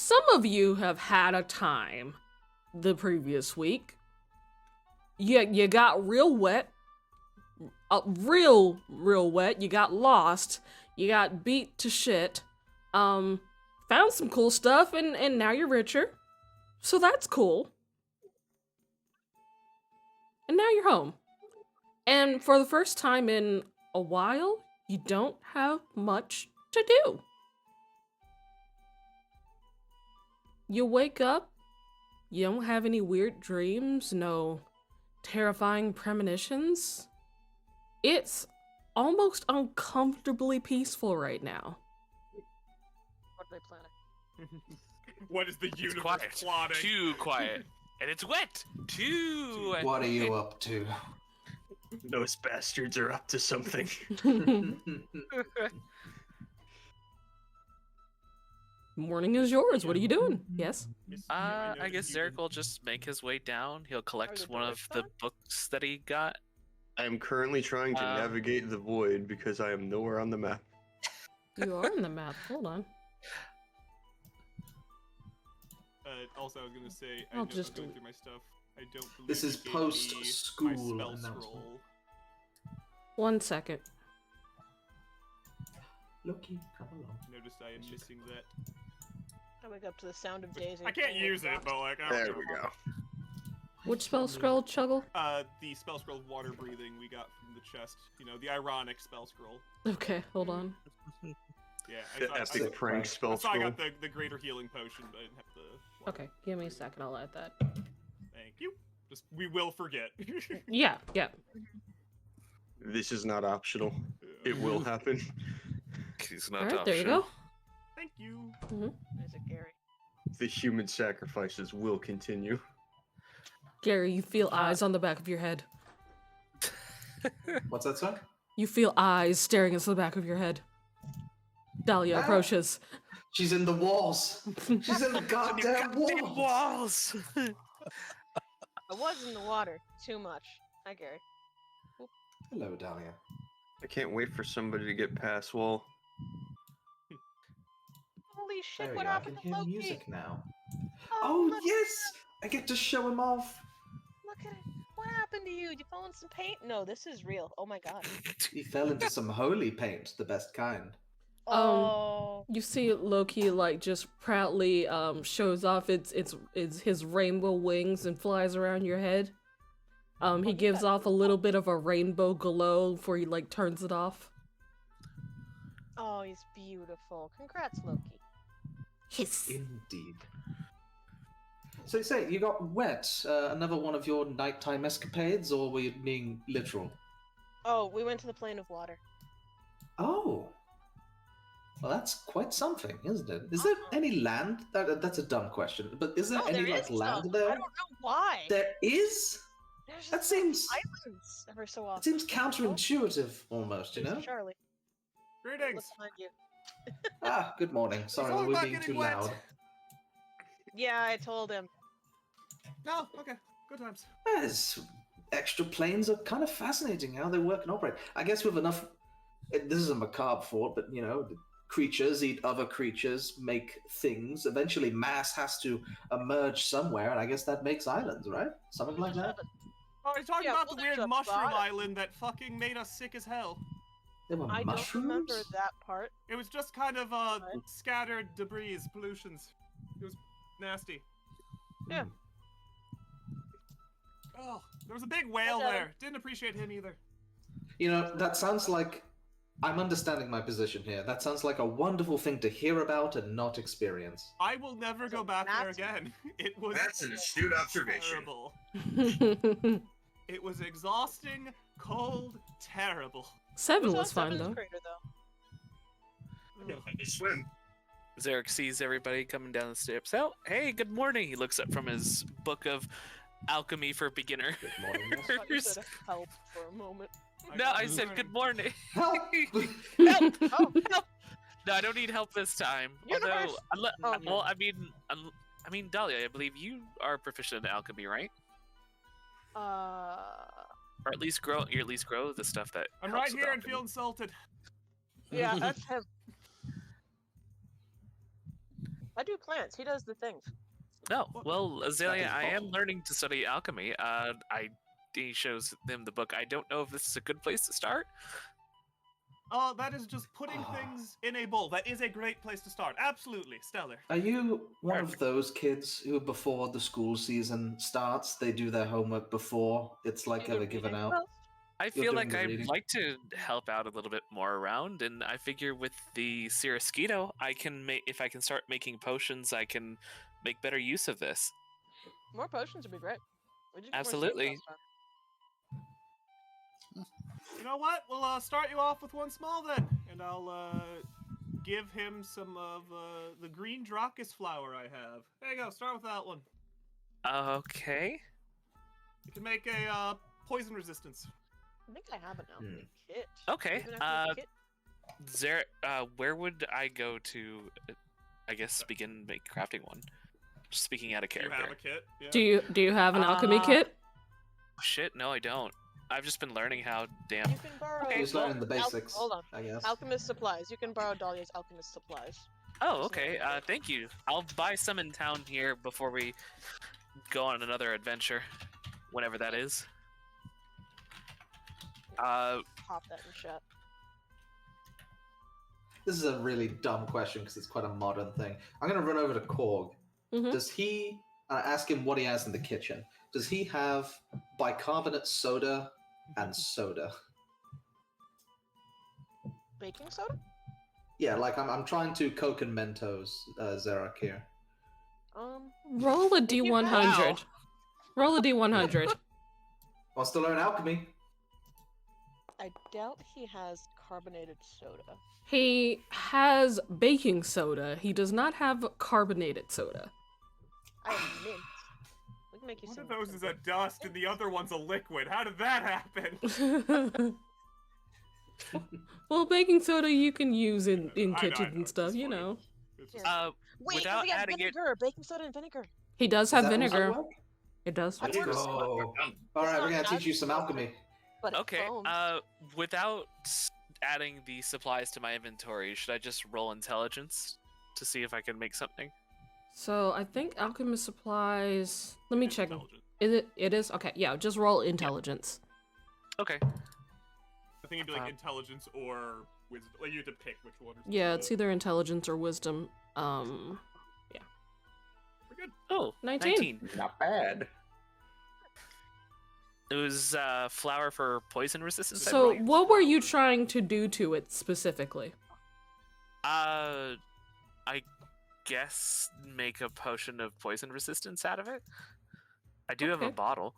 some of you have had a time the previous week. You got real wet. Real wet. You got lost. You got beat to shit. Found some cool stuff, and now you're richer. So that's cool. And now you're home. And for the first time in a while, you don't have much to do. You wake up, you don't have any weird dreams, no terrifying premonitions. It's almost uncomfortably peaceful right now. What are they planning? What is the It's universe quiet. plotting? Too quiet. And it's wet. Too wet. What are you up to? Those bastards are up to something. Morning is yours. What are you doing? Yes? I guess Zarek will just make his way down. He'll collect one of the books that he got. I am currently trying to navigate the void because I am nowhere on the map. You are in the map. Hold on. Also, I was gonna say, I'll I'm just going through my stuff. I don't believe This is you gave me post-school my spell announcement. scroll. 1 second. Loki, come along. Noticed I am missing that. I wake up to the sound of Daisy. I can't use it, but like, I don't There know. we go. Which spell scroll, Chuggle? The spell scroll of water breathing we got from the chest. You know, the ironic spell scroll. Okay, hold on. Yeah, The epic prank spell I saw I scroll. got the greater healing potion, but I didn't have the. Okay, give me a second. I'll add that. Thank you. Just we will forget. Yeah. This is not optional. It will happen. He's not Alright, there you go. Thank you. Is it Gary? The human sacrifices will continue. Gary, you feel eyes on the back of your head. What's that, sir? You feel eyes staring into the back of your head. Dahlia approaches. She's in the walls. She's in the goddamn walls. I was in the water. Too much. Hi, Gary. Hello, Dahlia. I can't wait for somebody to get past wall. Holy shit, There we what go. I happened can to hear Loki? music now. Oh, Oh, look, yes! I get to show him off. Look at it. What happened to you? Did you fall in some paint? No, this is real. Oh my god. He fell into some holy paint, the best kind. Oh. You see Loki like just proudly shows off it's his rainbow wings and flies around your head. He gives off a little bit of a rainbow glow before he like turns it off. Oh, he's beautiful. Congrats, Loki. Hiss. Indeed. So you say you got wet? Another one of your nighttime escapades, or were you being literal? Oh, we went to the plane of water. Oh. Well, that's quite something, isn't it? Is there any land? That's a dumb question, but is there Oh, any there like is land some. there? I don't know why. There is. There's That just seems. islands every so It often. seems counterintuitive, almost. You There's know. Charlie. Greetings. Look behind you. Ah, good morning. Sorry, all we were about being getting too wet. loud. Yeah, I told him. Oh, okay. Good times. Yes, extra planes are kind of fascinating how they work and operate. I guess with enough. This is a macabre thought, but you know, creatures eat other creatures, make things. Eventually, mass has to emerge somewhere, and I guess that makes islands, right? Something like that. Oh, are you talking Yeah, about well, the there's weird a mushroom bottom. island that fucking made us sick as hell? There were I mushrooms. don't remember that part. It was just kind of What? scattered debris, pollutions. It was nasty. Yeah. Oh, there was a big whale Adam. there. Didn't appreciate him either. You know, that sounds like. I'm understanding my position here. That sounds like a wonderful thing to hear about and not experience. I will never go back there That's- again. It was That's an astute observation. terrible. It was exhausting, cold, terrible. 7 Who's was on fine Seven's though. crater, though? I can swim. Zarek sees everybody coming down the steps. Oh, hey, good morning. He looks up from his book of alchemy for beginner. Good morning. I thought you said help for a moment. No, got I this said learning. good morning. Help! Help! Oh, Help! No, I don't need help this time. Universe! Although, Oh, well, I mean, Dahlia, I believe you are proficient in alchemy, right? Or at least grow. You at least grow the stuff that. I'm helps right with here and alchemy. feel insulted. yeah, that's him. I do plants. He does the things. No, well, Azalea, his I am fault. learning to study alchemy. He shows them the book. I don't know if this is a good place to start. That is just putting things in a bowl. That is a great place to start. Absolutely, stellar. Are you one of those kids who, before the school season starts, they do their homework before it's like Do the ever given reading out? first? I You're feel doing like the I'd reading. like to help out a little bit more around, and I figure with the Cirrusquito, I can make if I can start making potions, I can make better use of this. More potions would be great. We just more seeds Absolutely. last time. You know what? We'll start you off with one small then, and I'll give him some of the green Dracus flower I have. There you go. Start with that one. Okay. You can make a poison resistance. I think I have an alchemy kit. Okay. Even alchemy kit? Where would I go to, I guess, begin crafting one? Just speaking out of Do you character. have a kit? Yeah. Do you have an alchemy kit? Shit, no, I don't. I've just been learning how. Damn. You can borrow. Okay, Just learning the basics, Hold on. I guess. Alchemist supplies. You can borrow Dahlia's alchemist supplies. Oh, okay. Thank you. I'll buy some in town here before we go on another adventure, whenever that is. Pop that in chat. This is a really dumb question because it's quite a modern thing. I'm going to run over to Korg. Mhm. Does he ask him what he has in the kitchen? Does he have bicarbonate soda and soda? Baking soda? Yeah, like I'm trying to Coke and Mentos, Zerak here. Roll a D100. Wow. Roll a D100. Wants to learn alchemy. I doubt he has carbonated soda. He has baking soda. He does not have carbonated soda. I have mint. We can make you One some. of those is a dust and the other one's a liquid. How did that happen? Well, baking soda you can use in I know, kitchens and it's stuff, just you funny. know. It's just- Wait, without we have adding it. vinegar. Baking soda and vinegar. He does Is have that what vinegar. you want? It does. Let's works. go. All right, we're gonna teach you some alchemy. But it Okay. foams. Without adding the supplies to my inventory, should I just roll intelligence to see if I can make something? So I think alchemist supplies. Let me it's check. intelligent. Is it? It is. Okay. Yeah. Just roll intelligence. Okay. I think it'd be like intelligence or wisdom. Like you have to pick which one. Yeah, it's either intelligence or wisdom. We're good. Oh, 19. Not bad. It was flour for poison resistance. I So believe. what were you trying to do to it specifically? I guess make a potion of poison resistance out of it. I do have a Okay. bottle.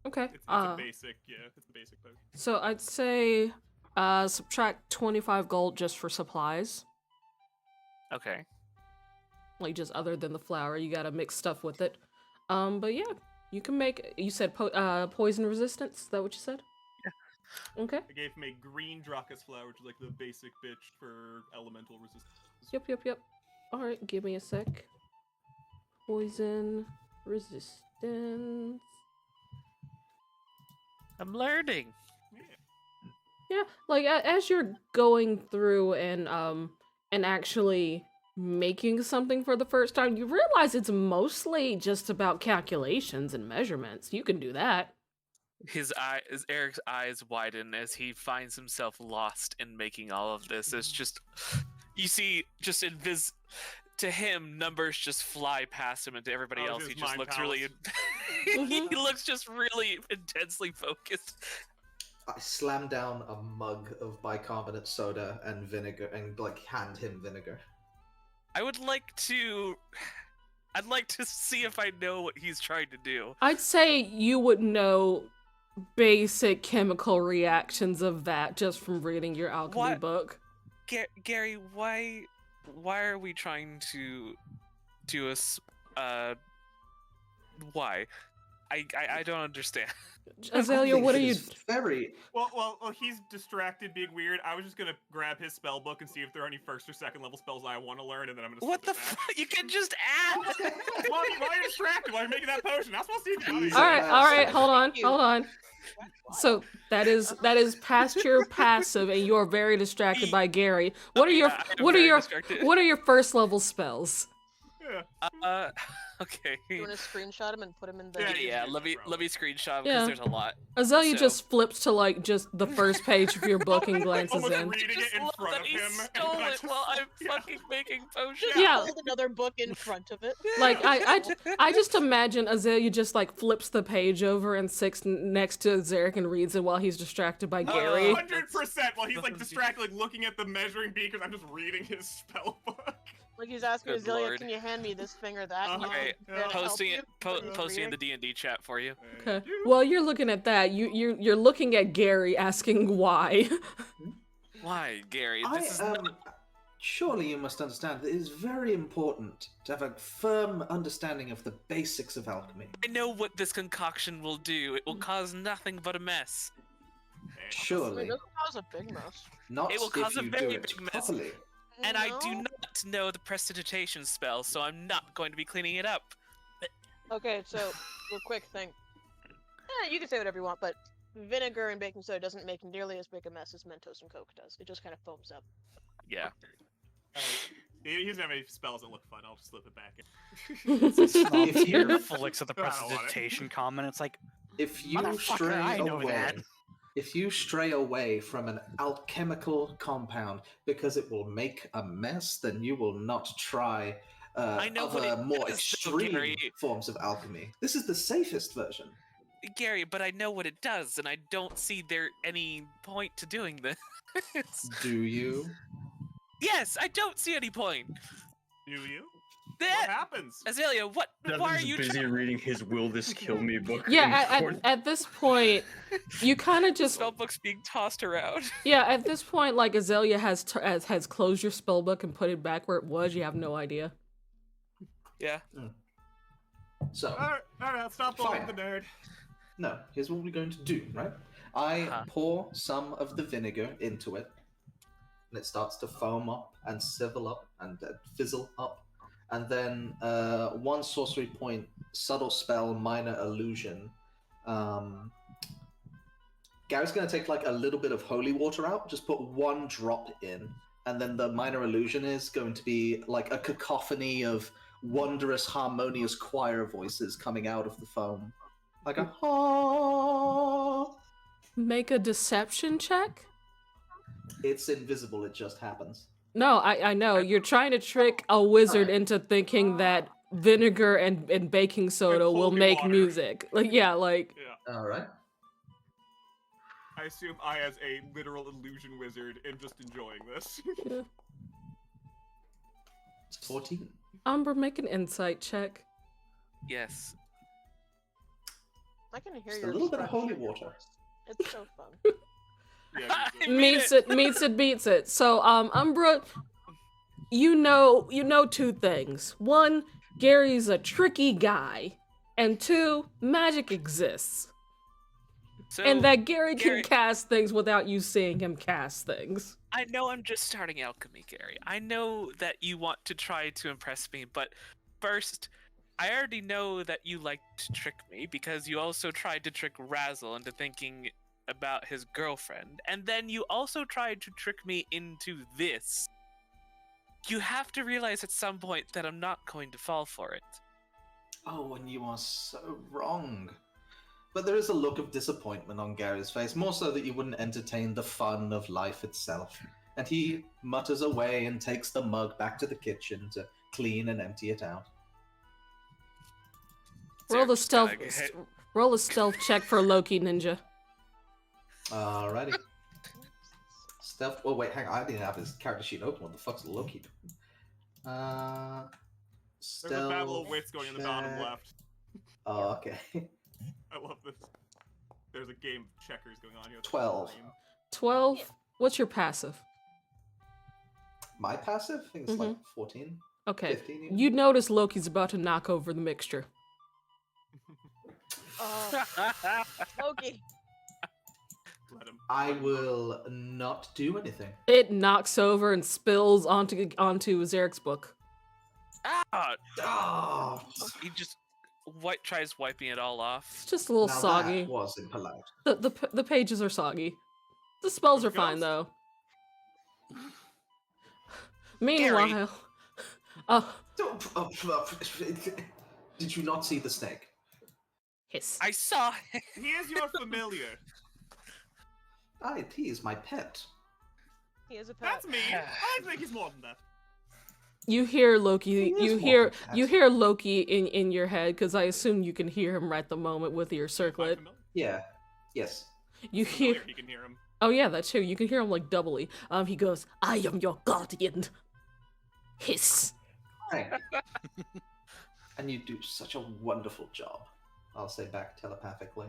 Okay. It's a basic, yeah, it's a basic potion. So I'd say subtract 25 gold just for supplies. Okay. Like just other than the flour, you gotta mix stuff with it. But yeah, you can make. You said poison resistance. Is that what you said? Yeah. Okay. I gave him a green Dracus flower, which is like the basic bitch for elemental resistance. Yep. All right, give me a sec. Poison resistance. I'm learning. Yeah, like as you're going through and actually making something for the first time, you realize it's mostly just about calculations and measurements. You can do that. Eric's eyes widen as he finds himself lost in making all of this. It's just, you see, just to him, numbers just fly past him, and to everybody Oh, else, his he just mind looks palace. really, he looks just really intensely focused. I slam down a mug of bicarbonate soda and vinegar and like hand him vinegar. I'd like to see if I know what he's trying to do. I'd say you would know basic chemical reactions of that just from reading your alchemy What? book. Gary, why are we trying to do us? Why? I don't understand. Azalea, what are you? It's very. Well, he's distracted, being weird. I was just gonna grab his spell book and see if there are any first or second level spells I want to learn, and then I'm gonna. What the slip it fuck? You can just ask. back. Why are you distracted? Why are you making that potion? I'm supposed to see the Jesus. All right, hold on. you. So that is past your passive, and you are very distracted by Gary. What are your Yeah, I'm what are very your distracted. what are your first level spells? Okay. You want to screenshot him and put him in the. Yeah, Let me screenshot because Yeah. there's a lot. Azalea So- just flips to like just the first page of your book and glances Almost in. reading Just it in love front that of he him. stole and I it just- while I'm yeah. fucking making potions. Just Yeah. hold another book in front of it. Like I just imagine Azalea just like flips the page over and sits next to Zarek and reads it while he's distracted by Gary. 100%. While he's like distracted, like looking at the measuring beakers, I'm just reading his spell book. Like he's asking Good Azalea, Lord. can you hand me this thing or that? And you Uh-huh. can Yeah. help Posting you, it, but he's posting in the reading. D&D chat for you. Okay. Thank you. While you're looking at that, you're looking at Gary asking why. Why, Gary? I This is not... surely you must understand that it is very important to have a firm understanding of the basics of alchemy. I know what this concoction will do. It will cause nothing but a mess. It Surely, doesn't cause a big mess. not It will if cause a you very do it big mess. properly. And I do No? not know the prestidigitation spell, so I'm not going to be cleaning it up. Okay, so real quick thing. You can say whatever you want, but vinegar and baking soda doesn't make nearly as big a mess as Mentos and Coke does. It just kind of foams up. Yeah. He doesn't have any spells that look fun. I'll just slip it back in. If you- flicks at the I don't want it. prestidigitation comment, it's like, If you Motherfucker, stray I know away, that. if you stray away from an alchemical compound because it will make a mess, then you will not try I know what other it more does, though, extreme Gary. forms of alchemy. This is the safest version. Gary, but I know what it does, and I don't see there any point to doing this. Do you? Yes, I don't see any point. Do you? What That happens? Azalea, why are Devin's you busy reading his "Will This Kill Me" book. Yeah, in at this point, you kind of just spellbooks being tossed around? yeah. At this point, like Azalea has closed your spell book and put it back where it was. You have no idea. Yeah. So, Alright, I'll stop Fine. bullying the nerd. no, here's what we're going to do, right? I Uh-huh. pour some of the vinegar into it, and it starts to foam up and sizzle up and fizzle up. And then one sorcery point, subtle spell, minor illusion. Gary's going to take like a little bit of holy water out, just put one drop in, and then the minor illusion is going to be like a cacophony of wondrous, harmonious choir voices coming out of the foam. Like a ah. Make a deception check. It's invisible, it just happens. No, I know. You're trying to trick a wizard into thinking that vinegar and baking soda will holy make water. music. Like, yeah, like, Yeah. Alright. I assume I, as a literal illusion wizard, am just enjoying this. yeah. It's 14. Umbra, make an insight check. Yes. I can hear Just a your little bit of expression holy in your water. voice. It's so fun. Yeah, I Meets it, beats it. So, Umbra, you know two things. One, Gary's a tricky guy. And two, magic exists. So, And that Gary can Gary- cast things without you seeing him cast things. I know I'm just starting alchemy, Gary. I know that you want to try to impress me, but first, I already know that you like to trick me because you also tried to trick Razzle into thinking about his girlfriend, and then you also tried to trick me into this. You have to realize at some point that I'm not going to fall for it. Oh, and you are so wrong. But there is a look of disappointment on Gary's face, more so that you wouldn't entertain the fun of life itself. And he mutters away and takes the mug back to the kitchen to clean and empty it out. Roll a Sarah's stealth. kinda- Roll a stealth check for Loki Ninja. Alrighty. Stealth. Oh, wait, hang on. I didn't have his character sheet open. What the fuck's Loki doing? There's a battle of wits going in the bottom check. left. Oh, okay. I love this. There's a game of checkers going on here. 12. 12. What's your passive? My passive? I think it's like 14. Okay. 15 even. You notice Loki's about to knock over the mixture. Loki. Let him. I will not do anything. It knocks over and spills onto Zarek's book. Ah! Oh, He just tries wiping it all off. It's just a little now soggy. that was impolite. The pages are soggy. The spells are Goes. fine though. Meanwhile, Did you not see the snake? Hiss. I saw. He is your familiar. He is my pet. He is a pet. That's me. I think he's more than that. You hear Loki. He is You more hear than that. you hear Loki in your head because I assume you can hear him right at the moment with your Am I circlet. familiar? Yeah. Yes. You hear. Familiar, he can hear him. Oh yeah, that's true. You can hear him like doubly. He goes, "I am your guardian." Hiss. Right. And you do such a wonderful job. I'll say back telepathically.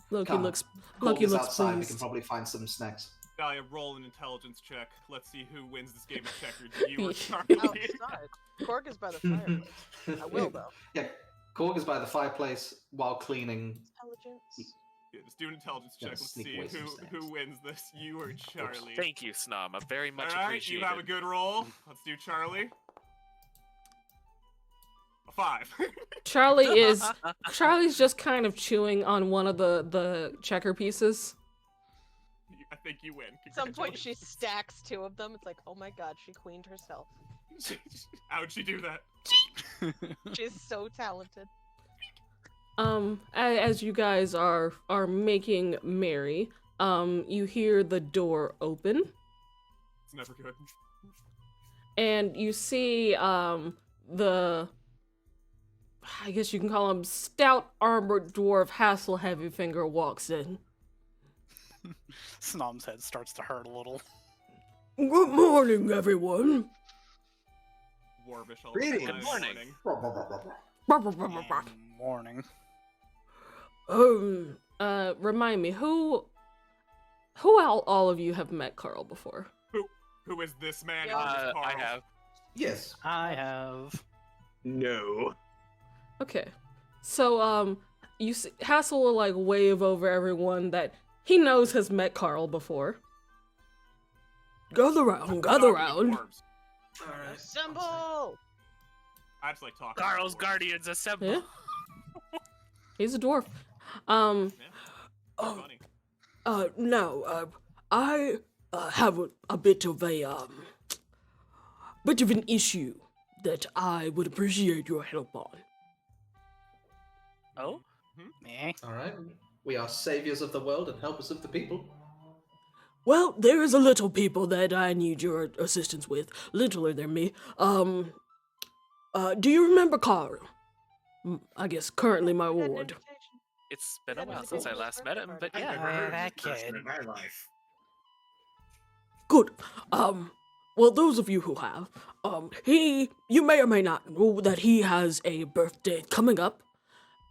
Loki Come. looks. Cork Loki is looks outside. We pleased. can probably find some snacks. Dahlia, roll an intelligence check. Let's see who wins this game of checkers. You or Yeah. Charlie? Outside. Cork is by the fireplace. I will though. Yeah, Cork is by the fireplace while cleaning. Intelligence. Yeah, just do an intelligence check. Gotta Let's sneak see away some snacks. who wins this. You or Charlie? Thank you, Snama. Very much All right, appreciated. you have a good roll. Let's do Charlie. A 5. Charlie's just kind of chewing on one of the checker pieces. I think you win. At some point, she stacks 2 of them. It's like, oh my god, she queened herself. How'd she do that? She's so talented. As you guys are making merry, you hear the door open, It's never good. and you see I guess you can call him stout armored dwarf Hassel Heavyfinger walks in. Snom's head starts to hurt a little. Good morning, everyone. Warbish all Greetings. the Good time. Morning. Remind me, who all of you have met Karl before? Who is this man? Yeah. Who is Karl? I have. Yes. I have. No. Okay, so you see, Hassel will like wave over everyone that he knows has met Karl before. Gather round, gather round. Dwarves. Assemble! I just like talking. Karl's dwarves. guardians assemble. Yeah, he's a dwarf. Funny. No, I have a bit of an issue that I would appreciate your help on. Oh? Me? All right. We are saviors of the world and helpers of the people. Well, there is a little people that I need your assistance with, littler than me. Do you remember Karl? I guess currently my ward. It's been a while since I last met him, but yeah. That kid. In my life. Good. Well, those of you who have, you may or may not know that he has a birthday coming up,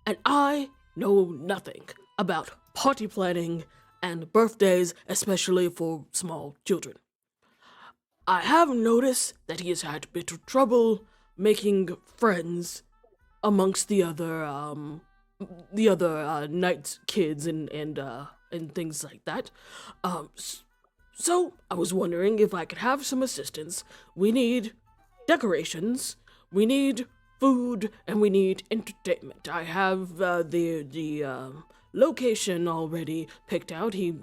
and I know nothing about party planning and birthdays, especially for small children. I have noticed that he has had a bit of trouble making friends amongst the other knights, kids, and things like that. So I was wondering if I could have some assistance. We need decorations, we need food, and we need entertainment. I have the location already picked out. He,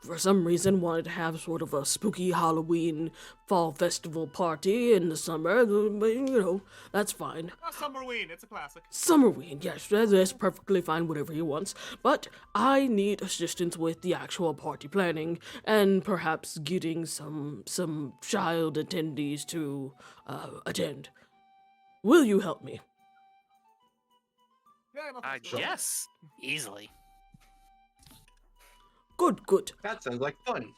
for some reason, wanted to have sort of a spooky Halloween fall festival party in the summer, but that's fine. Summerween, it's a classic. Summerween, yes, that's perfectly fine, whatever he wants. But I need assistance with the actual party planning and perhaps getting some child attendees to attend. Will you help me? Yeah, nothing's good. Yes. Easily. Good. That sounds like fun.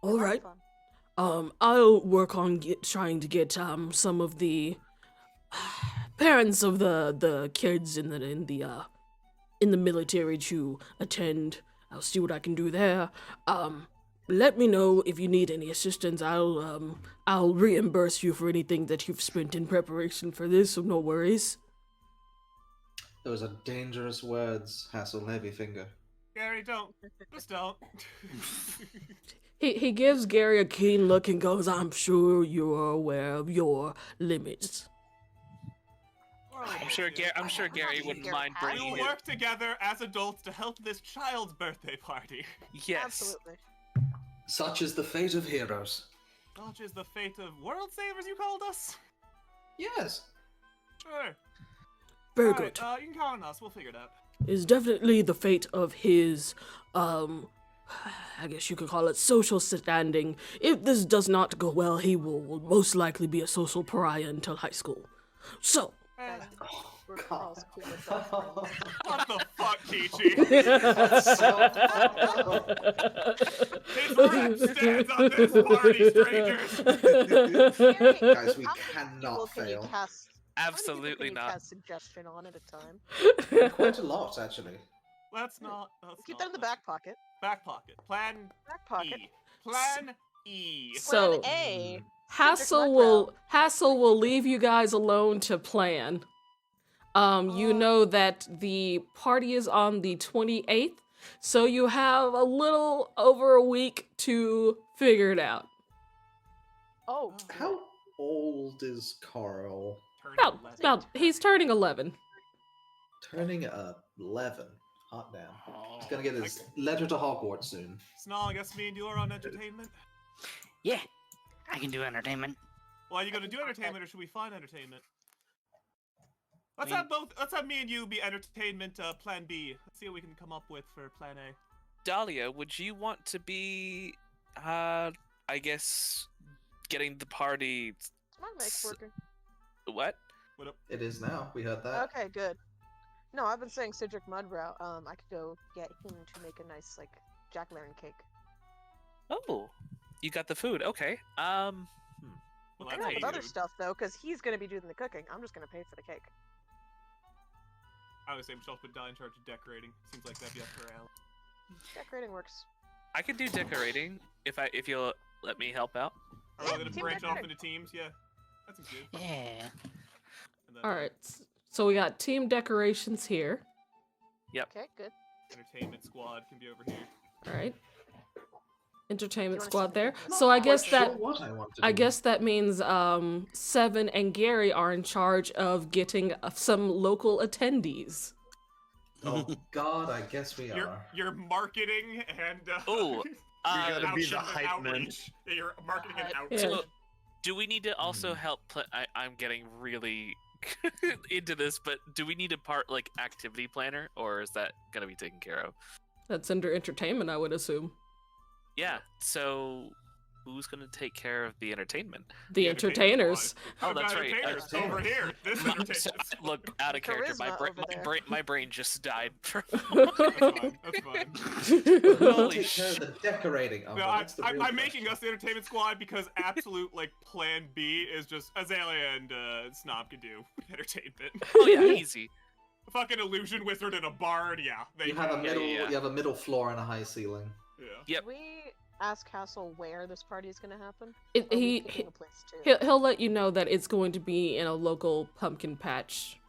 All right. Fun. I'll work on trying to get some of the parents of the kids in the military to attend. I'll see what I can do there. Let me know if you need any assistance. I'll reimburse you for anything that you've spent in preparation for this, so no worries. Those are dangerous words, Hassel Heavyfinger. Gary, don't. Just don't. He gives Gary a keen look and goes, "I'm sure you're aware of your limits." I'm sure Gary wouldn't mind We bringing will it. work together as adults to help this child's birthday party. Yes. Absolutely. Such is the fate of heroes. Such is the fate of world savers, you called us? Yes. Sure. Very Alright, good. you can count on us. We'll figure it out. Is definitely the fate of his, I guess you could call it social standing. If this does not go well, he will most likely be a social pariah until high school. So, Eh, We're God. Carl's cool with that, friends. what the fuck, Kichi? His rep stands on this party, strangers. Guys, we How many cannot people can you fail. cast? How many people Absolutely can you not. cast suggestion on at a time? Quite a lot, actually. Let's not. Keep that in the back pocket. Back pocket. Plan Back pocket. E. Plan E. So- Plan A. Hassel will leave you guys alone to plan. You know that the party is on the 28th, so you have a little over a week to figure it out. Oh, How old is Karl? Turning 11. He's turning 11. Turning 11. Hot damn. He's gonna get his letter to Hogwarts soon. Snarl, I guess me and you are on entertainment. Yeah, I can do entertainment. Well, are you gonna do entertainment or should we find entertainment? Let's I mean- have both. Let's have me and you be entertainment. Plan B. Let's see what we can come up with for Plan A. Dahlia, would you want to be, I guess, getting the party? my mic's working. What? It is now. We heard that. Okay, good. No, I've been saying Cedric Mudbrow. I could go get him to make a nice jack-o'-lantern cake. Oh, you got the food. Okay. Well, I that's know with easy. other stuff though, because he's gonna be doing the cooking. I'm just gonna pay for the cake. I would say Michelle would die in charge of decorating. Seems like that'd be up her alley. Decorating works. I could do decorating if you'll let me help out. Are we all Yeah, gonna team branch off decorating. into teams? Yeah. That's good. Yeah. And then, Alright, so we got team decorations here. Okay, good. Entertainment squad can be over here. Alright. Entertainment wanna squad see there. the- So I Not guess quite that sure what I want to I do. guess that means Seven and Gary are in charge of getting some local attendees. Oh God, I guess we You're are. you're marketing and Ooh, gotta be the outreach and hype man. outreach. Yeah, you're marketing and Yeah. outreach. So, do we need to also help? I'm getting really into this, but do we need a part like activity planner, or is that gonna be taken care of? That's under entertainment, I would assume. Yeah. So, who's gonna take care of the entertainment? The entertainers. squad. Oh, that's We've got right. entertainers over here. This So, entertainment squad. look, out of character. Charisma over there. My brain just died. That's fine. That's fine. Who will Holy take care of the decorating? Oh, No, that's the real I'm making question. us the entertainment squad because absolute Plan B is just Azalea and Snob can do entertainment. Oh yeah, easy. Fucking illusion wizard and a bard, yeah. They You have a can. middle. yeah. You have a middle floor and a high ceiling. Yeah. Yep. Can we ask Hassel where this party is gonna happen? It, Or are we he picking a place too? he'll let you know that it's going to be in a local pumpkin patch.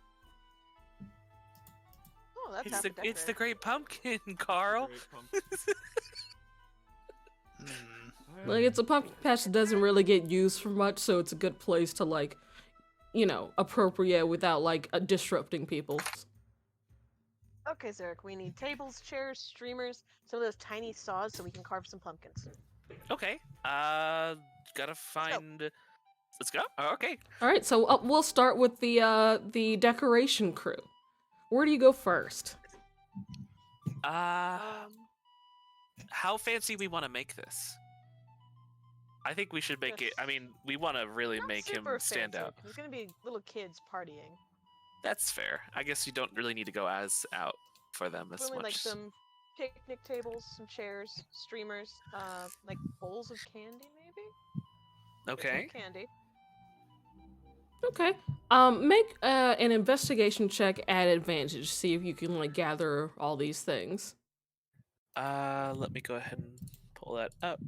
Oh, that's It's half the a decorator. Great Pumpkin, Carl. Great pump. Hmm. Like, it's a pumpkin patch that doesn't really get used for much, so it's a good place to appropriate without disrupting people. Okay, Zarek, we need tables, chairs, streamers, some of those tiny saws so we can carve some pumpkins. Okay. Gotta find. Let's go. Oh, okay. All right, so we'll start with the decoration crew. Where do you go first? Uh, how fancy we want to make this? I think we should make it. I mean, we want to really Not make him super stand fancy, out. 'cause There's gonna be little kids partying. That's fair. I guess you don't really need to go as out for them as Probably much. some picnic tables, some chairs, streamers, like bowls of candy maybe? Okay. Candy. Okay. Make an investigation check at advantage. See if you can gather all these things. Let me go ahead and pull that up.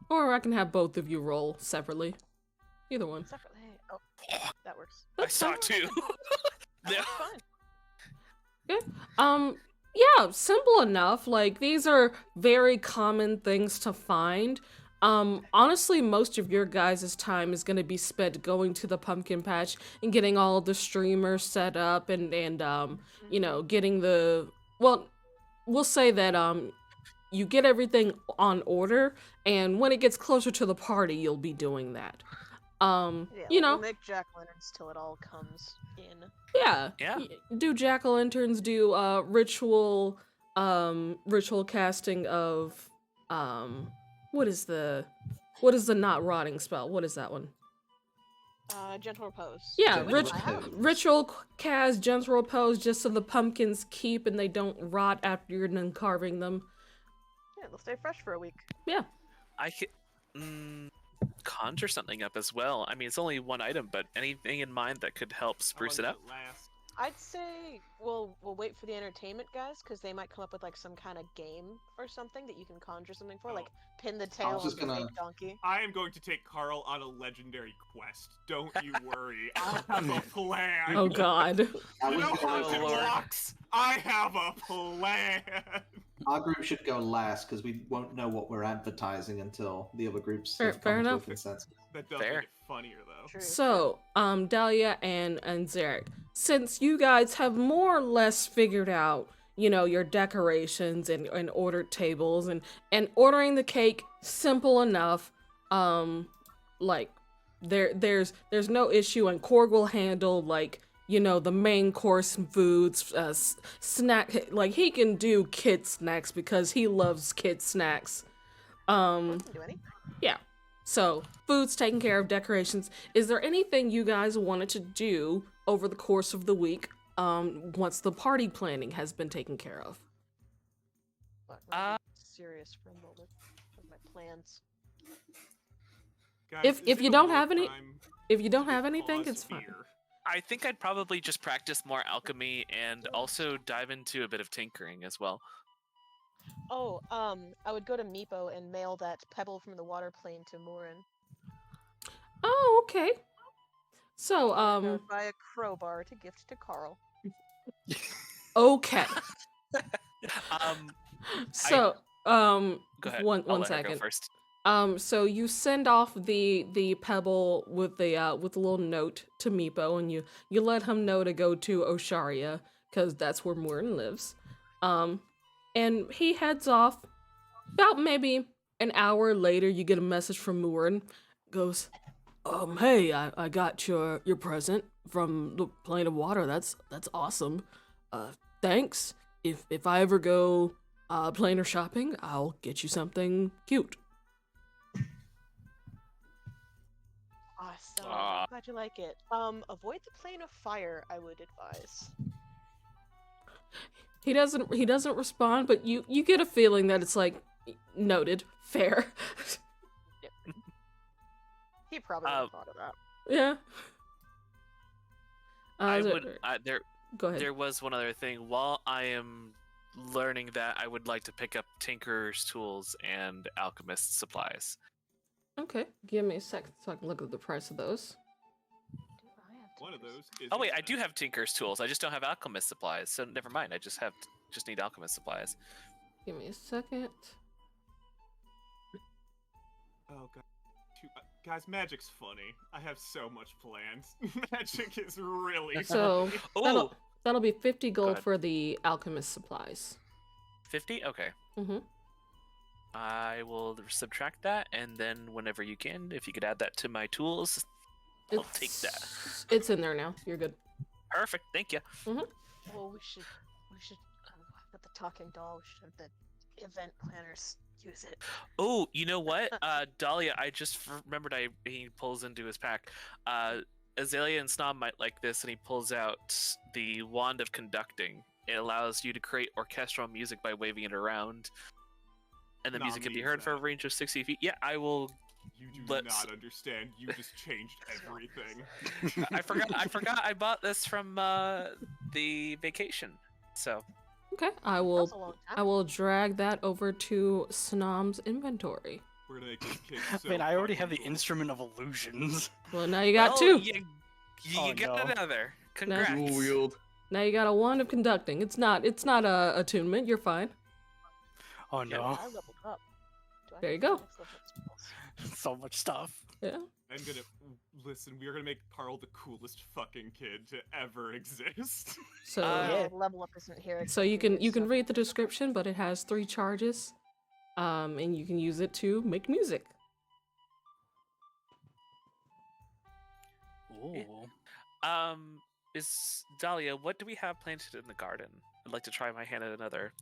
Or I can have both of you roll separately. Either one. Separately. Oh, that works. I saw two. That Yeah. works fine. Yeah, simple enough. These are very common things to find. Honestly, most of your guys' time is gonna be spent going to the pumpkin patch and getting all of the streamers set up and getting we'll say that you get everything on order, and when it gets closer to the party, you'll be doing that. Yeah, You we'll know, make jack-o'-lanterns till it all comes in. yeah. Yeah. Do jack-o'-lanterns, do ritual casting of what is the not rotting spell? What is that one? Gentle repose. Yeah, Gentle I have. repose. ritual cast gentle repose just so the pumpkins keep and they don't rot after you're done carving them. Yeah, they'll stay fresh for a week. Yeah. I could conjure something up as well. I mean, it's only one item, but anything in mind that could help How spruce long it does up? last? I'd say we'll wait for the entertainment guys because they might come up with like some kind of game or something that you can conjure something for, Oh. like pin the tail of just the gonna- fake donkey. I am going to take Karl on a legendary quest. Don't you worry. I have a plan. Oh god. I You was know gonna- haunted Lord. blocks? I have a plan. Our group should go last because we won't know what we're advertising until the other groups Fair- have fair come to a enough. consensus. That does Fair. make it funnier though. True. So, Dahlia and Zarek, since you guys have more or less figured out, you know, your decorations and ordered tables and ordering the cake simple enough, like there's no issue and Korg will handle like, you know, the main course foods, snack, like he can do kid snacks because he loves kid snacks. Can do any. Yeah. So, food's taken care of, decorations. Is there anything you guys wanted to do over the course of the week, once the party planning has been taken care of? But let me be serious for a moment with my plans. Guys, If is you it a don't have any- wartime If you don't to have anything, cause it's fine. fear? I think I'd probably just practice more alchemy and also dive into a bit of tinkering as well. Oh, I would go to Meepo and mail that pebble from the water plane to Morin. Oh, okay. So, I would buy a crowbar to gift to Karl. okay. So, Go ahead. one I'll let her go second. first. So you send off the pebble with the little note to Meepo, and you let him know to go to Osharia, because that's where Morin lives. And he heads off. About maybe an hour later, you get a message from Morin. Goes, hey, I got your present from the plane of water. That's awesome. Thanks. If I ever go planar shopping, I'll get you something cute. Awesome. Aw. Glad you like it. Avoid the plane of fire, I would advise. He doesn't respond, but you get a feeling that it's like noted, fair. He probably would have thought of that. Yeah. I so- would. Go ahead. There was one other thing. While I am learning that, I would like to pick up tinkerer's tools and alchemist supplies. Okay, give me a second so I can look at the price of those. One of those is. Oh wait, I do have tinkerer's tools. I just don't have alchemist supplies. So never mind. I just need alchemist supplies. Give me a second. Oh god. Guys, magic's funny. I have so much plans. Magic is really So funny. that'll be 50 gold ahead. for the alchemist supplies. 50? Okay. Mm-hmm. I will subtract that, and then whenever you can, if you could add that to my tools, I'll take that. It's in there now. You're good. Perfect. Thank you. Well, we should with the talking doll, we should have the event planners use it. Oh, you know what? Dahlia, I just remembered he pulls into his pack. Azalea and Snob might like this, and he pulls out the Wand of Conducting. It allows you to create orchestral music by waving it around. And the Nah, music can be means heard for a that. range of 60 feet. Yeah, I will. You do Let's- not understand. You just changed everything. I forgot I bought this from the vacation. So, Okay, I That will was a long time. I will drag that over to Snom's inventory. We're gonna make this kid I so mean, I already have the fucking cool. instrument of illusions. Well, now you got well, two. You Oh, got no. another. Congrats. Dual wield. Now you got a wand of conducting. It's not a attunement. You're fine. Oh Yeah. no, I leveled up. Do I There you have go. next level spells? so much stuff. Yeah. I'm gonna listen. We are gonna make Karl the coolest fucking kid to ever exist. So Yeah, level up isn't here. so you can read the description, but it has 3 charges, and you can use it to make music. Ooh. Is Dahlia, what do we have planted in the garden? I'd like to try my hand at another.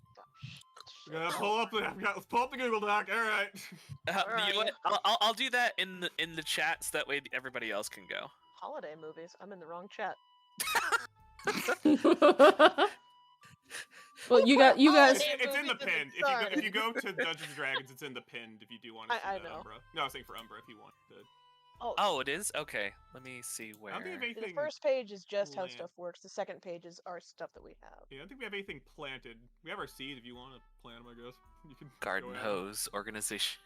Let's pull up the Google Doc. All right. You know what? I'll do that in the chat so that way everybody else can go. Holiday movies. I'm in the wrong chat. Well, you guys. It's in the pinned. If you go to Dungeons and Dragons, it's in the pinned. If you do want to see I that know. Umbra. No, I was saying for Umbra if you want to. Oh, it is? Okay. Let me see where. I don't think we have The anything. first page is just how plant. stuff works. The second page is our stuff that we have. Yeah, I don't think we have anything planted. We have our seeds if you want to plant them, I guess. You can Garden go ahead. hose organization.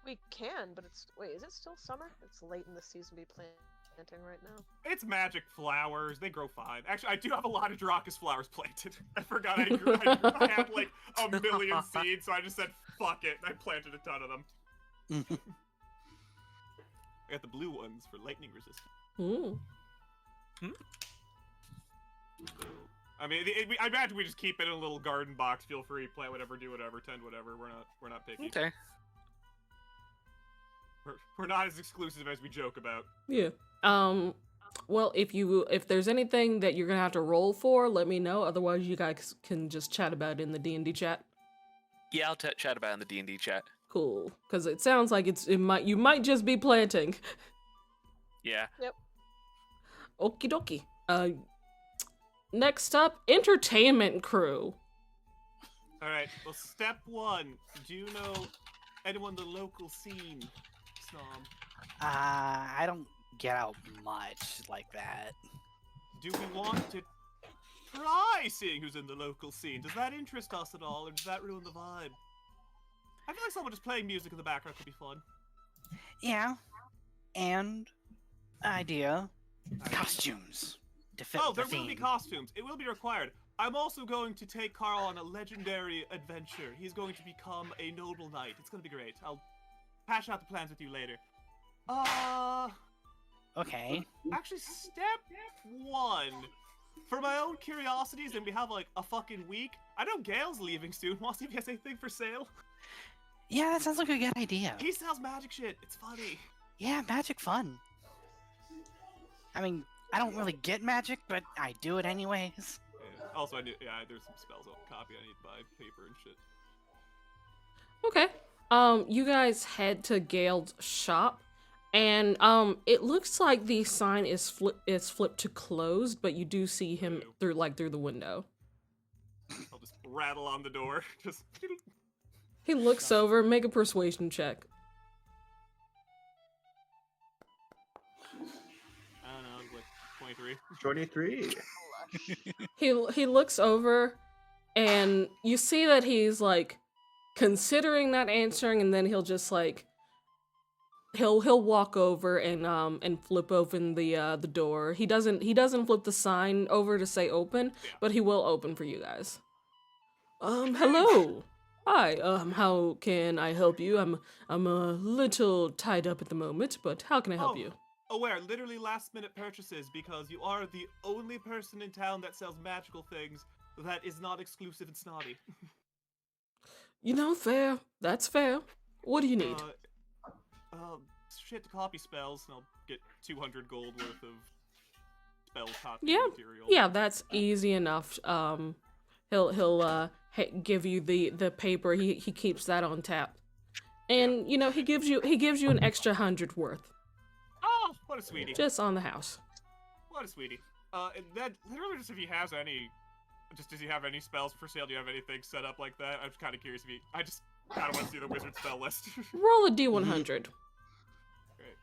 We can, but it's wait, is it still summer? It's late in the season to be planting right now. It's magic flowers. They grow fine. Actually, I do have a lot of Dracus flowers planted. I forgot I had like a million seeds, so I just said, fuck it. And I planted a ton of them. I got the blue ones for lightning resistance. Ooh. So, I mean, I imagine we just keep it in a little garden box. Feel free, plant whatever, do whatever, tend whatever. We're not picky. Okay. We're not as exclusive as we joke about. Yeah. Well, if there's anything that you're gonna have to roll for, let me know. Otherwise, you guys can just chat about it in the D&D chat. Yeah, I'll chat about it in the D&D chat. Cool, because it sounds like you might just be planting. Yeah. Yep. Okie dokie. Next up, entertainment crew. All right. Well, step one. Do you know anyone in the local scene, Snom? I don't get out much like that. Do we want to try seeing who's in the local scene? Does that interest us at all, or does that ruin the vibe? I feel like someone just playing music in the background could be fun. Yeah. And idea. Costumes. To fit Oh, the there will be theme. costumes. It will be required. I'm also going to take Karl on a legendary adventure. He's going to become a noble knight. It's going to be great. I'll hash out the plans with you later. Okay. Actually, step one. For my own curiosities, and we have like a fucking week. I know Gale's leaving soon. Want to see if he has anything for sale? Yeah, that sounds like a good idea. He sells magic shit. It's funny. Yeah, magic fun. I mean, I don't really get magic, but I do it anyways. Yeah. Also, there's some spells I'll copy. I need to buy paper and shit. Okay. You guys head to Gale's shop, and it looks like the sign is flipped to closed, but you do see him through the window. I'll just rattle on the door. Just. He looks over, make a persuasion check. I don't know, like 23. 23. He looks over, and you see that he's like considering not answering, and then he'll just like he'll walk over and flip open the door. He doesn't flip the sign over to say open, but he will open for you guys. Hello. Hi, how can I help you? I'm a little tied up at the moment, but how can I help you? Aware, literally last minute purchases because you are the only person in town that sells magical things that is not exclusive and snotty. You know, fair. That's fair. What do you need? Shit to copy spells, and I'll get 200 gold worth of spell copy material. Yeah, that's easy enough. He'll give you the paper. He keeps that on tap, and you know he gives you an extra 100 worth. Oh, what a sweetie! Just on the house. What a sweetie. And that literally just if he has any, does he have any spells for sale? Do you have anything set up like that? I'm just kind of curious if I just kind of want to see the wizard spell list. Roll a d100. Great.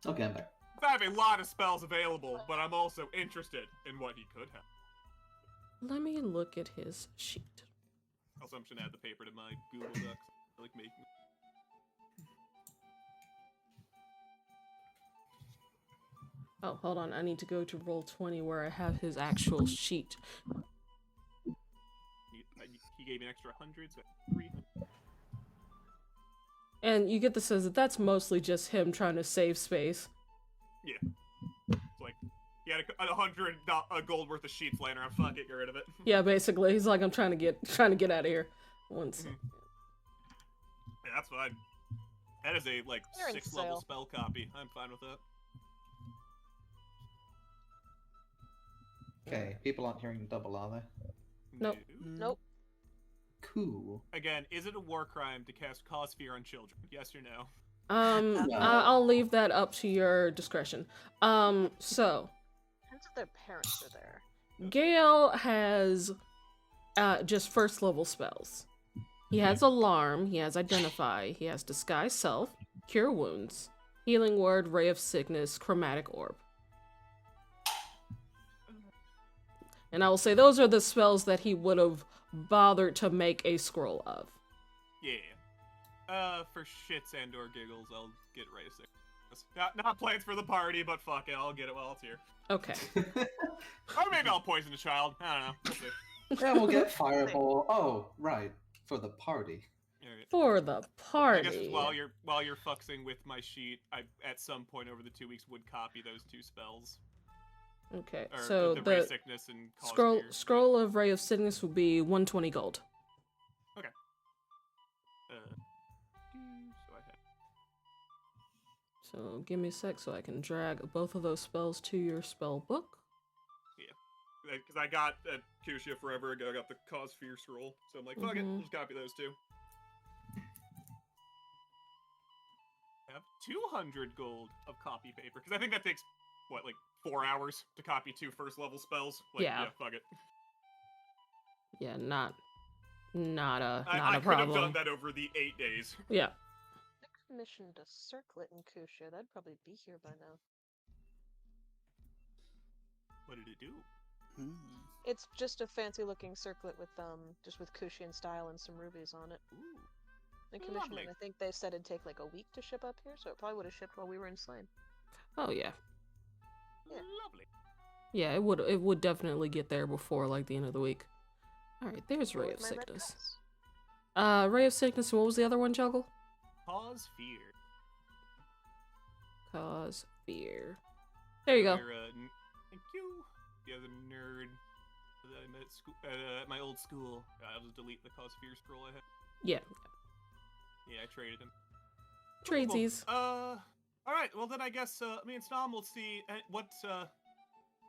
Okay, I'm back. I have a lot of spells available, but I'm also interested in what he could have. Let me look at his sheet. Also, I'm just gonna add the paper to my Google Docs. I like making. Oh, hold on. I need to go to Roll20 where I have his actual sheet. He gave me an extra 100, so 300. And you get the sense that that's mostly just him trying to save space. Yeah. It's like, he had a 100 gold worth of sheets laying around. Fuck it, get rid of it. Yeah, basically, he's like, I'm trying to get out of here. Once. Yeah, that's fine. That is a, like, They're in 6th level sale. spell copy. I'm fine with that. Okay, people aren't hearing double, are they? Nope. Nope. Cool. Again, is it a war crime to cast cause fear on children? Yes or no? No. I'll leave that up to your discretion. So Depends if their parents are there. Gale has just first level spells. He has Alarm, he has Identify, he has Disguise Self, Cure Wounds, Healing Word, Ray of Sickness, Chromatic Orb. And I will say those are the spells that he would have bothered to make a scroll of. Yeah. For shits and or giggles, I'll get Ray of Sickness. Not plans for the party, but fuck it, I'll get it while it's here. Okay. Or maybe I'll poison a child. I don't know. We'll see. Yeah, we'll get Fireball. Oh, right. For the party. Alright. For the I guess party. while you're fuxing with my sheet, I at some point over the 2 weeks would copy those two spells. Okay, Or so the Ray of the Sickness and Cause scroll Fear. scroll of Ray of Sickness will be 120 gold. So I have So give me a sec so I can drag both of those spells to your spell book. because I got Kushia forever ago. I got the Cause Fear scroll, so I'm like, fuck it, Mhm. just copy those two. I have 200 gold of copy paper because I think that takes what, like 4 hours to copy 2 first level spells. Like, Yeah. fuck it. Yeah, not a I could have problem. done that over the 8 days. Yeah. I commissioned a circlet in Kushia. That'd probably be here by now. What did it do? It's just a fancy looking circlet with just with Kushian style and some rubies on it. Ooh, I commissioned Lovely. it. I think they said it'd take like a week to ship up here, so it probably would have shipped while we were in Slane. Oh yeah. Yeah. Lovely. Yeah, it would definitely get there before like the end of the week. All right, there's Go Ray with of my red Sickness. cups. Ray of Sickness. What was the other one, Juggle? Cause Fear. Cause Fear. There you go. Thank you. The other nerd that I met at school, at my old school. I'll just delete the Cause Fear scroll I had. Yeah. Yeah, I traded him. Tradesies. All right. Well, then I guess me and Snom will see what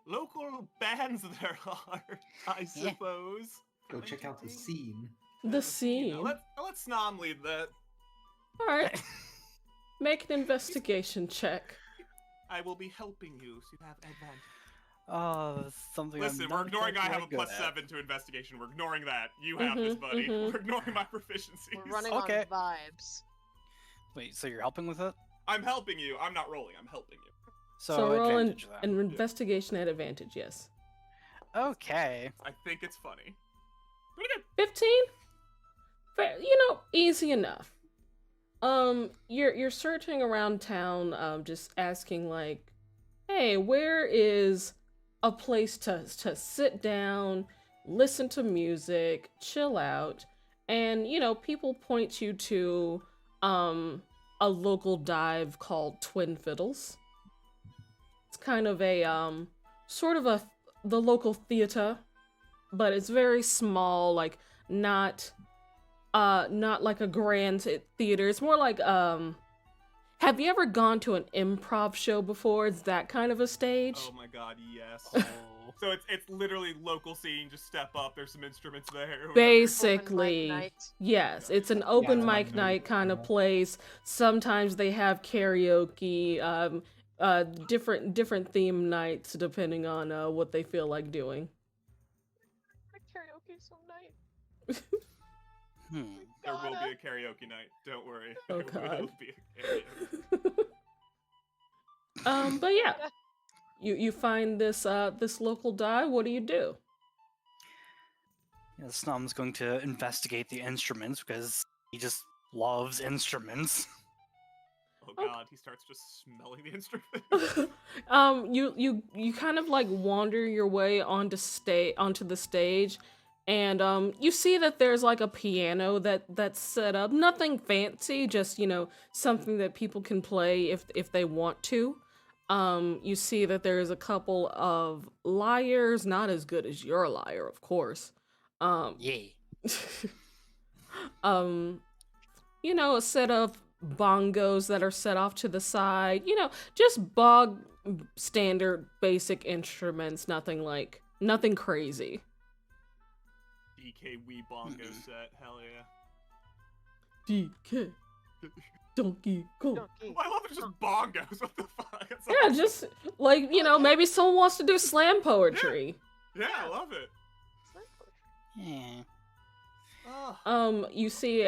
local bands there are. I Yeah. suppose. Go check out the scene. The scene. Let Snom lead that. All right. Make an investigation check. I will be helping you, so you have advantage. Something. Listen, I'm we're not ignoring I have a exactly good at. +7 to investigation. We're ignoring that. You have this, buddy. mhm. We're ignoring my proficiencies. We're running Okay. on vibes. Wait, so you're helping with it? I'm helping you. I'm not rolling. I'm helping you. So roll an advantage then. investigation at advantage. Yes. Okay. I think it's funny. Pretty good. 15? Easy enough. You're searching around town, just asking like, hey, where is a place to sit down, listen to music, chill out, and people point you to a local dive called Twin Fiddles. It's kind of a sort of the local theater, but it's very small, like not like a grand theater. It's more like have you ever gone to an improv show before? It's that kind of a stage. Oh my god, yes. Oh. So it's literally local scene. Just step up. There's some instruments there. whatever. Basically, Open mic night. yes, it's an open Yeah, mic it's night kind of place. Sometimes they have karaoke, different theme nights depending on what they feel like doing. Karaoke some night. There will be a karaoke night. Don't worry. Oh, There God. will be a karaoke. But yeah, you find this local dive. What do you do? Yeah, Snom's going to investigate the instruments because he just loves instruments. Oh god, he starts just smelling the instrument. You kind of like wander your way onto the stage, and you see that there's like a piano that's set up. Nothing fancy, just something that people can play if they want to. You see that there's a couple of lyres, not as good as your lyre, of course. Yay. A set of bongos that are set off to the side, just bog standard basic instruments, nothing like Nothing crazy. DK Wii Bongo set, hell yeah. DK. Donkey Kong. Donkey. I love it's just bongos. What the fuck? It's Yeah, awesome. just like, you know, maybe someone wants to do slam poetry. Yeah, I love it. Yeah. Oh. You see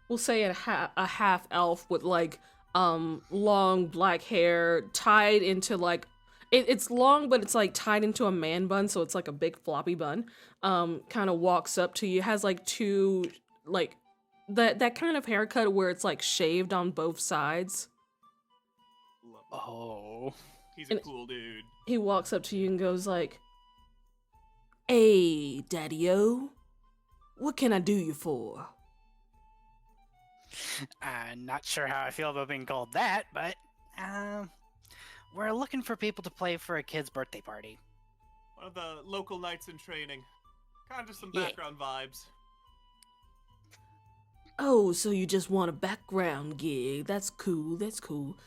we'll say a half elf with like long black hair tied into like it's long, but it's like tied into a man bun, so it's like a big floppy bun. Kind of walks up to you, has like two like that kind of haircut where it's like shaved on both sides. Love it. Oh. He's a And- cool dude. He walks up to you and goes like, "Hey, Daddy-O, what can I do you for?" Not sure how I feel about being called that, but we're looking for people to play for a kid's birthday party. One of the local knights in training. Kind of just some Yeah. background vibes. Oh, so you just want a background gig. That's cool, that's cool.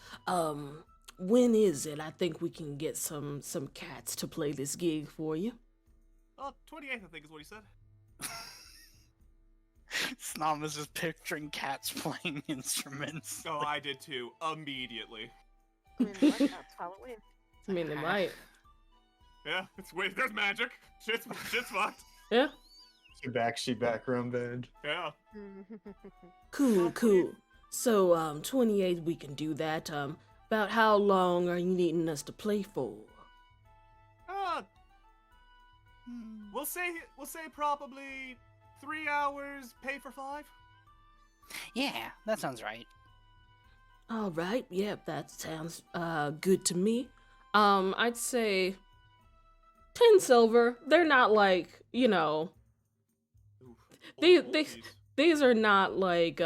When is it? I think we can get some cats to play this gig for you. Oh, 28th, I think is what he said. Snom is just picturing cats playing instruments. Oh, I did too. Immediately. I mean, like, that's Halloween. I mean, they might. Yeah, it's weird. There's magic. Shit's fucked. Yeah. It's a backseat background band. Yeah. Cool. So, 28th, we can do that. About how long are you needing us to play for? We'll say probably 3 hours, pay for 5. Yeah, that sounds right. All right, yep, that sounds good to me. I'd say 10 silver. They're not like, you know, Oof. They- these are not like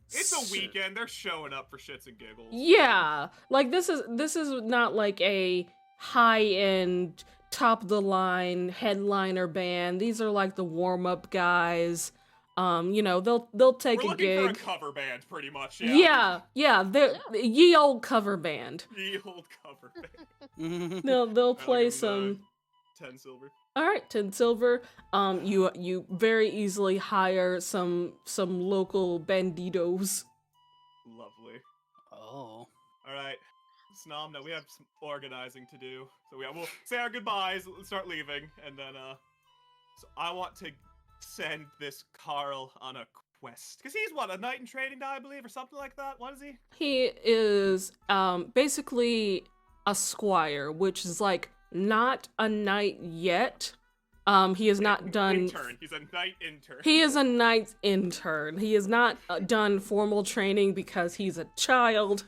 It's a weekend. They're showing up for shits and giggles. Yeah, like this is not like a high-end top of the line headliner band. These are like the warm-up guys. You know, they'll take We're a looking gig. for a cover band, pretty much. Yeah. They're ye old cover band. The old cover band. They'll I'll play give 'em, some 10 silver. All right, 10 silver. You very easily hire some local banditos. Lovely. Oh. All right, Snom. Now we have some organizing to do, so we'll say our goodbyes, start leaving, and then so I want to send this Karl on a quest because he's what, a knight in training now, I believe, or something like that. What is he? He is basically a squire, which is like not a knight yet. He has not done. Intern. He's a knight intern. He is a knight intern. He has not done formal training because he's a child.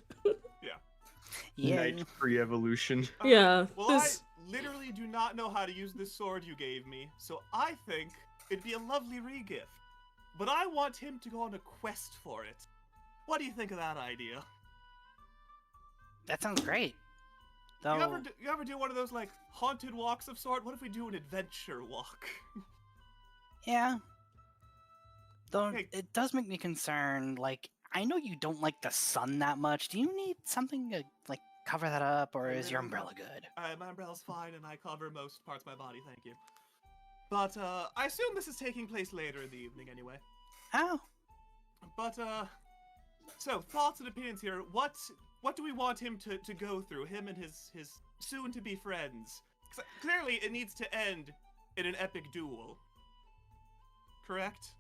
Yeah. Knight pre-evolution. Yeah, Well, this- I literally do not know how to use this sword you gave me, so I think it'd be a lovely re-gift. But I want him to go on a quest for it. What do you think of that idea? That sounds great. You Though, ever do one of those like haunted walks of sort? What if we do an adventure walk? yeah. Though Hey. it does make me concerned. Like, I know you don't like the sun that much. Do you need something to like cover that up, or is your umbrella good? My umbrella's fine, and I cover most parts of my body. Thank you. But I assume this is taking place later in the evening, anyway. Oh, But so thoughts and opinions here. What do we want him to go through? Him and his soon-to-be friends. 'Cause clearly, it needs to end in an epic duel. Correct?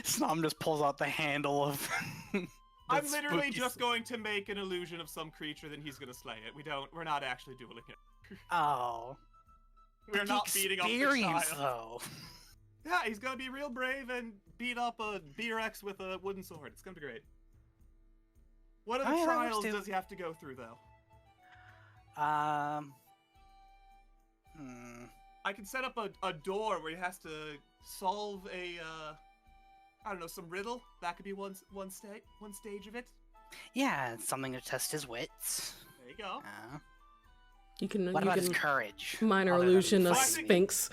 Snom just pulls out the handle of. the I'm literally spooky just going to make an illusion of some creature, then he's gonna slay it. We're not actually dueling it. Oh. We're But not the beating up the experience, child. though. Yeah, he's gonna be real brave and beat up a B-Rex with a wooden sword. It's gonna be great. What Oh, other yeah, that works trials too. does he have to go through, though? I can set up a door where he has to solve a, I don't know, some riddle. That could be one stage of it. Yeah, it's something to test his wits. There you go. you can What you about his can courage? minor Other than illusion a fighting? sphinx.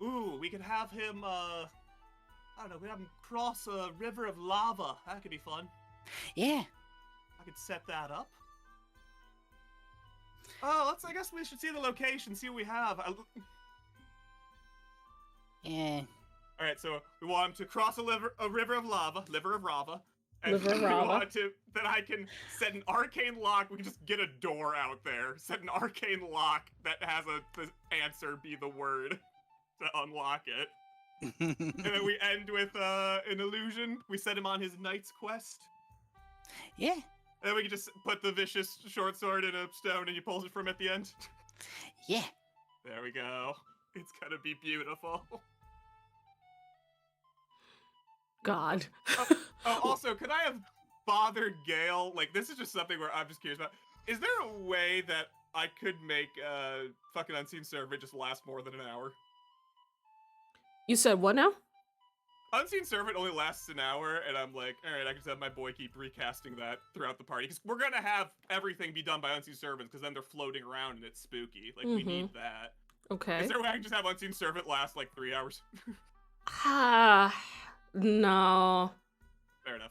Ooh, we could have him, I don't know, we have him cross a river of lava. That could be fun. Yeah. I could set that up. Oh, I guess we should see the location, see what we have. Yeah. All right, so we want him to cross a river of lava, liver of lava. And Liver of we lava. want to, that I can set an arcane lock. We can just get a door out there. Set an arcane lock that has the answer be the word to unlock it. And then we end with an illusion. We set him on his knight's quest. Yeah. And then we can just put the vicious short sword in a stone and you pulls it from at the end. Yeah. There we go. It's gonna be beautiful. God. Oh, also, could I have bothered Gale? Like, this is just something where I'm just curious about. Is there a way that I could make fucking Unseen Servant just last more than an hour? You said what now? Unseen Servant only lasts an hour, and I'm like, alright, I can just have my boy keep recasting that throughout the party. Because we're gonna have everything be done by Unseen Servants, because then they're floating around and it's spooky. Like, we need that. Okay. Is there a way I can just have Unseen Servant last, like, 3 hours? No. Fair enough.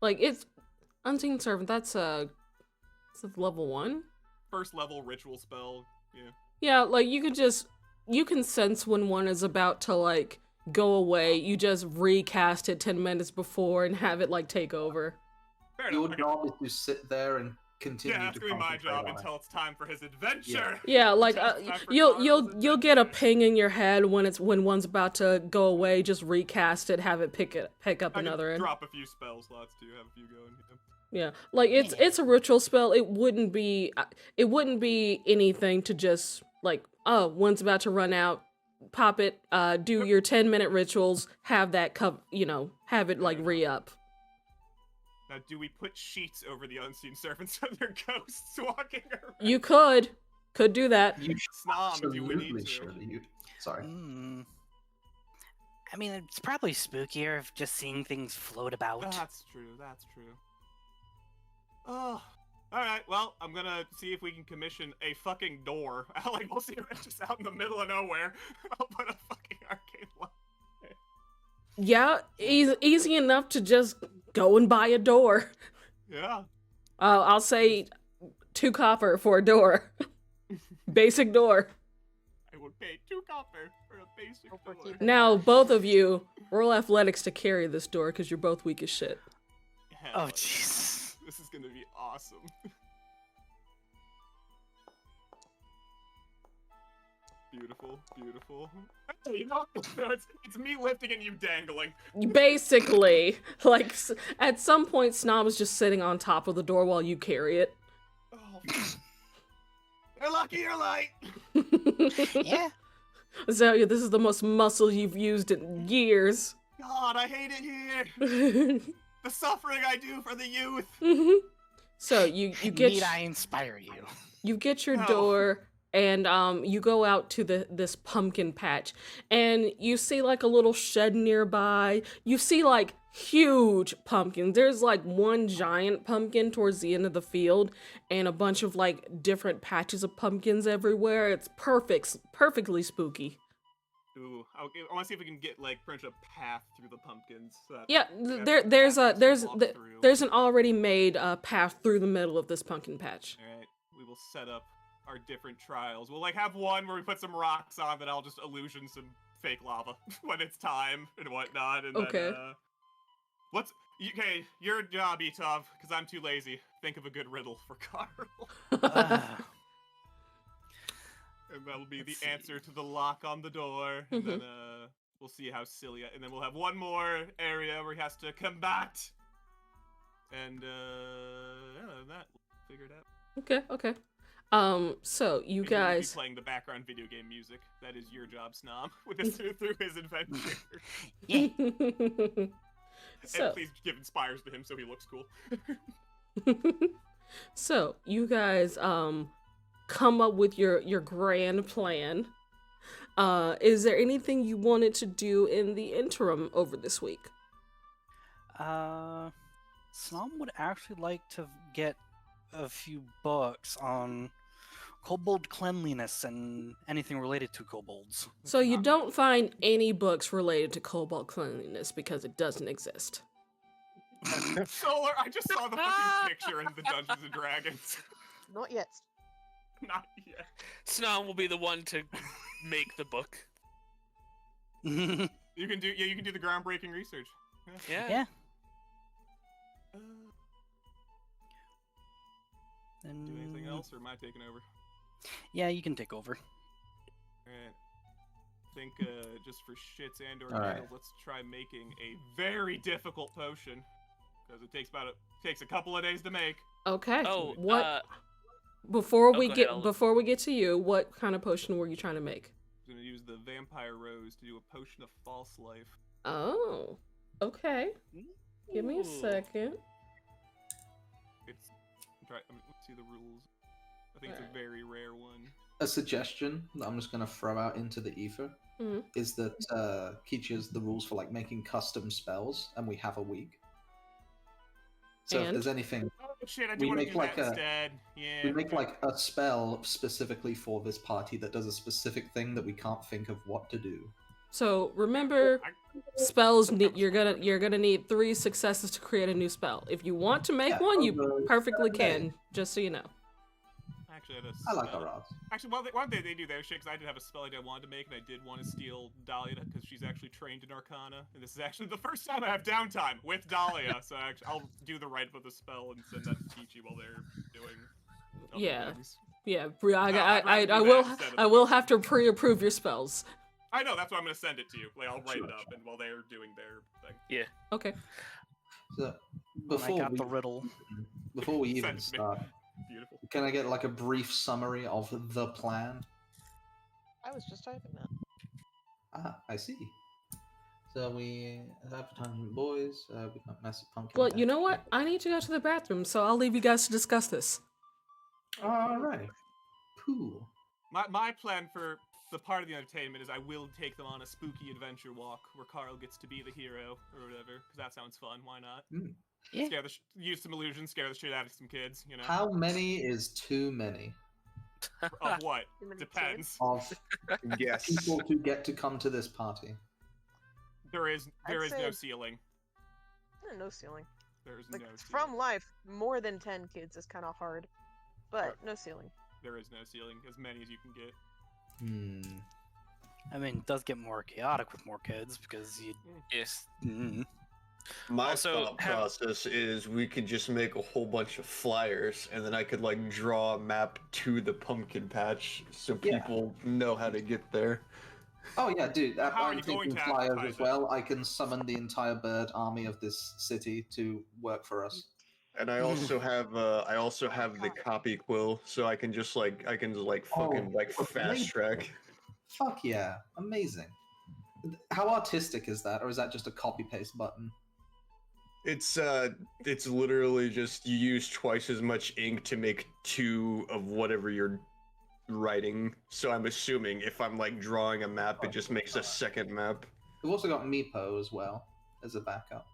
Like, it's Unseen Servant, that's level 1? First level ritual spell, yeah. Yeah, like, you can sense when one is about to, like, go away. You just recast it 10 minutes before and have it, like, take over. Fair Your enough. job is to sit there and continue Yeah, that's to gonna be my concentrate job on it. until it's time for his adventure. Yeah, like Until it's time for you'll Karl's get a adventure. ping in your head when one's about to go away. Just recast it, have it pick up I another can end. drop a few spell slots too, have a few going. Yeah, like it's a ritual spell. It wouldn't be anything to just like, oh, one's about to run out, pop it, do your 10-minute rituals, have that have it like re-up. Now, do we put sheets over the unseen servants so they're ghosts walking around? You could do that. You Snom if you would absolutely need to. should. Sorry. I mean, it's probably spookier if just seeing things float about. That's true, that's true. Oh, alright, well, I'm gonna see if we can commission a fucking door. Like, we'll see if it's just out in the middle of nowhere. I'll put a fucking arcade lock. Yeah, easy enough to just go and buy a door. Yeah. I'll say 2 copper for a door. Basic door. I would pay 2 copper for a basic for door. keeping- Now, both of you, roll athletics to carry this door because you're both weak as shit. Hell Oh, yeah. jeez. This is gonna be awesome. Beautiful, beautiful. You know, it's me lifting and you dangling. Basically, like, at some point, Snob is just sitting on top of the door while you carry it. Oh, you're lucky you're light. Yeah. Azalea, this is the most muscle you've used in years. God, I hate it here. The suffering I do for the youth. So you get Need I inspire you? you get your No. door and you go out to this pumpkin patch and you see like a little shed nearby. You see like huge pumpkins. There's like one giant pumpkin towards the end of the field and a bunch of like different patches of pumpkins everywhere. It's perfectly spooky. Ooh, I want to see if we can get like branch a path through the pumpkins. So that Yeah, we have there's paths to walk through. there's an already made path through the middle of this pumpkin patch. All right, we will set up our different trials. We'll like have one where we put some rocks on that I'll just illusion some fake lava when it's time and whatnot. And Okay. Then, okay? Your job, Etov, because I'm too lazy. Think of a good riddle for Karl. And that'll be Let's the answer to the lock on the door. And then we'll see how silly. And then we'll have one more area where he has to combat. And other than that, we'll figure it out. Okay. So you And he will be guys, playing the background video game music. That is your job, Snom, with his, through his adventure. Yeah. so And please give inspires to him so he looks cool. so you guys come up with your grand plan. Is there anything you wanted to do in the interim over this week? Snom would actually like to get a few books on kobold cleanliness and anything related to kobolds. So you don't find any books related to kobold cleanliness because it doesn't exist. Solar, I just saw the fucking picture in the Dungeons and Dragons. Not yet. Not yet. Snom will be the one to make the book. You can do the groundbreaking research. Yeah. Yeah. Do anything else, or am I taking over? Yeah, you can take over. Alright. I think just for shits and or Alright. giggles, let's try making a very difficult potion. Because it takes a couple of days to make. Okay. Oh, what? Before go we ahead, get I'll- before we get to you, what kind of potion were you trying to make? I'm gonna use the vampire rose to do a potion of false life. Oh. Okay. Give me a Ooh. second. It's let's see the rules. I think it's a Alright. very rare one. A suggestion that I'm just going to throw out into the ether Mhm. is that Kichi has the rules for like making custom spells, and we have a week. So if And? there's anything, Oh shit! I We do want to make do like that a- instead. Yeah. we make like a spell specifically for this party that does a specific thing that we can't think of what to do. So remember, I- spells you're gonna need 3 successes to create a new spell. If you want to make Yeah, one, you over perfectly 7 can. days. Just so you know. Actually, I had a I like spell. our odds. Actually, why don't they do their shit? Because I did have a spell I wanted to make, and I did want to steal Dahlia because she's actually trained in Arcana, and this is actually the first time I have downtime with Dahlia. So I'll do the right of the spell and send that to Kichi while they're doing. other Yeah. things. Yeah, I'd rather do I that will instead of I the will potion. have to pre-approve your spells. I know that's why I'm gonna send it to you. Like I'll write Sure, it up, and while they're doing their thing. Okay. So When I before got we, the riddle. before we even Send me. start, Beautiful. can I get like a brief summary of the plan? I was just typing that. Ah, I see. So we have Tangent Boys, we got Massive Pumpkin. Well, you know Patch. what? I need to go to the bathroom, so I'll leave you guys to discuss this. Alright. Cool. My plan for the part of the entertainment is I will take them on a spooky adventure walk where Karl gets to be the hero or whatever, because that sounds fun. Why not? Yeah. Use some illusions, scare the shit out of some kids. You know. How many is too many Of what? Too many Depends. of Yes. people to get to come to this party? There is I'd no say- ceiling. No ceiling. There is Like no ceiling. from life, more than 10 kids is kind of hard, but no ceiling. There is no ceiling. As many as you can get. I mean, it does get more chaotic with more kids because you. Yes. My Also, thought have- process is we could just make a whole bunch of flyers, and then I could like draw a map to the pumpkin patch so Yeah. people know how to get there. Oh yeah, dude. How are I'm you going thinking to flyers advertise as it? well. I can summon the entire bird army of this city to work for us. And I also have the copy quill, so I can just fucking like Oh, fast amazing. track. Fuck yeah, amazing. How artistic is that, or is that just a copy paste button? It's literally just you use twice as much ink to make 2 of whatever you're writing. So I'm assuming if I'm like drawing a map, it just makes a second map. We've also got Meepo as well as a backup.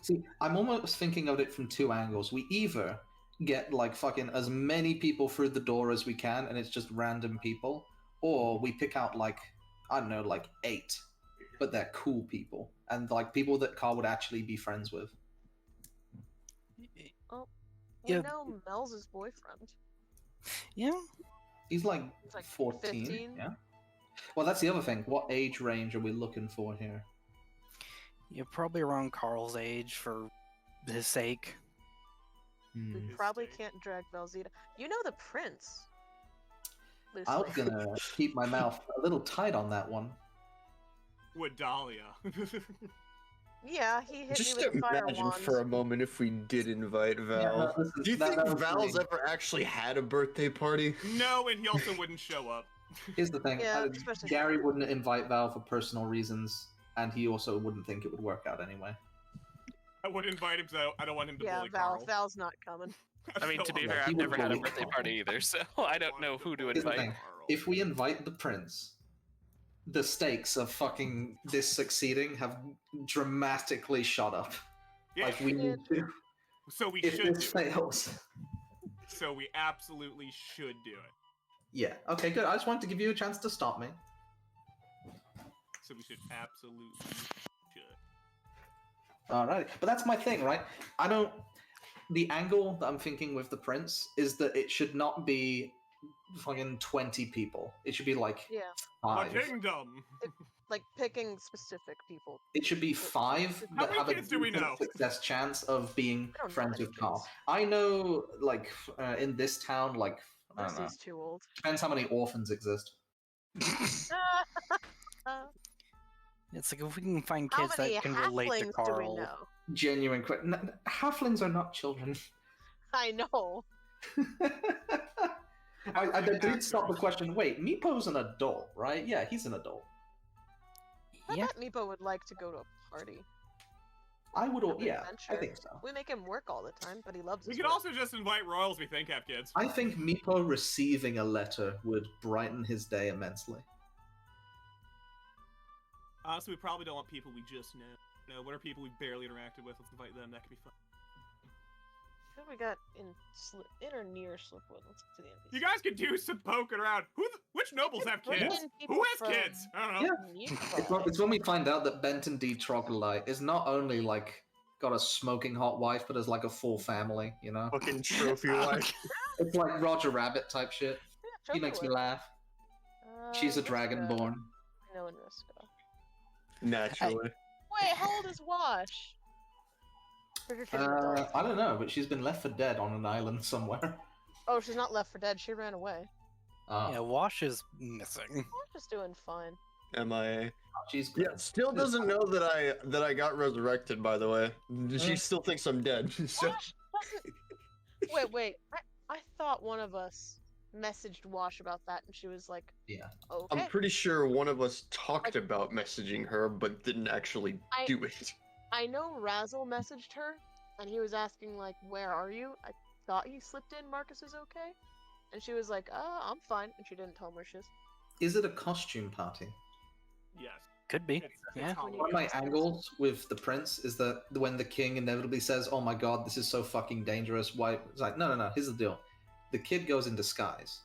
See, I'm almost thinking of it from 2 angles. We either get like fucking as many people through the door as we can, and it's just random people, or we pick out like, I don't know, like 8, but they're cool people and like people that Karl would actually be friends with. We Yeah. know Mel's boyfriend. Yeah. He's like, He's like 14. 15. Yeah. Well, that's the other thing. What age range are we looking for here? You're probably around Carl's age for his sake. Hmm. We His probably state. can't drag Velzeta. You know the prince. I was Loosely. gonna keep my mouth a little tight on that one. With Dahlia. Yeah, he hit Just me with fire imagine wand. for a moment if we did invite Val. Yeah, no, listen, Do you that think was Val's the- ever actually had a birthday party? No, and he also wouldn't show up. Here's the thing. Yeah, especially- Gary wouldn't invite Val for personal reasons, and he also wouldn't think it would work out anyway. I wouldn't invite him because I don't want him to Yeah, bully Karl. Val's not coming. I mean, to be Yeah, fair, he I've would never had a bully birthday Karl. party either, so I don't know who to Here's the invite. thing. If we invite the prince, the stakes of fucking this succeeding have dramatically shot up. Yeah, Like, we need to. so we If should do this it. fails. So we absolutely should do it. Yeah, okay, good. I just wanted to give you a chance to stop me. So we should absolutely should. Alright, but that's my thing, right? I don't. The angle that I'm thinking with the prince is that it should not be fucking 20 people. It should be like Yeah, The 5. kingdom. like picking specific people. It should be 5 How that many have a kids do we decent know? success chance of being I don't know friends any with Karl. kids. I know, like, in this town, like, I don't know. Lucy's too old. Depends how many orphans exist. It's like if we can find How kids many that can relate to halflings do we Carl. know? Genuine. Halflings are not children. I know. I did stop the question. Wait, Meepo's an adult, right? Yeah, he's an adult. I Yeah. bet Meepo would like to go to a party. I would. Have an Yeah, I adventure. think so. We make him work all the time, but he loves We his could work. also just invite royals we think have kids. I think Meepo receiving a letter would brighten his day immensely. Honestly, we probably don't want people we just know. No, what are people we barely interacted with? Let's invite them. That could be fun. Who we got in or near Slipwood? Let's get to the NPC. You guys could do some poking around. Which nobles have Bring kids? in people Who has from kids? I don't know. Meepo. It's when we find out that Benton D. Troglodyte is not only like got a smoking hot wife, but has like a full family. You know, Fucking trophy wife. it's like Roger Rabbit type shit. Yeah, He makes me Chocowood. laugh. She's a Riska. dragonborn. No one Riska. Naturally. Wait, how old is Wash? Pretty sure she's an adult. I don't know, but she's been left for dead on an island somewhere. Oh, she's not left for dead. She ran away. Yeah, Wash is missing. Wash is doing fine. MIA. She's Yeah, still doesn't know that I got resurrected, by the way. She still thinks I'm dead. So Wash doesn't. Wait. I thought one of us messaged Wash about that, and she was like, Yeah. "Okay." I'm pretty sure one of us talked about messaging her, but didn't actually do it. I know Razzle messaged her, and he was asking like, "Where are you?" I thought he slipped in. Marcus is okay, and she was like, "I'm fine," and she didn't tell him where she is. Is it a costume party? Yes. Could be. It's Yeah. Halloween. One of my angles with the prince is that when the king inevitably says, "Oh my god, this is so fucking dangerous," why? It's like, no. Here's the deal: the kid goes in disguise.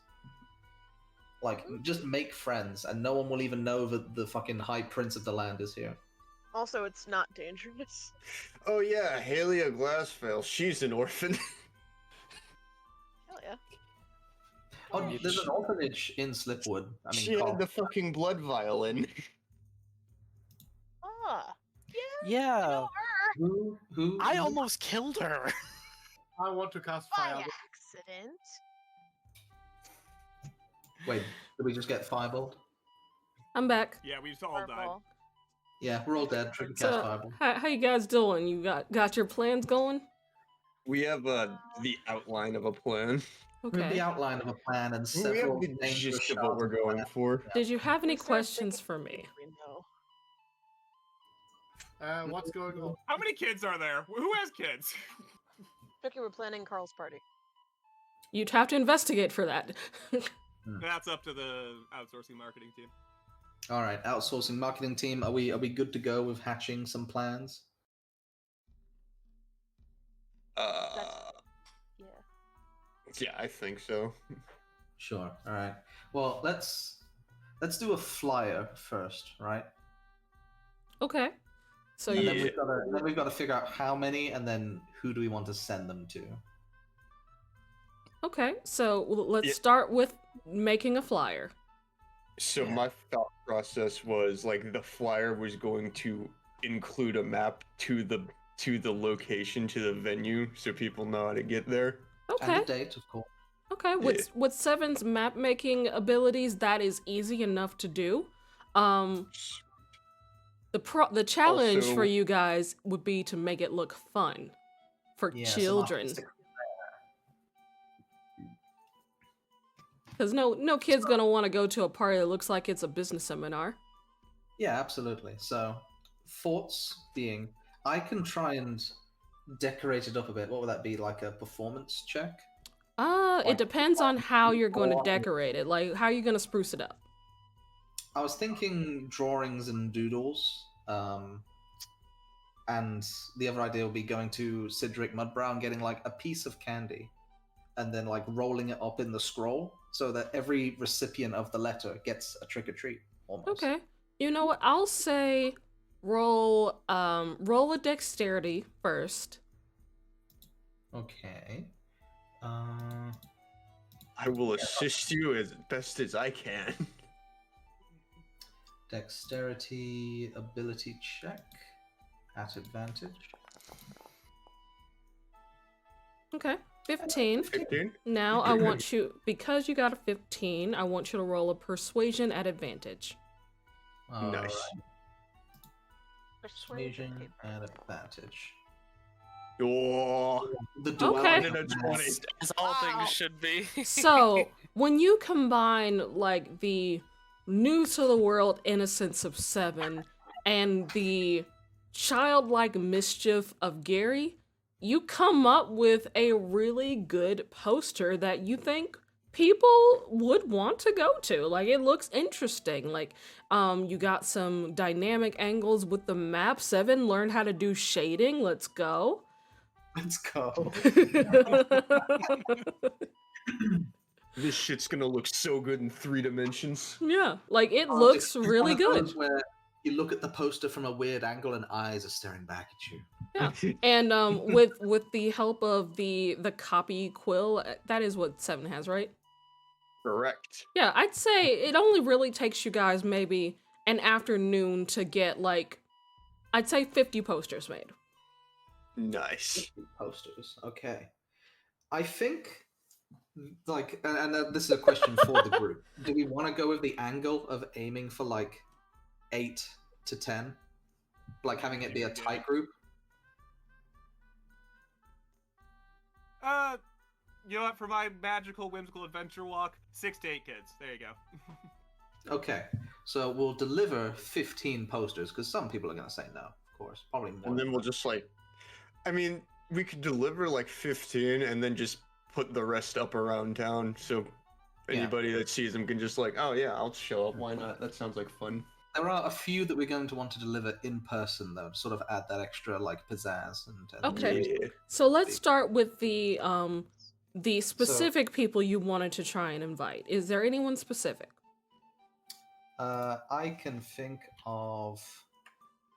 Like, just make friends, and no one will even know that the fucking high prince of the land is here. Also, it's not dangerous. Oh yeah, Halia Glassvale. She's an orphan. Hell yeah. Oh, there's an orphanage in Slipwood. I mean, She Carl. had the fucking blood violin. Ah, Yeah. know her Who? I almost killed her. I want to cast by fire. accident. Wait, did we just get firebolt? I'm back. Yeah, we just all died. Fireball. Yeah, we're all dead. Tricky cast So, firebolt. how you guys doing? You got your plans going? We have the outline of a plan. We have Okay. the outline of a plan and We have several the dangerous gist of shards what we're the going plan. for. Did you have any We start questions thinking for me? we know. What's going on? How many kids are there? Who has kids? Tricky, we're planning Carl's party. You'd have to investigate for that. That's up to the outsourcing marketing team. All right, outsourcing marketing team. Are we good to go with hatching some plans? Yeah. Yeah, I think so. Sure. All right. Well, let's do a flyer first, right? Okay. So And you then we've got to figure out how many, and then who do we want to send them to? okay? So let's Yeah. start with making a flyer. So my thought process was like the flyer was going to include a map to the location, to the venue, so people know how to get there. Okay. And a date, of course. Okay. With Seven's map making abilities, that is easy enough to do. The challenge Also- for you guys would be to make it look fun for Yeah, some children. artistic- Because no kid's gonna want to go to a party that looks like it's a business seminar. Yeah, absolutely. So, thoughts being, I can try and decorate it up a bit. What would that be? Like a performance check? It Like- depends on how you're going to Or- decorate it. Like, how are you going to spruce it up? I was thinking drawings and doodles. And the other idea would be going to Cedric Mudbrow and getting like a piece of candy, and then like rolling it up in the scroll so that every recipient of the letter gets a trick or treat. Almost. Okay. You know what? I'll say roll a dexterity first. Okay. I will assist you as best as I can. Dexterity ability check at advantage. Okay, 15. 15? Now I want you, because you got a 15, I want you to roll a persuasion at advantage. Nice. Persuasion Persuasion paper. at advantage. Oh, The Okay. duality And of a mass. 20. As all Wow. things should be. So, when you combine, like, the new to the world innocence of 7 and the childlike mischief of Gary, you come up with a really good poster that you think people would want to go to. Like, it looks interesting. Like, you got some dynamic angles with the map. 7 learned how to do shading. Let's go. Let's go. This shit's gonna look so good in 3 dimensions. Yeah, like it Oh, looks it's really one of good. those where you look at the poster from a weird angle and eyes are staring back at you. Yeah. And with the help of the copy quill, that is what 7 has, right? Correct. Yeah, I'd say it only really takes you guys maybe an afternoon to get like, I'd say 50 posters made. Nice. Posters. Okay. I think, like, and this is a question for the group. Do we want to go with the angle of aiming for like 8 to 10? Like having it be a tight group? You know what? For my magical, whimsical adventure walk, 6 to 8 kids. There you go. Okay. So we'll deliver 15 posters because some people are going to say no, of course. Probably more. And then we'll just like, I mean, we could deliver like 15 and then just put the rest up around town so anybody that sees them can just like, oh yeah, I'll show up. Why not? That sounds like fun. There are a few that we're going to want to deliver in person, though, to sort of add that extra like pizzazz. And Okay. Yeah. So let's start with the specific people you wanted to try and invite. Is there anyone specific? I can think of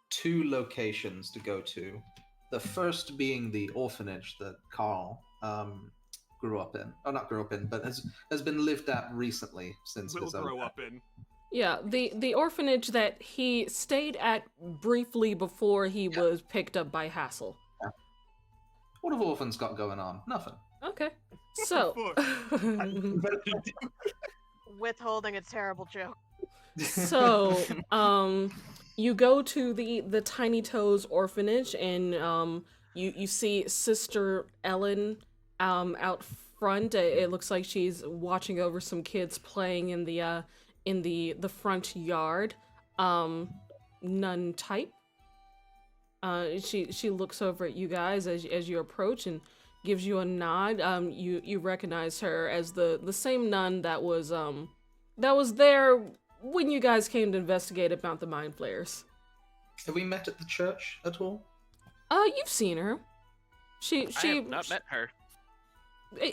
2 locations to go to. The first being the orphanage that Karl grew up in. Oh, not grew up in, but has been lived at recently since Will his own grow death. up in. Yeah, the orphanage that he stayed at briefly before he was picked up by Hassel. What have orphans got going on? Nothing. Okay. So Withholding a terrible joke. So, you go to the Tiny Toes orphanage, and you see Sister Ellen out front. It looks like she's watching over some kids playing in the front yard. Nun type. She looks over at you guys as you approach and gives you a nod. You recognize her as the same nun that was there when you guys came to investigate about the mind flayers. Have we met at the church at all? You've seen her. She I have not met her.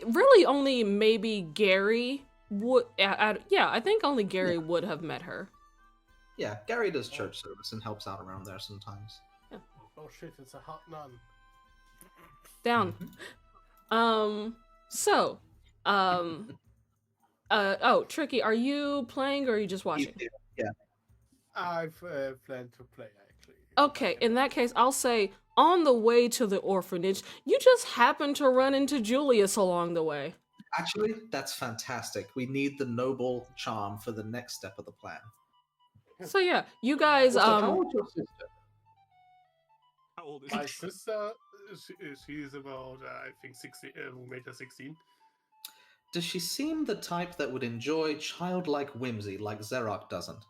Really only maybe Gary would. Yeah, I think only Gary would have met her. Yeah, Gary does church service and helps out around there sometimes. Oh shit, it's a hot nun. Down. So, oh, Tricky, are you playing or are you just watching? Yeah. I've planned to play actually. Okay, in that case, I'll say on the way to the orphanage, you just happen to run into Julius along the way. Actually, that's fantastic. We need the noble charm for the next step of the plan. So yeah, you guys, So how old's your sister? How old is My she? sister, she's about I think 16, we made her 16. Does she seem the type that would enjoy childlike whimsy like Zerok doesn't?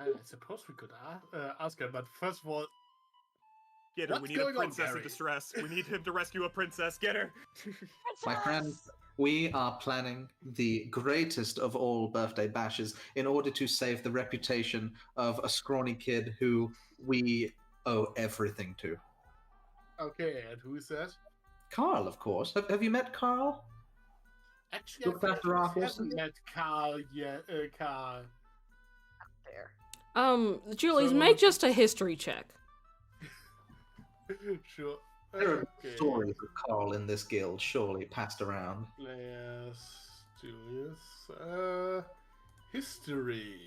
I suppose we could ask her, but first of all, Get her. We What's need a going on, princess in Gary? distress. We need him to rescue a princess. Get her. My friend, we are planning the greatest of all birthday bashes in order to save the reputation of a scrawny kid who we owe everything to. okay, and who is that? Karl, of course. Have you met Karl? Actually, Looked after our I horses? haven't met Karl yet. Karl. There. Julius, So- make just a history check. Sure. There are Okay. stories of Karl in this guild, surely passed around. Yes, Julius. History.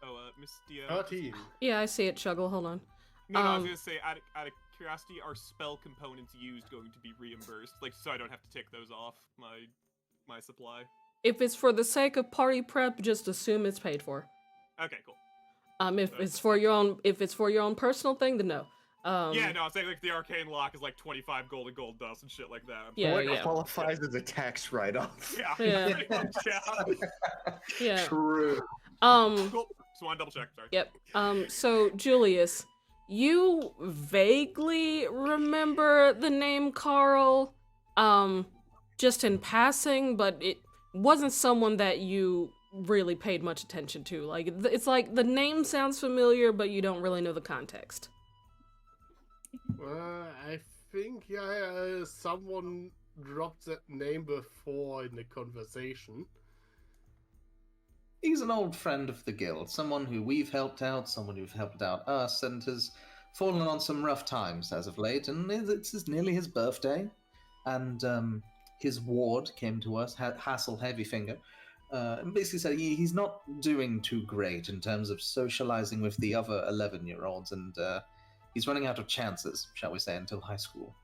Oh, Miss Dio. 13. Yeah, I see it, Chuggle. Hold on. No, I was gonna say, out of curiosity, are spell components used going to be reimbursed? Like, so I don't have to tick those off my supply. If it's for the sake of party prep, just assume it's paid for. Okay, cool. If it's for your own personal thing, then no. Yeah, no, I'm saying like the arcane lock is like 25 gold and gold dust and shit like that. Yeah, what yeah. qualifies as a tax write-off? Yeah. Yeah. Pretty much, yeah. Yeah. True. Cool. Just want to double check. Sorry. Yep. So Julius, you vaguely remember the name Karl, just in passing, but it wasn't someone that you really paid much attention to. Like, it's like the name sounds familiar, but you don't really know the context. I think someone dropped that name before in the conversation. He's an old friend of the guild, someone who we've helped out, someone who've helped out us, and has fallen on some rough times as of late. And it's nearly his birthday, and his ward came to us, Hassel Heavyfinger, and basically said he's not doing too great in terms of socializing with the other 11-year-olds, and he's running out of chances, shall we say, until high school.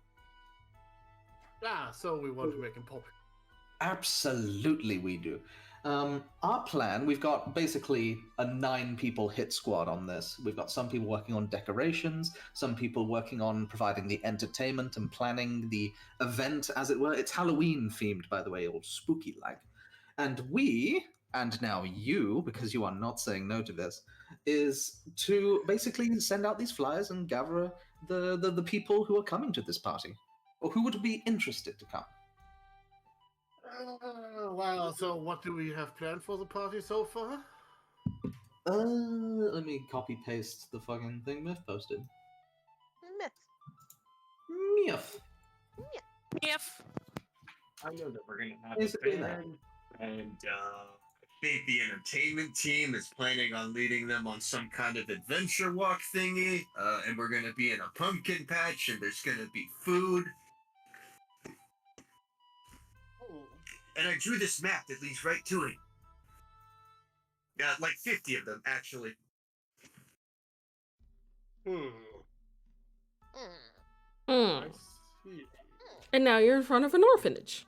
So we want to make him popular. Absolutely we do. Our plan, we've got basically a 9-people hit squad on this. We've got some people working on decorations, some people working on providing the entertainment and planning the event, as it were. It's Halloween themed, by the way, all spooky-like. And we, and now you, because you are not saying no to this, is to basically send out these flyers and gather the people who are coming to this party, or who would be interested to come. Wow, so what do we have planned for the party so far? Let me copy-paste the fucking thing Myth posted. Myth. Myth. If I know that we're gonna have Is a it band, and I think the entertainment team is planning on leading them on some kind of adventure walk thingy, and we're gonna be in a pumpkin patch, and there's gonna be food. And I drew this map that leads right to it. Yeah, like 50 of them, actually. Hmm. Hmm. I see. And now you're in front of an orphanage.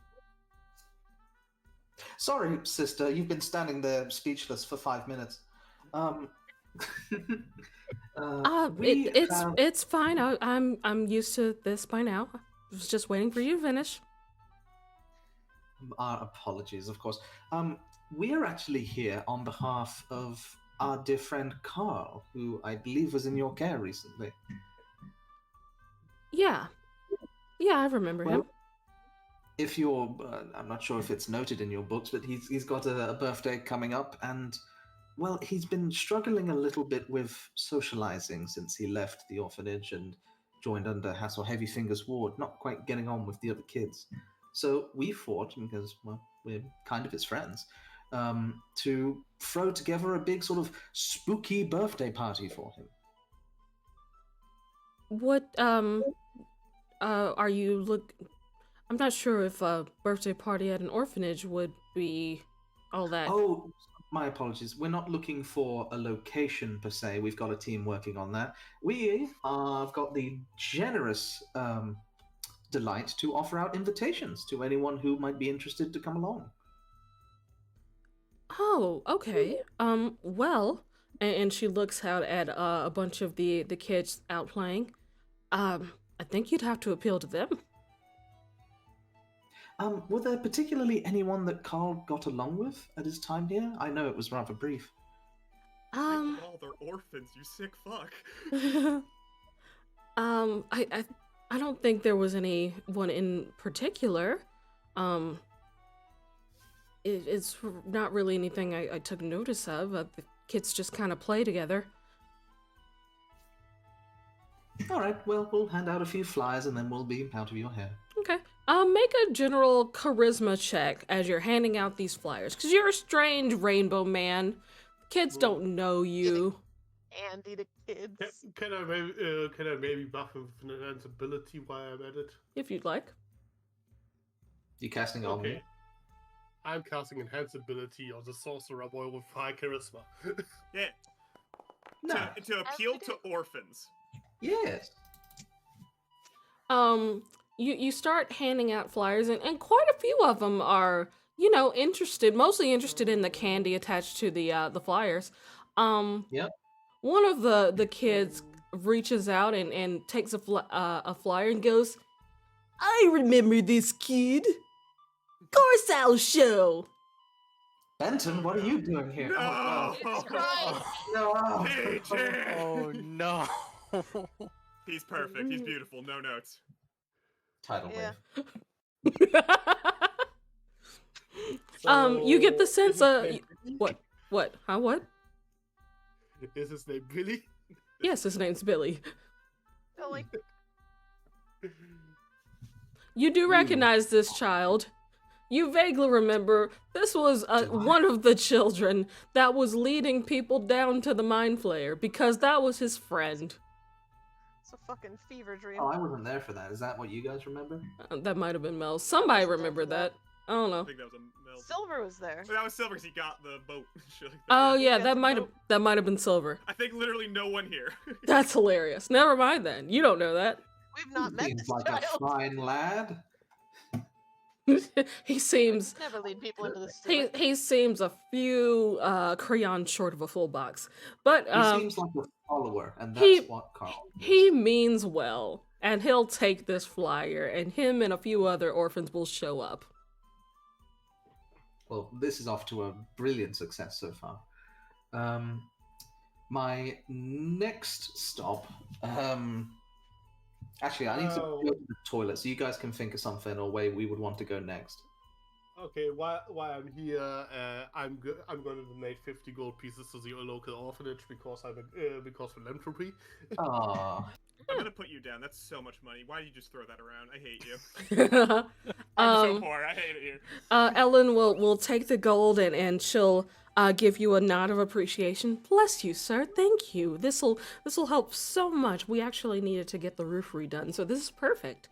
Sorry, sister, you've been standing there speechless for 5 minutes. It's fine. I'm used to this by now. I was just waiting for you to finish. Our apologies, of course. We are actually here on behalf of our dear friend Karl, who I believe was in your care recently. Yeah, I remember him. If you're, I'm not sure if it's noted in your books, but he's got a birthday coming up, and well, he's been struggling a little bit with socializing since he left the orphanage and joined under Hassel Heavyfinger's ward, not quite getting on with the other kids. So we thought, because, well, we're kind of his friends, to throw together a big sort of spooky birthday party for him. What, are you I'm not sure if a birthday party at an orphanage would be all that. Oh, my apologies. We're not looking for a location per se. We've got a team working on that. We have got the generous delight to offer out invitations to anyone who might be interested to come along. Oh, okay. Well, and she looks out at a bunch of the kids out playing. I think you'd have to appeal to them. Were there particularly anyone that Karl got along with at his time here? I know it was rather brief. Oh, they're orphans, you sick fuck. I don't think there was anyone in particular. It's not really anything I took notice of. The kids just kind of play together. All right, well, we'll hand out a few flyers and then we'll be out of your hair. Okay. Make a general charisma check as you're handing out these flyers, because you're a strange rainbow man. Kids don't know you. Andy the kids. Can I maybe buff him with enhance ability while I'm at it? If you'd like. You casting on Okay. me? I'm casting enhance ability on the sorcerer boy with high charisma. Yeah. No. To appeal to orphans. Yes. You start handing out flyers, and quite a few of them are, mostly interested in the candy attached to the flyers. Yep. One of the kids reaches out and takes a flyer and goes, "I remember this kid. Garcelle show." Benton, what are you doing here? No! It's crying. No. PJ! Oh no. He's perfect. He's beautiful. No notes. Tidal Yeah. wave. You get the So, sense is his of name Billy? what? Huh? What? Is his name Billy? Yes, his name's Billy. So, like, You do recognize this child. You vaguely remember this was one of the children that was leading people down to the Mind Flayer because that was his friend. it's a fucking fever dream. Oh, I wasn't there for that. Is that what you guys remember? That might have been Mel. Somebody remembered that. I don't I know. think that was a Mel. Silver was there. That was Silver because he got the boat. Shit like that. Oh yeah, got that the might have been Silver. I think literally no one here. That's hilarious. Never mind then. You don't know that. We've not met Seems this like child. a fine lad. He seems Never lead people into this. he seems a few crayons short of a full box, but He seems like a follower, and he- that's what Karl is. he means well, and he'll take this flyer, and him and a few other orphans will show up. Well, this is off to a brilliant success so far. My next stop. Actually, I need to Oh. go to the toilet, so you guys can think of something or way we would want to go next. Okay, while I'm here, I'm going to donate 50 gold pieces to the local orphanage because because philanthropy. Ah, I'm gonna put you down. That's so much money. Why do you just throw that around? I hate you. I'm so poor. I hate it here. Ellen will take the gold and she'll give you a nod of appreciation. Bless you, sir. Thank you. This'll help so much. We actually needed to get the roof redone, so this is perfect.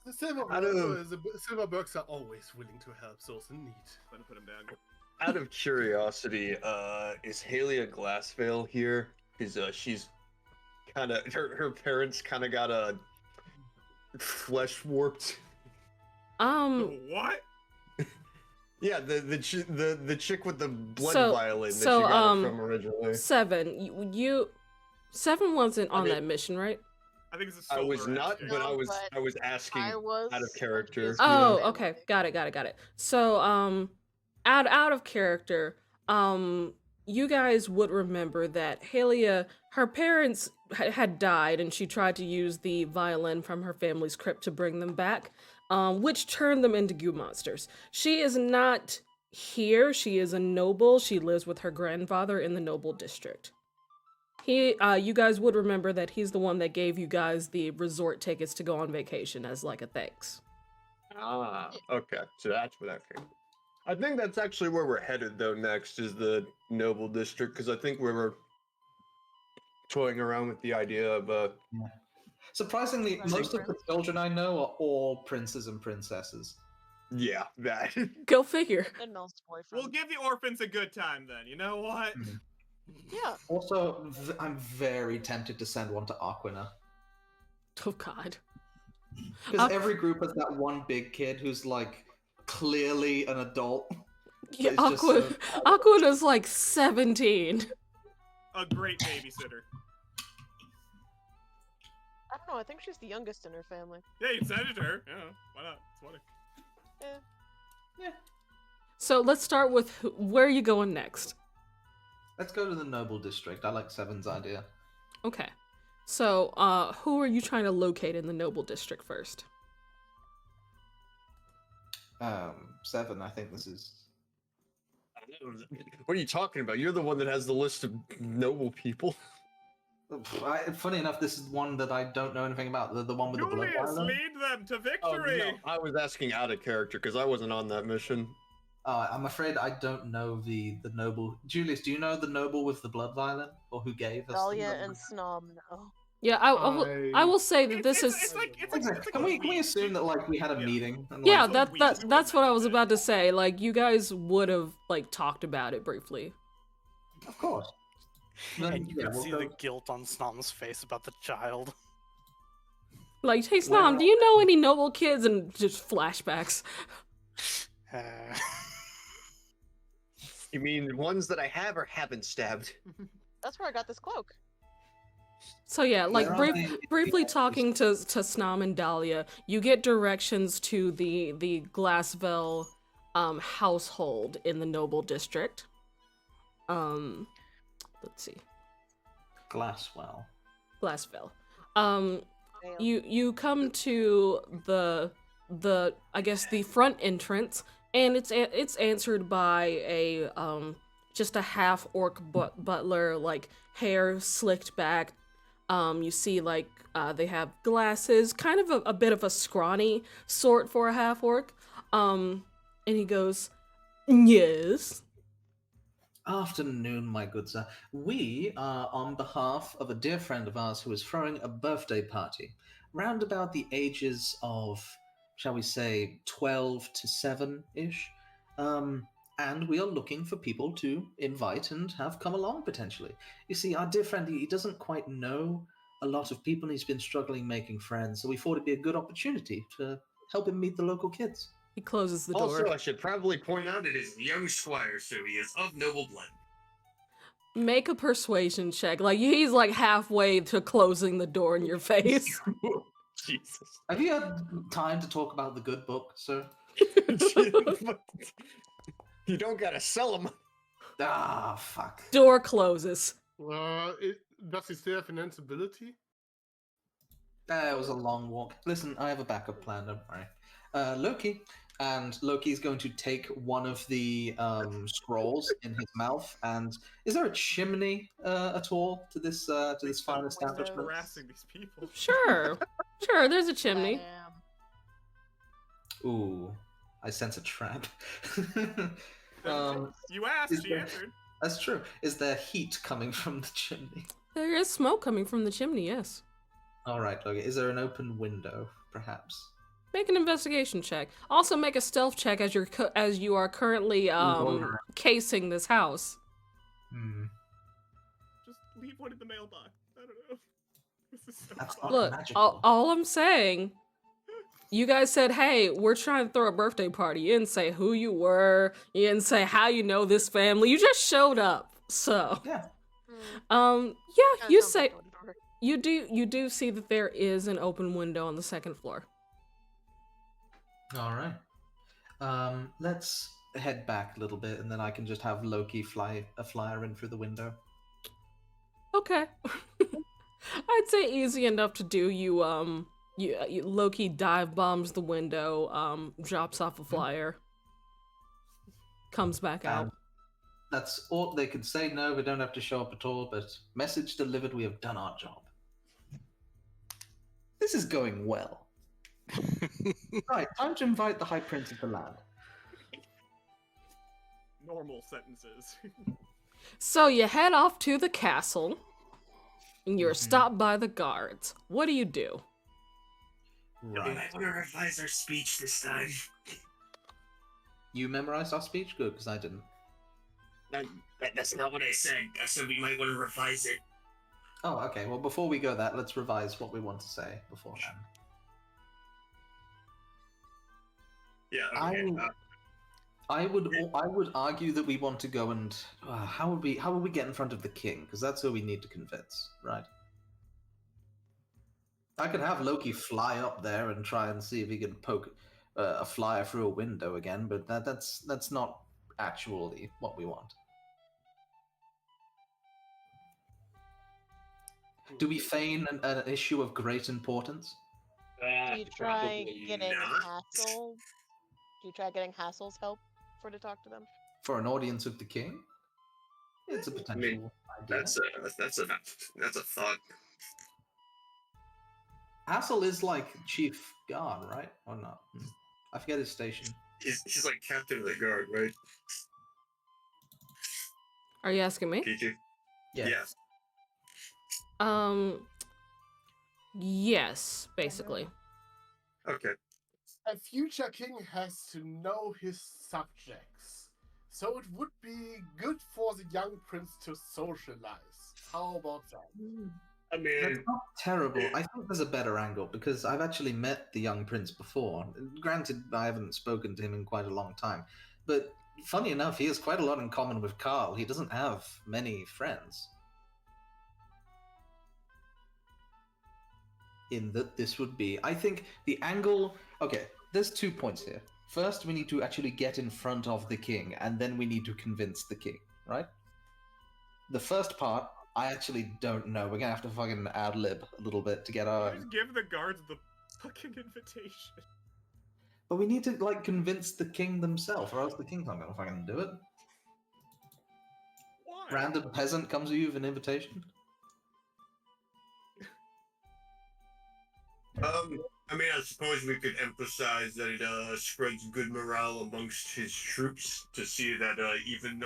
The Silverbergs are always willing to help those in need. Let me put him down. Out of curiosity, is Haley a Glassvale here? Because she's kind of her parents kind of got a flesh warped. What? Yeah, the chick with the blood So- violin that so, you got it from originally. Seven, Seven wasn't on mean- that mission, right? I think it's a I was silver not, extra. but No, I was but asking I was out of character. Oh, Yeah. okay. Got it. So, out of character, you guys would remember that Halia, her parents had died, and she tried to use the violin from her family's crypt to bring them back, which turned them into goo monsters. She is not here. She is a noble. She lives with her grandfather in the noble district. You guys would remember that he's the one that gave you guys the resort tickets to go on vacation as like a thanks. Ah, okay. So that's where that came. I think that's actually where we're headed, though. Next is the Noble District, because I think we were toying around with the idea of surprisingly, Right, most of the friends. children I know are all princes and princesses. yeah, that. Go figure. And Mel's boyfriend. We'll give the orphans a good time then. You know what? Yeah. Also, I'm very tempted to send one to Aquina. Oh God. Because every group has that one big kid who's like clearly an adult. Yeah, It's just so- Aquina's like 17. A great babysitter. I don't know. I think she's the youngest in her family. Yeah, you send it to her. Yeah, why not? It's funny. Yeah. So let's start with where are you going next? Let's go to the Noble District. I like Seven's idea. Okay. So, who are you trying to locate in the Noble District first? Seven, I think this is. What are you talking about? You're the one that has the list of noble people. Funny enough, this is one that I don't know anything about. The one with the blood Julius, violin. lead them to Oh, victory. no, I was asking out of character because I wasn't on that mission. I'm afraid I don't know the noble. Julius, do you know the noble with the blood violin, or who gave us? Dahlia and Snom, no. Yeah, I will say that this is. Exactly. Can we assume that like we had a meeting? And, Yeah, like, that's what I was about to say. Like, you guys would have like talked about it briefly. Of course. Then, And you yeah, can we'll see go- the guilt on Snom's face about the child. Like, hey, Snom, do you know any noble kids? And just flashbacks. You mean ones that I have or haven't stabbed? That's where I got this cloak. So yeah, like Where are they? briefly talking to Snom and Dahlia, you get directions to the Glassville household in the noble district. Let's see. Glasswell. Glassville. Damn. You come to the I guess the front entrance, and it's answered by a just a half orc butler, like hair slicked back. You see like they have glasses, kind of a bit of a scrawny sort for a half orc. And he goes, "Yes." Afternoon, my good sir. We are on behalf of a dear friend of ours who is throwing a birthday party, round about the ages of, shall we say, 12 to 7-ish. And we are looking for people to invite and have come along potentially. You see, our dear friend, he doesn't quite know a lot of people and he's been struggling making friends, so we thought it'd be a good opportunity to help him meet the local kids. He closes the door. Also, I should probably point out it is young squire, so he is of noble blood. Make a persuasion check. Like, he's like halfway to closing the door in your face. Jesus. Have you had time to talk about the good book, sir? You don't gotta sell them. Ah, fuck. Door closes. Does he still have invincibility? That was a long walk. Listen, I have a backup plan, don't worry. Loki. And Loki's going to take one of the scrolls in his mouth. And is there a chimney at all to this fine establishment? Harassing these people. Sure. Sure, there's a chimney. Damn. Ooh, I sense a trap. You asked, is she there- answered. That's true. Is there heat coming from the chimney? There is smoke coming from the chimney, yes. All right, Loki. Is there an open window, perhaps? Make an investigation check. Also make a stealth check as you are currently casing this house. Hmm. Just leave one in the mailbox. I don't know. This is so That's fun. Look, magical. all I'm saying, you guys said, hey, we're trying to throw a birthday party. You didn't say who you were. You didn't say how you know this family. You just showed up. So, Yeah. Hmm. yeah, Kinda you sounds say like door to door. you do see that there is an open window on the second floor. All right. Let's head back a little bit, and then I can just have Loki fly a flyer in through the window. Okay. I'd say easy enough to do. You Loki dive bombs the window, drops off a flyer, comes back out. And that's all they could say. No, we don't have to show up at all. But message delivered. We have done our job. This is going well. Right, time to invite the High Prince of the land. Normal sentences. So you head off to the castle, and you're Mhm. stopped by the guards. What do you do? Right. I want to revise our speech this time. You memorized our speech? Good, because I didn't. That's not what I said. I said we might want to revise it. Oh, okay. Well, before we go that, let's revise what we want to say beforehand. Yeah. Okay. I would argue that we want to go and how would we get in front of the king? Because that's who we need to convince, right? I could have Loki fly up there and try and see if he can poke a flyer through a window again, but that's not actually what we want. Do we feign an issue of great importance? Do you try Probably getting not. Hassel? Do you try getting Hassel's help to talk to them? For an audience with the king? It's a potential idea. That's a thought. Hassel is like chief guard, right? Or not? I forget his station. He's like captain of the guard, right? Are you asking me? PG? Yeah. Yeah. Yes, basically. Okay. A future king has to know his subjects, so it would be good for the young prince to socialize. How about that? I mean, That's not terrible. I think there's a better angle because I've actually met the young prince before. Granted, I haven't spoken to him in quite a long time, but funny enough, he has quite a lot in common with Karl. He doesn't have many friends. In that this would be, I think the angle. Okay, there's 2 points here. First, we need to actually get in front of the king, and then we need to convince the king, right? The first part, I actually don't know. We're gonna have to fucking ad lib a little bit to get our. Just give the guards the fucking invitation. But we need to like convince the king themselves, or else the king's not gonna fucking do it. Why? Random peasant comes to you with an invitation. I mean, I suppose we could emphasize that it spreads good morale amongst his troops to see that even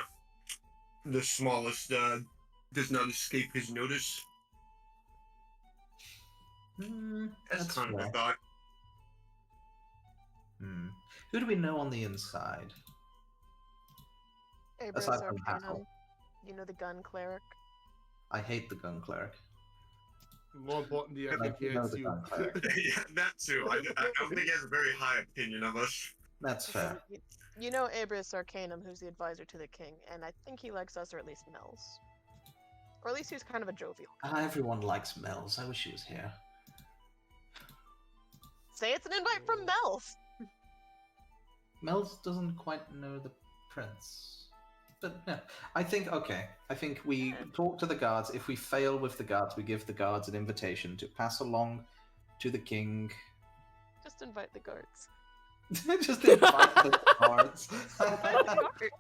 the smallest does not escape his notice. That's kind of a fair. thought. Who do we know on the inside? Abris Aside from Arcanum. Hassel. You know the gun cleric. I hate the gun cleric. More importantly, I I think he do know hates the you. gun cleric. Yeah, that too. I don't think he has a very high opinion of us. That's fair. You know Abris Arcanum, who's the advisor to the king, and I think he likes us, or at least Mel's. Or at least he's kind of a jovial. Everyone likes Mel's. I wish he was here. Say it's an invite from Mel's! Mel's doesn't quite know the prince. But no, I think, okay. I think we talk to the guards. If we fail with the guards, we give the guards an invitation to pass along to the king. Just invite the guards. Just invite the guards. Invite the guards.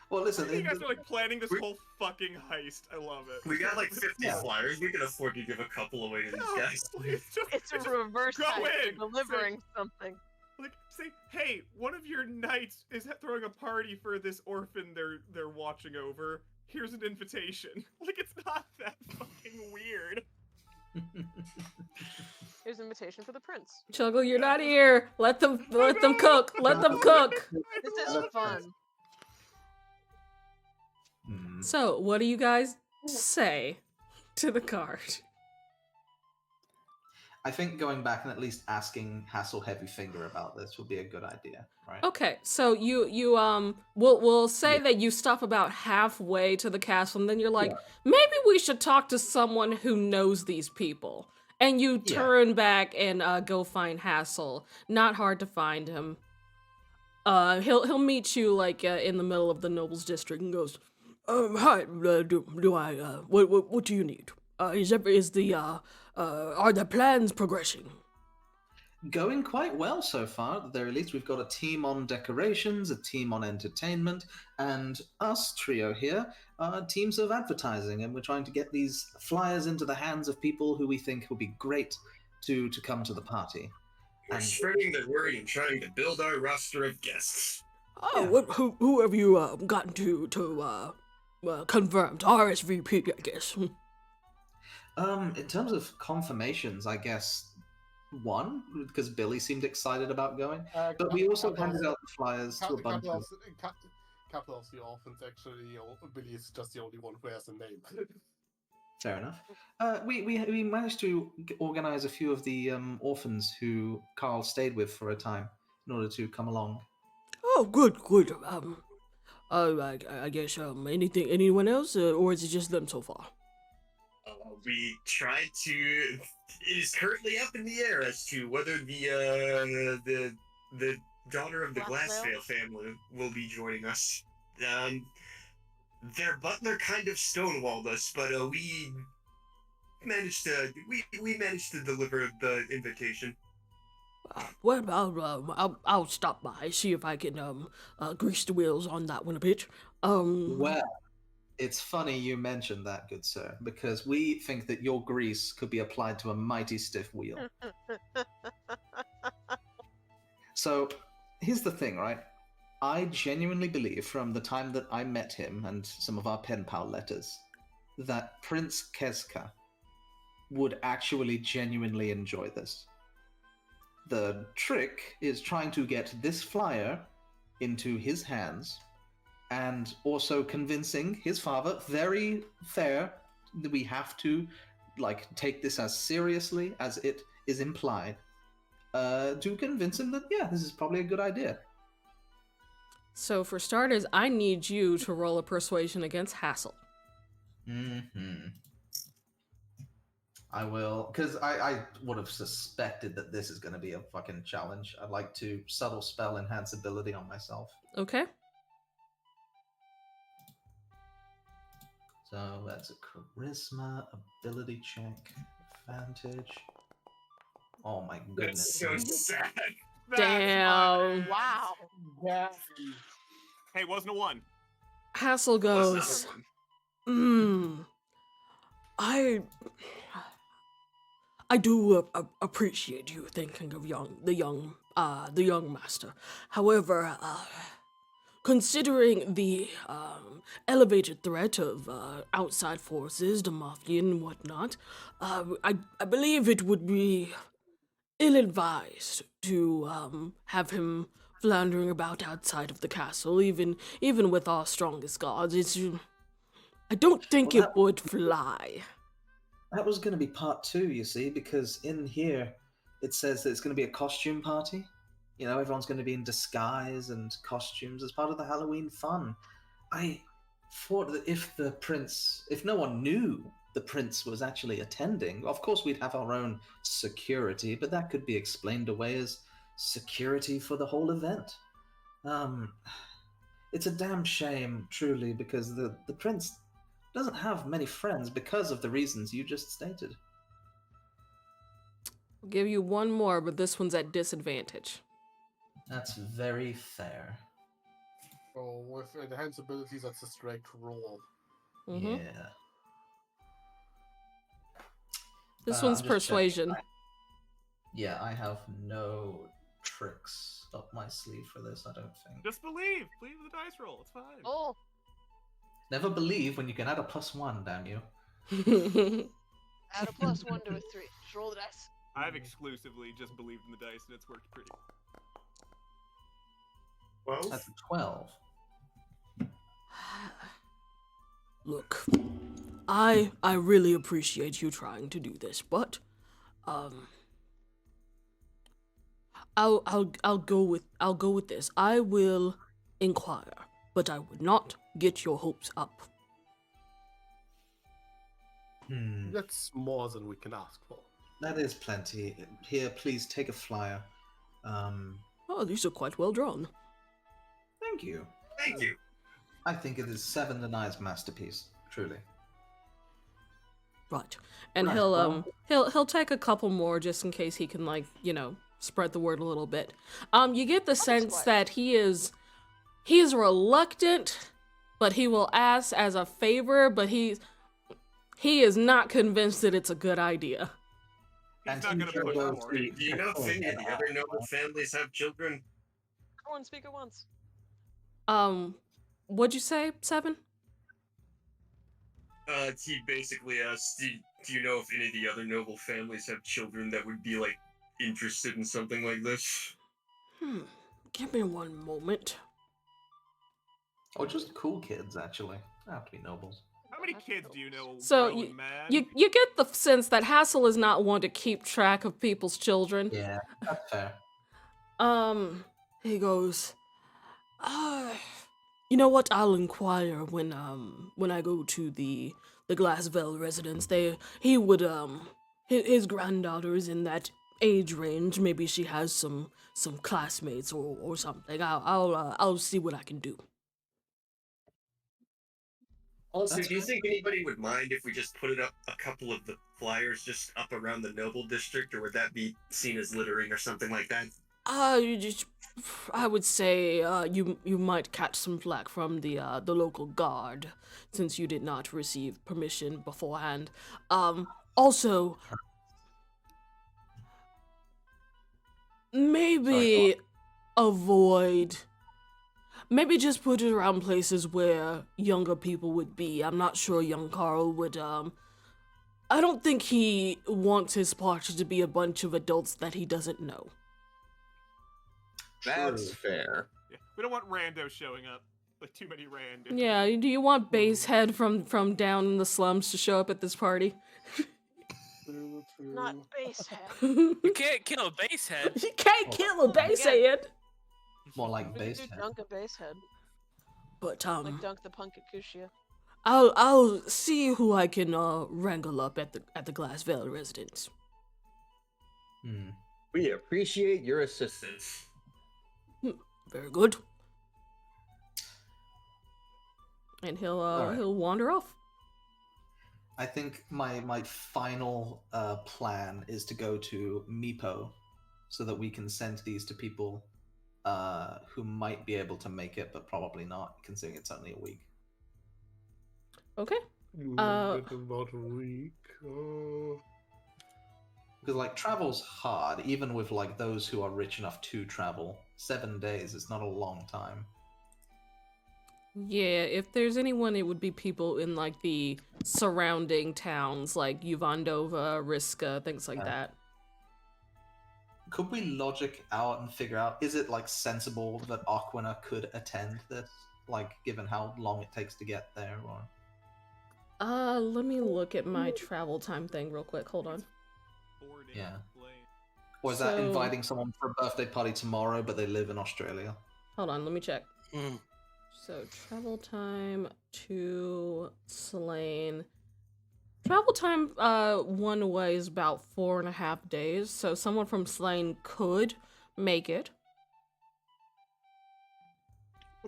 Well, listen. You guys are like planning this whole fucking heist. I love it. We got like 50 Yeah. flyers. We can afford to give a couple away to these No, guys. please, It's a just reverse go heist. in. You're delivering something. Like, say, hey, one of your knights is throwing a party for this orphan they're watching over. Here's an invitation. Like, it's not that fucking weird. Here's an invitation for the prince. Chuggle, you're not here. Let them cook. Let them cook. This is fun. So, what do you guys say to the guard? I think going back and at least asking Hassel Heavyfinger about this would be a good idea, right? Okay, so we'll say that you stop about halfway to the castle, and then you're like, maybe we should talk to someone who knows these people. And you turn back and go find Hassel. Not hard to find him. He'll meet you like in the middle of the nobles district and goes, hi, what do you need? Are the plans progressing? Going quite well so far, at the very least. We've got a team on decorations, a team on entertainment, and us trio here are teams of advertising, and we're trying to get these flyers into the hands of people who we think will be great to come to the party. We're spreading the word and trying to build our roster of guests. Oh, who have you gotten to confirmed? RSVP, I guess. In terms of confirmations, I guess one, because Billy seemed excited about going. But we also handed out the flyers to a bunch of... Couple of the orphans, actually. Billy is just the only one who has a name. Fair enough. We managed to organize a few of the orphans who Karl stayed with for a time in order to come along. Oh, good. I guess anyone else, or is it just them so far? We tried to. It is currently up in the air as to whether the daughter of the Glassvale family will be joining us. Their butler kind of stonewalled us, but we managed to deliver the invitation. Well, I'll stop by, see if I can grease the wheels on that one a bit. Well, it's funny you mentioned that, good sir, because we think that your grease could be applied to a mighty stiff wheel. So, here's the thing, right? I genuinely believe, from the time that I met him and some of our pen pal letters, that Prince Kezka would actually genuinely enjoy this. The trick is trying to get this flyer into his hands and also convincing his father, very fair, that we have to take this as seriously as it is implied, to convince him that, yeah, this is probably a good idea. So for starters, I need you to roll a persuasion against Hassel. Mm-hmm. I will, because I would have suspected that this is going to be a fucking challenge. I'd like to subtle spell enhance ability on myself. Okay. So that's a charisma ability check, advantage. Oh my goodness. That's so sad. Damn. Wow. Yeah. Hey, wasn't a 1. Hassel goes, I do appreciate you thinking of the young master. However, considering the elevated threat of outside forces, the mafia and whatnot, I believe it would be ill-advised to have him floundering about outside of the castle, even with our strongest guards. I don't think it would fly. That was going to be part 2, you see, because in here it says that it's going to be a costume party. You know, everyone's going to be in disguise and costumes as part of the Halloween fun. I thought that if no one knew the prince was actually attending, of course we'd have our own security, but that could be explained away as security for the whole event. It's a damn shame, truly, because the prince doesn't have many friends because of the reasons you just stated. I'll give you one more, but this one's at disadvantage. That's very fair. So with enhanced abilities, that's a straight roll. Mm-hmm. Yeah. This one's I'm just persuasion. Yeah, I have no tricks up my sleeve for this, I don't think. Just believe. Believe in the dice roll. It's fine. Oh, Never believe when you can add a +1, damn you. add a +1 to a 3. Just roll the dice. I've exclusively just believed in the dice, and it's worked pretty. 12? That's a 12. Look, I really appreciate you trying to do this, but I'll go with this. I will inquire, but I would not get your hopes up. That's more than we can ask for. That is plenty. Here, please take a flyer. Oh, these are quite well drawn. Thank you. Thank you. I think it is Seven Denies' masterpiece, truly. Right, and Right, he'll take a couple more just in case he can spread the word a little bit. You get the sense that he is reluctant, but he will ask as a favor, but he is not convinced that it's a good idea. He's not gonna push for it. Do you know if any of the other noble families have children? One speaker once. What'd you say, Seven? He basically asked, do you know if any of the other noble families have children that would be, interested in something like this? Give me one moment. Or just cool kids, actually. They don't have to be nobles. How many kids do you know? So growing mad? you get the sense that Hassel is not one to keep track of people's children. Yeah, that's fair. He goes, you know what? I'll inquire when I go to the Glassville residence. He would his granddaughter is in that age range. Maybe she has some classmates or something. I'll see what I can do. Also, do you think anybody would mind if we just put it up a couple of the flyers just up around the noble district, or would that be seen as littering or something like that? I would say you might catch some flack from the local guard since you did not receive permission beforehand. Also, maybe avoid Maybe just put it around places where younger people would be. I'm not sure young Karl would, I don't think he wants his party to be a bunch of adults that he doesn't know. That's True. fair. Yeah. We don't want randos showing up. Like too many randos. Yeah, do you want Basehead from down in the slums to show up at this party? True, true. Not Basehead. You can't kill a basehead. You can't kill a Basehead! More like We could base do head. dunk a Basehead. But, Like dunk the punk at Kushia. I'll see who I can wrangle up at the Glassvale residence. Hmm. We appreciate your assistance. Very good. And he'll wander off. I think my final plan is to go to Meepo, so that we can send these to people who might be able to make it, but probably not, considering it's only a week. Okay. About a week. Because like travel's hard, even with like those who are rich enough to travel. 7 days is not a long time. Yeah, if there's anyone, it would be people in like the surrounding towns, like Uvandova, Riska, things like that. Could we logic out and figure out, is it like sensible that Aquina could attend this? Like, given how long it takes to get there, or... Let me look at my travel time thing real quick. Hold on. 4 days Yeah. play. Or is that So- inviting someone for a birthday party tomorrow, but they live in Australia? Hold on, let me check. Mm. So, travel time to Slane. Travel time, one way is about 4.5 days, so someone from Slane could make it.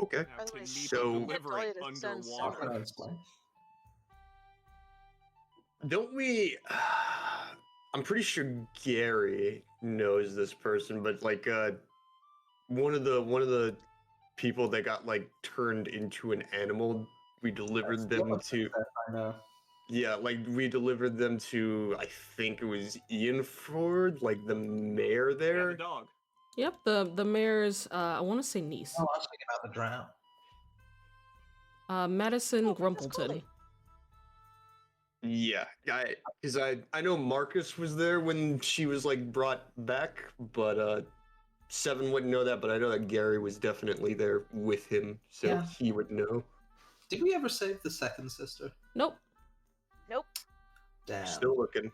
Okay. By the way, Can so- deliver it Can't tell you to send underwater. Aquina explain. Don't we? I'm pretty sure Gary knows this person, but like one of the people that got like turned into an animal, we delivered them to. I know. Yeah, like we delivered them to. I think it was Ian Ford, like the mayor Yeah, there. the dog. Yep, the mayor's, I want to say niece. Oh, I was thinking about the drown. Madison Oh, that's cool. Grumpleton. Yeah, because I know Marcus was there when she was like brought back, but Seven wouldn't know that. But I know that Gary was definitely there with him, so Yeah. he would know. Did we ever save the second sister? Nope. Nope. Damn. Still looking.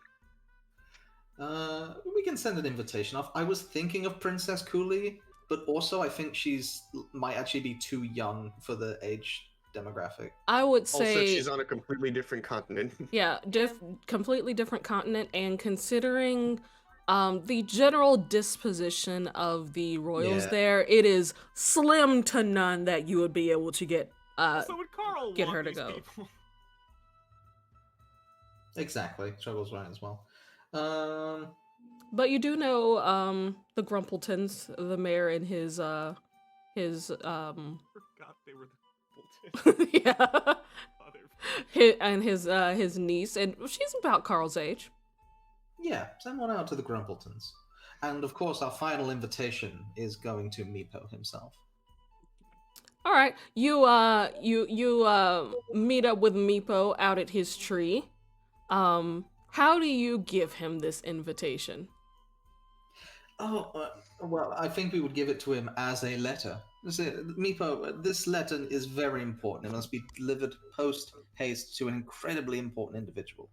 We can send an invitation off. I was thinking of Princess Cooley, but also I think she's might actually be too young for the age demographic. I would Also, say, she's on a completely different continent. yeah, completely different continent, and considering the general disposition of the royals Yeah. there, it is slim to none that you would be able to get So would Karl get want her to these go. people? Exactly. Struggles right as well. But you do know the Grumpletons, the mayor and his Forgot they were the Bolton. yeah, Mother- his niece, and she's about Carl's age. Yeah, send one out to the Grumpletons. And of course, our final invitation is going to Meepo himself. All right, you meet up with Meepo out at his tree. How do you give him this invitation? Oh, well, I think we would give it to him as a letter. Meepo, this letter is very important. It must be delivered post-haste to an incredibly important individual.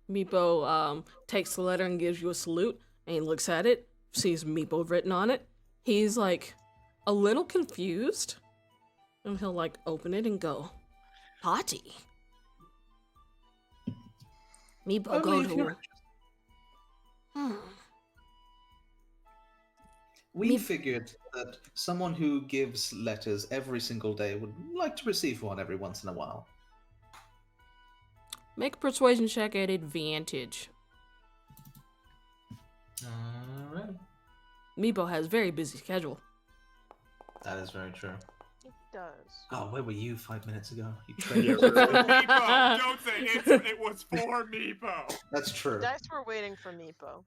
Meepo takes the letter and gives you a salute, and he looks at it, sees Meepo written on it. He's like a little confused, and he'll like open it and go, "Party." Meepo Only go if to. you're We figured that someone who gives letters every single day would like to receive one every once in a while. Make a persuasion check at advantage. Alright. Meepo has a very busy schedule. That is very true. It does. Oh, where were you 5 minutes ago? You Yeah, traitor. really. Meepo! Don't say it was for Meepo! That's true. Dice were waiting for Meepo.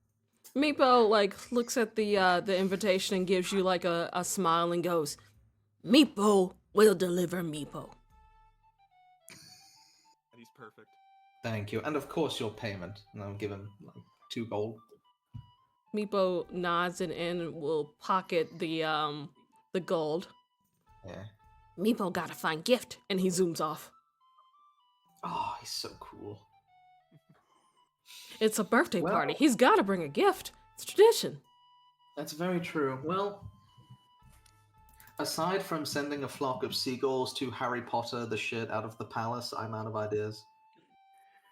Meepo like looks at the invitation and gives you like a smile and goes, Meepo will deliver Meepo. He's perfect. Thank you. And of course your payment. And I'll give him like 2 gold. Meepo nods and will pocket the gold. Yeah. Meepo got a fine gift, and he zooms off. Oh, he's so cool. It's a birthday Well- party. He's got to bring a gift. It's tradition. That's very true. Well, aside from sending a flock of seagulls to Harry Potter the shit out of the palace, I'm out of ideas.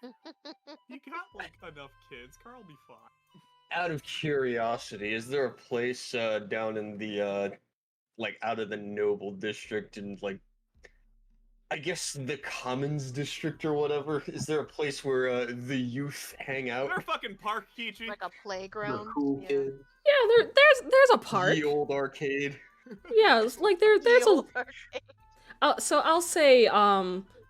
You got like enough kids. Karl will be fine. Out of curiosity, is there a place down in the like out of the noble district and like I guess the commons district or whatever? Is there a place where the youth hang Is out? there a fucking park, Kichi? Like a The playground. cool Yeah. kid. Yeah, there's a park. The old arcade. Yeah, it's like there's The a. old arcade. So I'll say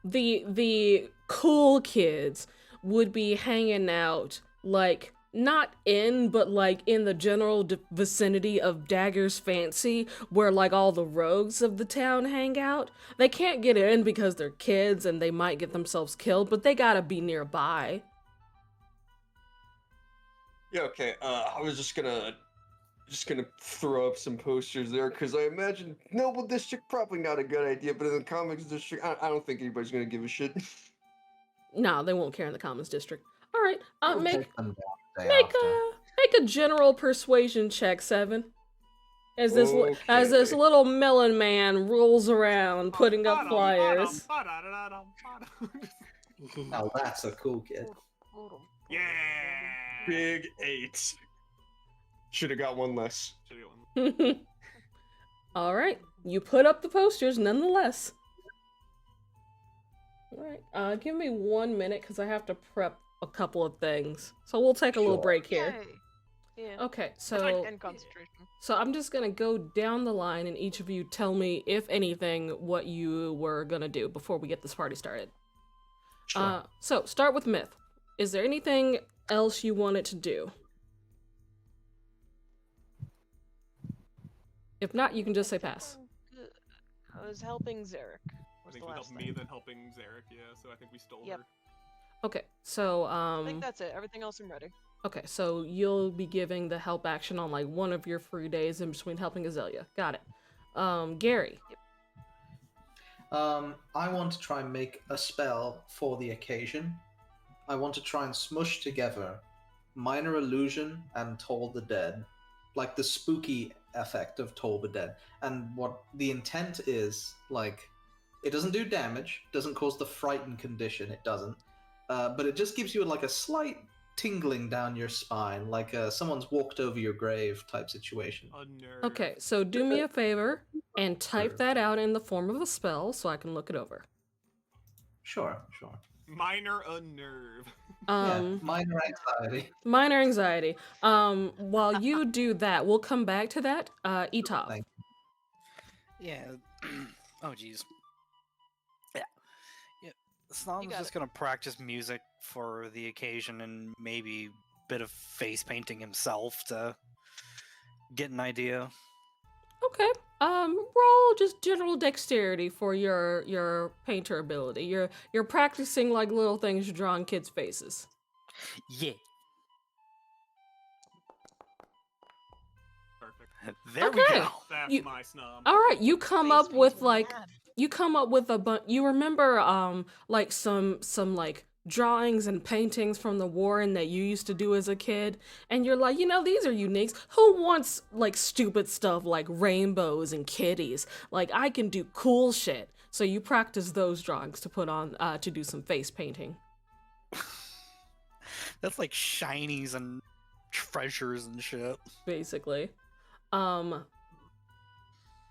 the cool kids would be hanging out like not in but like in the general vicinity of Dagger's Fancy where like all the rogues of the town hang out. They can't get in because they're kids and they might get themselves killed, but they gotta be nearby. Yeah, okay. I was just gonna throw up some posters there because I imagine noble district probably not a good idea, but in the comics district, I don't think anybody's gonna give a shit. Nah, they won't care in the Commons district. All right, We'll make take them down the day make after. a general persuasion check, Seven. As this Okay. little melon man rolls around putting up flyers. Now that's a cool kid. Yeah. Big 8. Should have got one less. Should've got one. All right, you put up the posters nonetheless. All right, give me 1 minute because I have to prep a couple of things. So we'll take a little Sure. break here. Yay. Yeah. Okay, It's like so end concentration. I'm just gonna go down the line and each of you tell me, if anything, what you were gonna do before we get this party started. Sure. So start with Myth. Is there anything else you wanted to do? If not, you can just say pass. I was helping Zarek. I Was think the she last helped me, thing. then helping Zarek. Yeah, so I think we stole Yep. her. Okay, so I think that's it. Everything else I'm ready. okay, so you'll be giving the help action on like one of your free days in between helping Azalea. Got it. Gary. I want to try and make a spell for the occasion. I want to try and smush together Minor Illusion and Toll the Dead, like the spooky effect of Toll the Dead. And what the intent is, like, it doesn't do damage, doesn't cause the frightened condition, it doesn't. But it just gives you like a slight tingling down your spine, like someone's walked over your grave type situation. A nerd. Okay, so do me a favor and type Sure. that out in the form of a spell so I can look it over. Sure. Minor unnerve. Yeah, minor anxiety. Minor anxiety. While you do that, we'll come back to that. Etop. Thank Yeah. Oh, jeez. Yeah. Snom You is got just gonna practice music for the occasion and maybe a bit of face painting himself to get an idea. Okay. Roll just general dexterity for your painter ability. You're practicing like little things you draw on kids' faces. Yeah. Perfect. There we Okay. go. That's You- my snub. All right, you come Face up with painting, like man. you come up with a bunch. You remember like some like drawings and paintings from the Warren that you used to do as a kid, and you're like, these are unique. Who wants like stupid stuff like rainbows and kitties? Like I can do cool shit. So you practice those drawings to put on to do some face painting. That's like shinies and treasures and shit. Basically.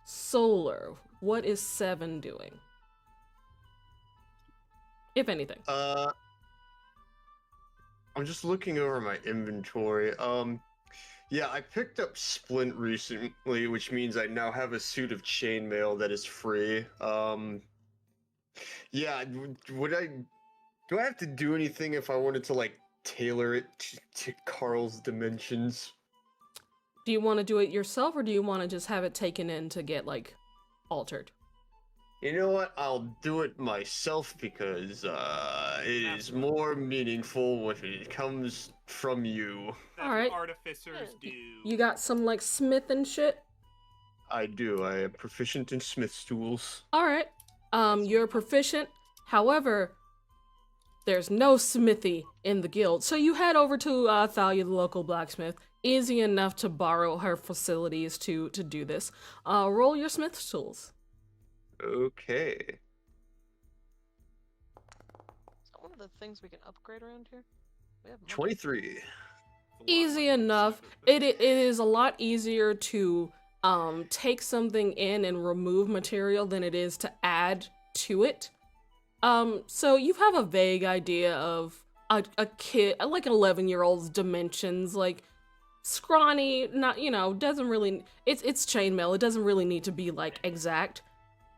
Solar, what is 7 doing? If anything. I'm just looking over my inventory. Yeah, I picked up Splint recently, which means I now have a suit of chainmail that is free. Yeah, do I have to do anything if I wanted to like tailor it to Karl's dimensions? Do you want to do it yourself or do you want to just have it taken in to get like altered. You know what? I'll do it myself because it is more meaningful when it comes from you. That's All right. what artificers do. You got some like smith and shit? I do. I am proficient in smith's tools. All right. You're proficient. However, there's no smithy in the guild. So you head over to Thalia, the local blacksmith. Easy enough to borrow her facilities to do this. Roll your smith's tools. Okay. Is that one of the things we can upgrade around here? We have much- 23. Easy enough. It is a lot easier to take something in and remove material than it is to add to it. So you have a vague idea of a kid, like an 11-year-old's dimensions, like scrawny, not, doesn't really, it's chainmail. It doesn't really need to be like exact.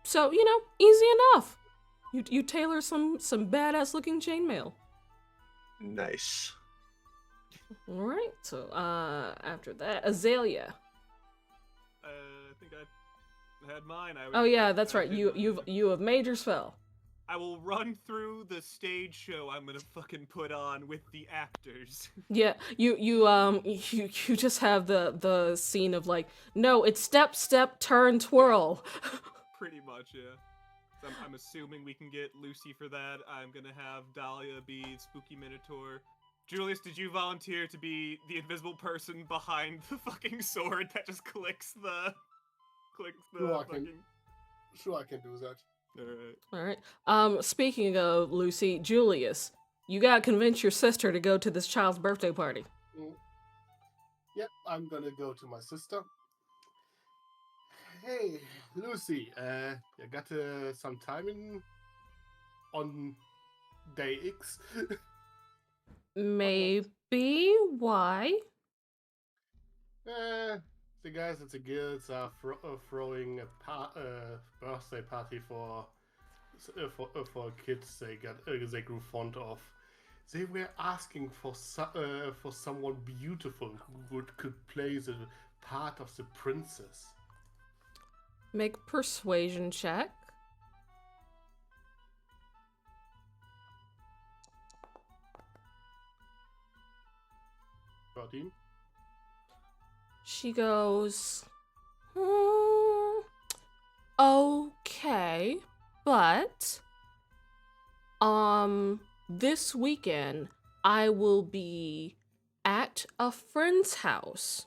So, easy enough. You tailor some badass looking chainmail. Nice. All right. So, after that, Azalea. I think I had mine. Oh yeah, that's right. did You have made your spell. I will run through the stage show I'm gonna fucking put on with the actors. Yeah, you just have the scene of like, no, it's step, turn, twirl. Pretty much, yeah. So I'm assuming we can get Lucy for that. I'm gonna have Dahlia be Spooky Minotaur. Julius, did you volunteer to be the invisible person behind the fucking sword that just clicks the fucking... Sure, I can do that. Alright. All right. Speaking of Lucy, Julius, you gotta convince your sister to go to this child's birthday party. Yep, I'm gonna go to my sister. Hey, Lucy, you got some time on day X? Maybe. Why? The guys at the guilds are throwing a birthday party for kids they grew fond of. They were asking for someone beautiful who could play the part of the princess. Make persuasion check. She goes, okay, but, this weekend I will be at a friend's house.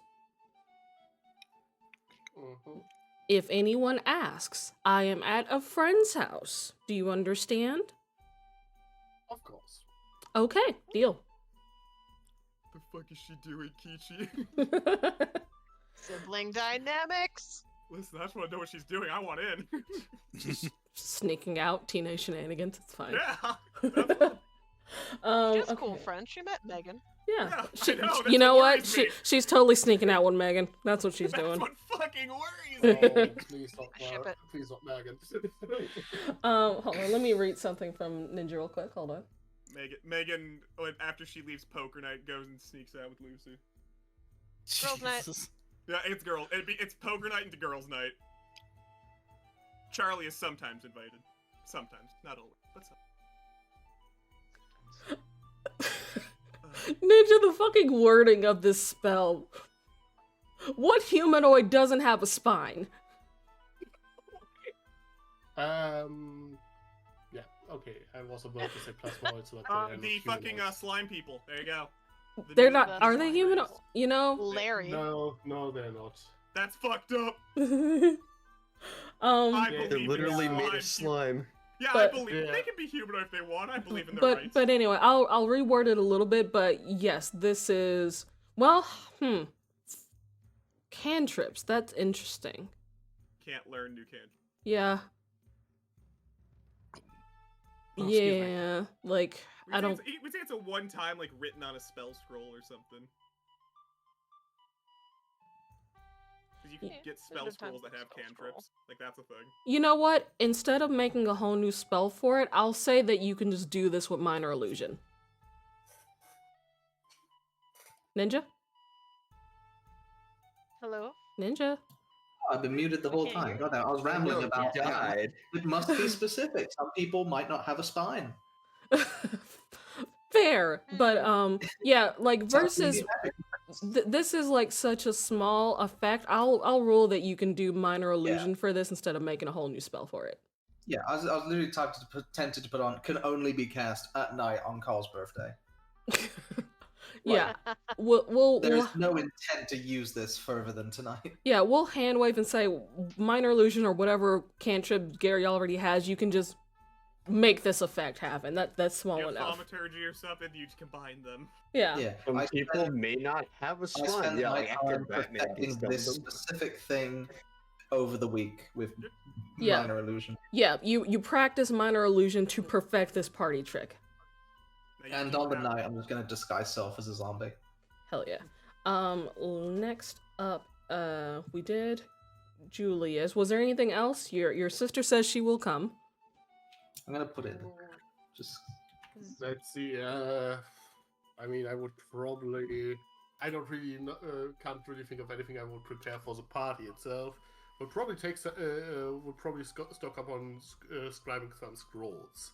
If anyone asks, I am at a friend's house. Do you understand? Of course. Okay, deal. The fuck is she doing, Kichi? Sibling dynamics. Listen, I just want to know what she's doing. I want in. Sneaking out, teenage shenanigans, it's fine. Yeah. That's fun. She has Okay. cool friends. She met Megan. Yeah, Yeah, she, I know, that's you know what what? worries me. She's totally sneaking out with Megan. That's what she's That's doing. what fucking worries Oh, me. please not, Ship it. please not Megan. Hold on, let me read something from Ninja real quick. Hold on. Megan, after she leaves poker night, goes and sneaks out with Lucy. Girls' night. Jesus. Yeah, it's poker night into girls' night. Charlie is sometimes invited. Sometimes, not always, but sometimes. Ninja, the fucking wording of this spell. What humanoid doesn't have a spine? Yeah, okay. I was about to say plasmoids, but The fucking slime people. There you go. The They're new- not. That's Are they fine. humanoid? You know. Larry. No, they're not. That's fucked up. um. I They're believe They're in literally made slime of slime. Yeah, But- I believe Yeah. they can be humanoid if they want. I believe in their But rights. anyway, I'll reword it a little bit. But yes, this is cantrips. That's interesting. Can't learn new cantrips. Yeah. Oh, excuse me. Yeah. Like I don't. We'd say it's a one-time, like, written on a spell scroll or something. Because you can Yeah, get there's spell no scrolls time that for have spell cantrips. Like, that's a thing. You know what? Instead of making a whole new spell for it, I'll say that you can just do this with minor illusion. Ninja? Hello. Ninja? I've been muted the We whole can't time. hear God, I was rambling No, about he died. It must be specific. Some people might not have a spine. Fair, but yeah, like Sounds versus really this is like such a small effect. I'll rule that you can do minor Yeah. illusion for this instead of making a whole new spell for it. Yeah, I was literally tempted to put on can only be cast at night on Carl's birthday. Yeah, we'll There's no intent to use this further than tonight. yeah, we'll hand wave and say minor illusion or whatever cantrip Gary already has. You can just make this effect happen. That's small You have enough. thaumaturgy or something, you just combine them. Yeah. Yeah, Some people may not have a I spine. spend Yeah, my like after time Batman perfecting gets done this with them. specific thing over the week with Yeah. minor illusion. Yeah, you practice minor illusion to perfect this party trick. Now you And do on the have- night, I'm just gonna disguise self as a zombie. Hell yeah. Next up, we did Julius. Was there anything else? Your sister says she will come. I'm gonna put it. Just Let's see. I mean, I would probably. I don't really can't really think of anything I would prepare for the party itself. Would probably take. Would probably stock up on scribing some scrolls.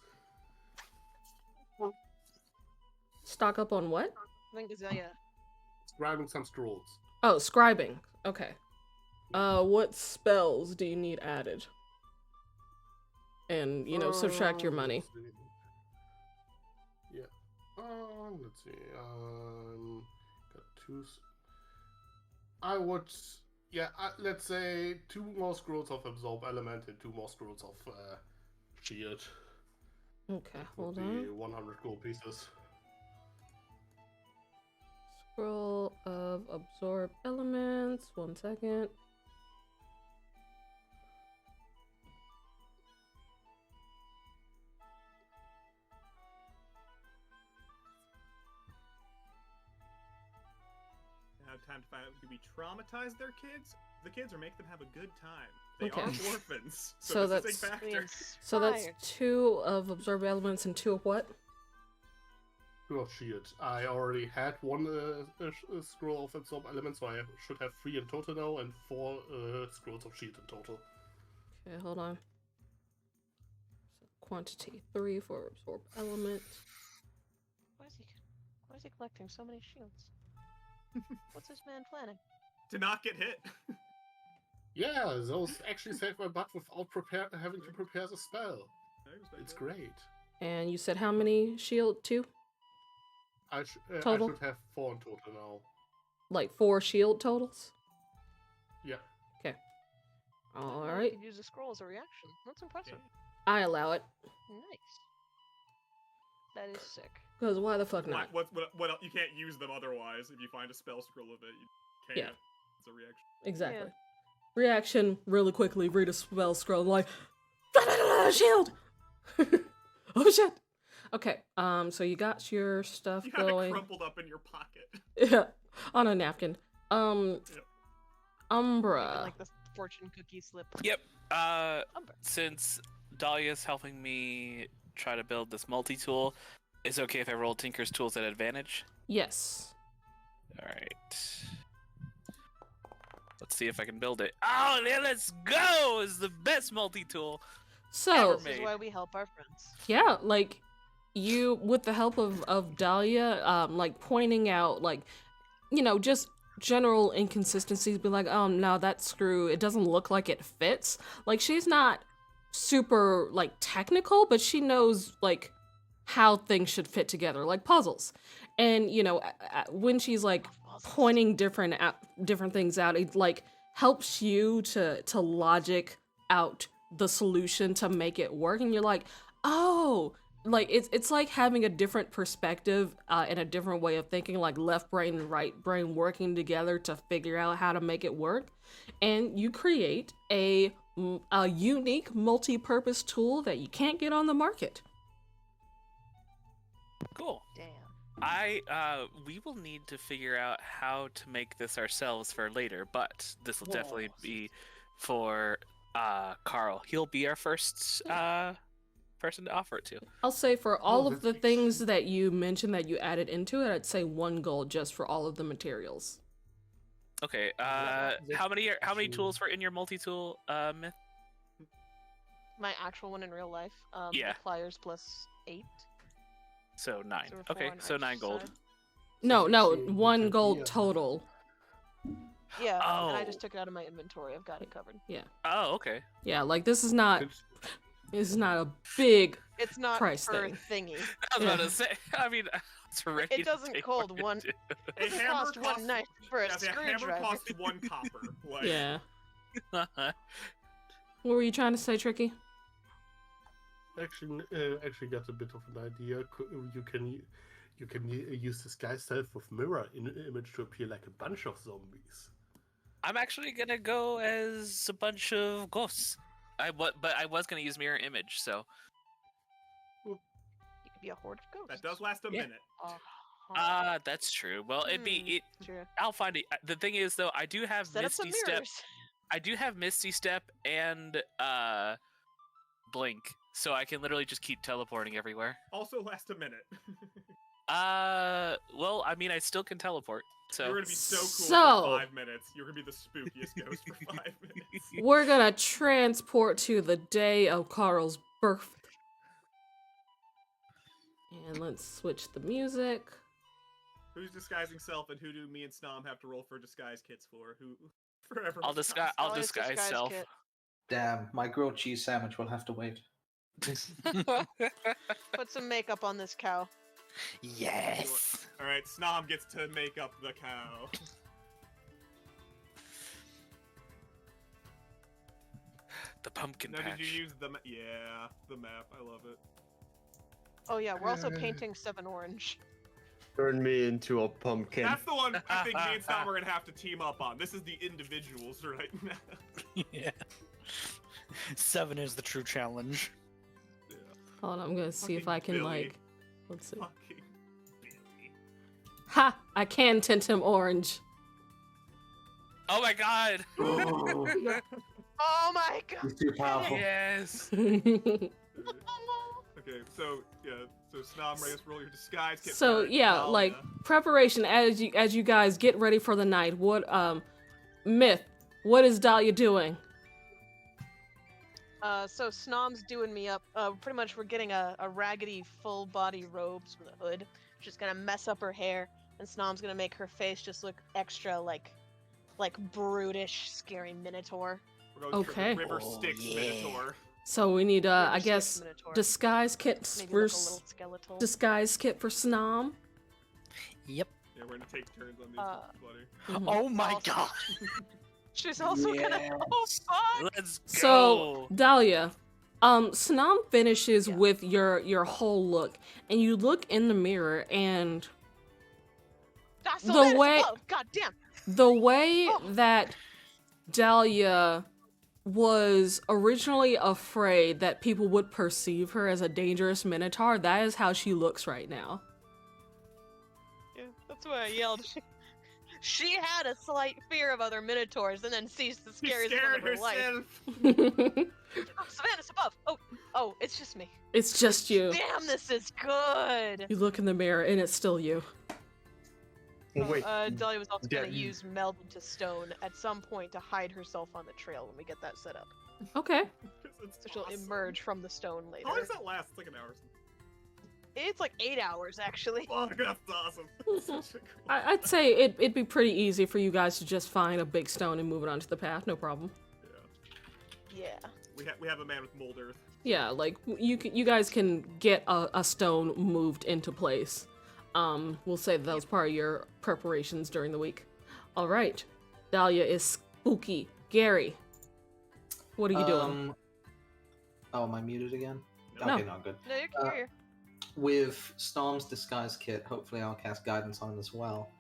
Stock up on what? I think it's yeah. Scribing some scrolls. Oh, scribing. Okay. What spells do you need added? And, subtract your money. Let's see. Yeah. Let's see. Got two. I would. Yeah. Let's say 2 more scrolls of absorb element and 2 more scrolls of shield. Okay, hold Would on. be 100 gold pieces. Scroll of absorb elements. 1 second. Have time to find out, do we traumatize their kids, the kids, or make them have a good time? They Okay. are orphans, So so this is a that's- factor. So that's 2 of absorb elements and 2 of what? 2 of shield. I already had 1 scroll of absorb element, so I should have 3 in total now, and 4 scrolls of shield in total. Okay, hold on. So quantity 3 for absorb element. Why is he collecting so many shields? What's this man planning? To not get hit. Yeah, those actually saved my butt without having to prepare the spell. It's great. And you said how many shield? 2? I Total? should have 4 in total now. Like 4 shield totals? Yeah. Okay. You Alright. could use a scroll as a reaction. That's impressive. I allow it. Nice. That is sick. Because why the fuck not? What you can't use them otherwise. If you find a spell scroll of it, you can't. Yeah. It's a reaction. Exactly. Yeah. Reaction, really quickly, read a spell scroll, like, shield! Oh shit! Okay, so you got your stuff You have going. it crumpled up in your pocket. Yeah, on a napkin. Yep. Umbra. Like the fortune cookie slip. Yep. Umber. Since Dahlia's helping me try to build this multi-tool, is it okay if I roll Tinker's tools at advantage? Yes. All right. Let's see if I can build it. Oh, yeah, let's go! It's the best multi-tool. So, This is why we help our friends. yeah, like, you, with the help of Dahlia, like, pointing out, like, just general inconsistencies, be like, oh, no, that screw, it doesn't look like it fits. Like, she's not super, like, technical, but she knows, like, how things should fit together, like puzzles. And, when she's, like, pointing different things out, it, like, helps you to logic out the solution to make it work, and you're like, oh, like it's like having a different perspective and a different way of thinking, like left brain and right brain working together to figure out how to make it work, and you create a unique multi-purpose tool that you can't get on the market. Cool. Damn. We will need to figure out how to make this ourselves for later, but this will definitely be for Karl. He'll be our first person to offer it to. I'll say for all of the things that you mentioned that you added into it, I'd say 1 gold just for all of the materials. Okay. Yeah, How many actually- tools were in your multi-tool myth? My actual one in real life. Yeah. The pliers plus 8. So 9. So we're 4 Okay, on so each 9 gold. side. No, So you 1 can gold be a- total. Yeah, and I Oh. just took it out of my inventory. I've got it covered. Oh, okay. Yeah, like this is not It's- a big It's not Price per thing. thingy. I was about Yeah. to say. I mean, it's ready. It doesn't to cold one. A It doesn't hammer cost costs- one knife for a Yeah, the hammer screwdriver. costs 1 copper. Like, Yeah. one. What were you trying to say, Tricky? Actually got a bit of an idea. You can use disguise self with mirror image to appear like a bunch of zombies. I'm actually gonna go as a bunch of ghosts. But I was gonna use mirror image, so. You could be a horde of ghosts. that does last a Yeah. minute. That's true. Well, it'd be it. True. I'll find it. The thing is, though, I do have Set up some Misty Step. mirrors. I do have Misty Step and Blink, so I can literally just keep teleporting everywhere. Also last a minute. Well, I mean, I still can teleport. So You're gonna be so cool So- for 5 minutes. You're gonna be the spookiest ghost for 5 minutes. We're gonna transport to the day of Karl's birth. And let's switch the music. Who's disguising self, and who do me and Snom have to roll for disguise kits for? Who forever? I'll disguise. I'll Always disguise disguise self. kit. Damn, my grilled cheese sandwich will have to wait. Put some makeup on this cow. Yes. All right, Snom gets to make up the cow. The pumpkin Now, patch. did you use the yeah, the map? I love it. Oh yeah, we're also painting 7 orange. Turn me into a pumpkin. That's the one I think me and Snom are gonna have to team up on. This is the individuals right now. Yeah. 7 is the true challenge. Hold on, I'm gonna see if Fucking I can Billy. like. Let's see. Fucking Billy. Ha! I can tint him orange. Oh my god! Oh, Oh my god! he's too powerful. Yes. Okay, so yeah, so Snom, I guess roll your disguise kit. So for yeah, Dahlia. like preparation as you guys get ready for the night. What Myth? What is Dahlia doing? So Snom's doing me up. Pretty much we're getting a raggedy full body robes with a hood. Just gonna mess up her hair, and Snom's gonna make her face just look extra like brutish, scary minotaur. We're going Okay. River Oh, Styx yeah. Minotaur. So we need I River Styx guess Minotaur. disguise kit Maybe for like a little skeletal. disguise kit for Snom. Yep. Yeah, we're gonna take turns on these. Uh, buddy. Mhm. Oh my Also- god. She's also gonna. Oh fuck! Let's go. So Dahlia, Snom finishes Yeah. with your whole look, and you look in the mirror, and That's the so bad, it's way- above. God damn. the way Oh. that Dahlia was originally afraid that people would perceive her as a dangerous minotaur, that is how she looks right now. Yeah, that's why I yelled. She had a slight fear of other minotaurs, and then sees the She's scariest one scared of her life. herself. Oh, Savannah's above. Oh, it's just me. It's just you. Damn, this is good. You look in the mirror, and it's still you. Wait, Dahlia was also gonna Yeah. use meld into stone at some point to hide herself on the trail when we get that set up. Okay. It's So she'll awesome. emerge from the stone later. How long does that last? It's like an hour. Or something. It's like 8 hours actually. Fuck, that's awesome. Such a cool- I'd say it'd be pretty easy for you guys to just find a big stone and move it onto the path, no problem. Yeah. Yeah. We have a man with mold earth. Yeah, like you guys can get a stone moved into place. We'll say that was part of your preparations during the week. All right, Dahlia is spooky. Gary, what are you doing? Oh, am I muted again? No. Okay, not good. No, you're here. With Storm's disguise kit, hopefully I'll cast guidance on it as well.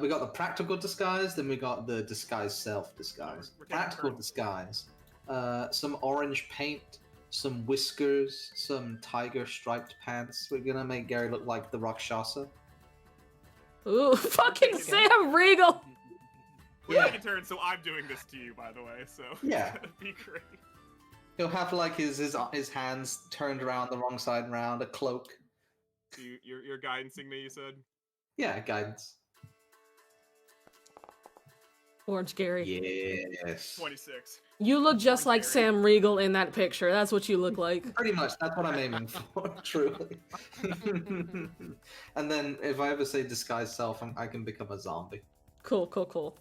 We got the practical disguise, then we got the disguise self disguise. We're taking Practical turns. disguise. Some orange paint, some whiskers, some tiger striped pants. We're gonna make Gary look like the Rakshasa. Ooh, fucking Sam Regal. We're Yeah. taking turns, so I'm doing this to you, by the way. So Yeah. it'd be great. He'll have like his hands turned around the wrong side round, a cloak. So you're guidancing me, you said. Yeah, guidance. Orange Gary. Yes. 26. You look just like Orange Gary. Sam Riegel in that picture. That's what you look like. Pretty much, that's what I'm aiming for, truly. And then if I ever say disguise self, I can become a zombie. Cool.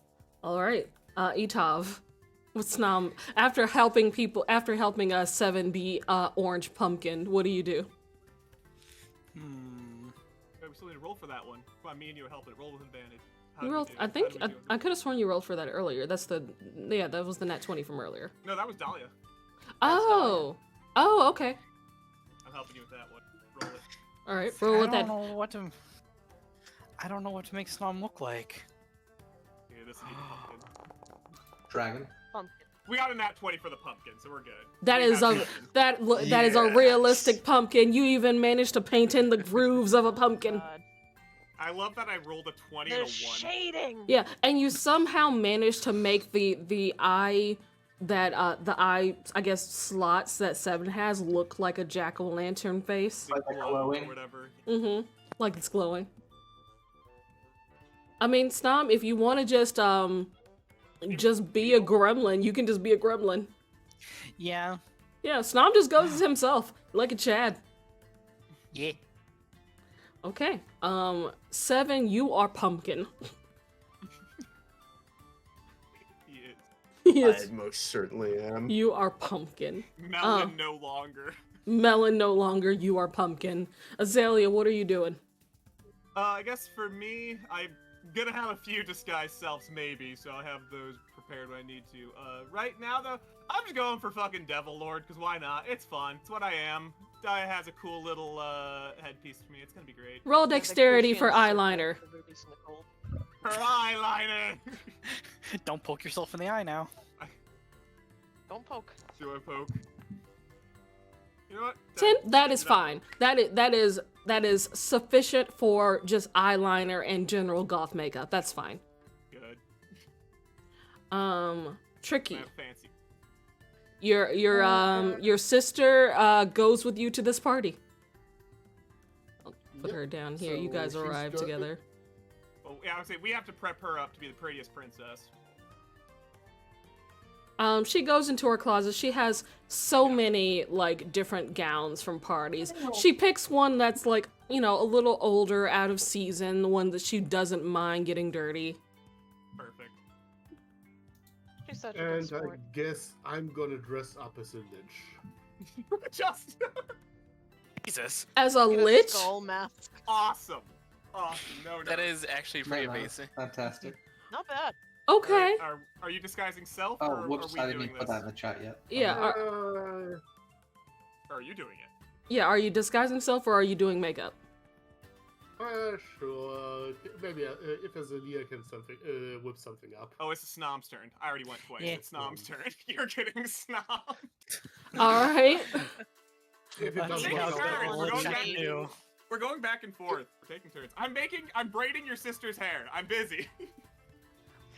All right. Itav. What's after helping us Seven be Orange Pumpkin, what do you do? We still need to roll for that one. Come on, me and you are helping. Roll with advantage. How You did we rolled, do? I How think did we do? I could have sworn you rolled for that earlier. That was the nat 20 from earlier. No, that was Dahlia. Oh, okay. I'm helping you with that one. Roll it. All right, roll with that. I don't know what to make Snom look like. Okay, this needs pumpkin. Dragon. Pumpkin. We got a nat 20 for the pumpkin, so we're good. That We is have a pumpkin. that is a realistic pumpkin. You even managed to paint in the grooves of a pumpkin. God. I love that I rolled a 20 They're and a 1. shading. Yeah, and you somehow managed to make the eye I guess slots that Seven has look like a jack-o'-lantern face. The Like glow glowing. or whatever. Mm-hmm. Like it's glowing. I mean, Snom, if you want to just be a gremlin, you can just be a gremlin. Yeah. Yeah, Snom just goes as himself, like a Chad. Yeah. Okay. Seven, you are pumpkin. He is. Yes, I most certainly am. you are pumpkin. Melon no longer. Melon no longer, you are pumpkin. Azalea, what are you doing? I guess for me, I'm gonna have a few disguised selves maybe, so I'll have those prepared when I need to. Right now though, I'm just going for fucking Devil Lord, because why not? It's fun. It's what I am. Daya has a cool little headpiece for me. It's gonna be great. Roll dexterity for Christian eyeliner. circle, release in the cold. Her eyeliner! Don't poke yourself in the eye now. Don't poke. Do I poke? You know what? 10, that is fine. That is sufficient for just eyeliner and general goth makeup. That's fine. Good. Tricky. I'm fancy. Your sister goes with you to this party. I'll put her down here. You So guys she's arrive good. together. Well, yeah, I would say we have to prep her up to be the prettiest princess. She goes into her closet. She has so many, like, different gowns from parties. She picks one that's, like, you know, a little older, out of season, one that she doesn't mind getting dirty. Perfect. She's such a good And I sport. guess I'm gonna dress up as a lich. Just Jesus, As a Get a lich? skull mask. awesome. Awesome. No, no. that is actually pretty No, no, amazing. Fantastic. Not bad. Okay. Are you disguising self, Oh, or are whoops, we I didn't doing even put this? that in the chat yet. Yeah, Or are you doing it? yeah, are you disguising self or are you doing makeup? Sure. Maybe if Azalea can whip something up. Oh, it's Snom's turn. I already went twice. Yeah. It's Snom's turn. You're getting Snom. Alright. If it Let's doesn't see how work good out, it I'll works. let We're going you back- know. We're going back and forth. We're taking turns. I'm braiding your sister's hair. I'm busy.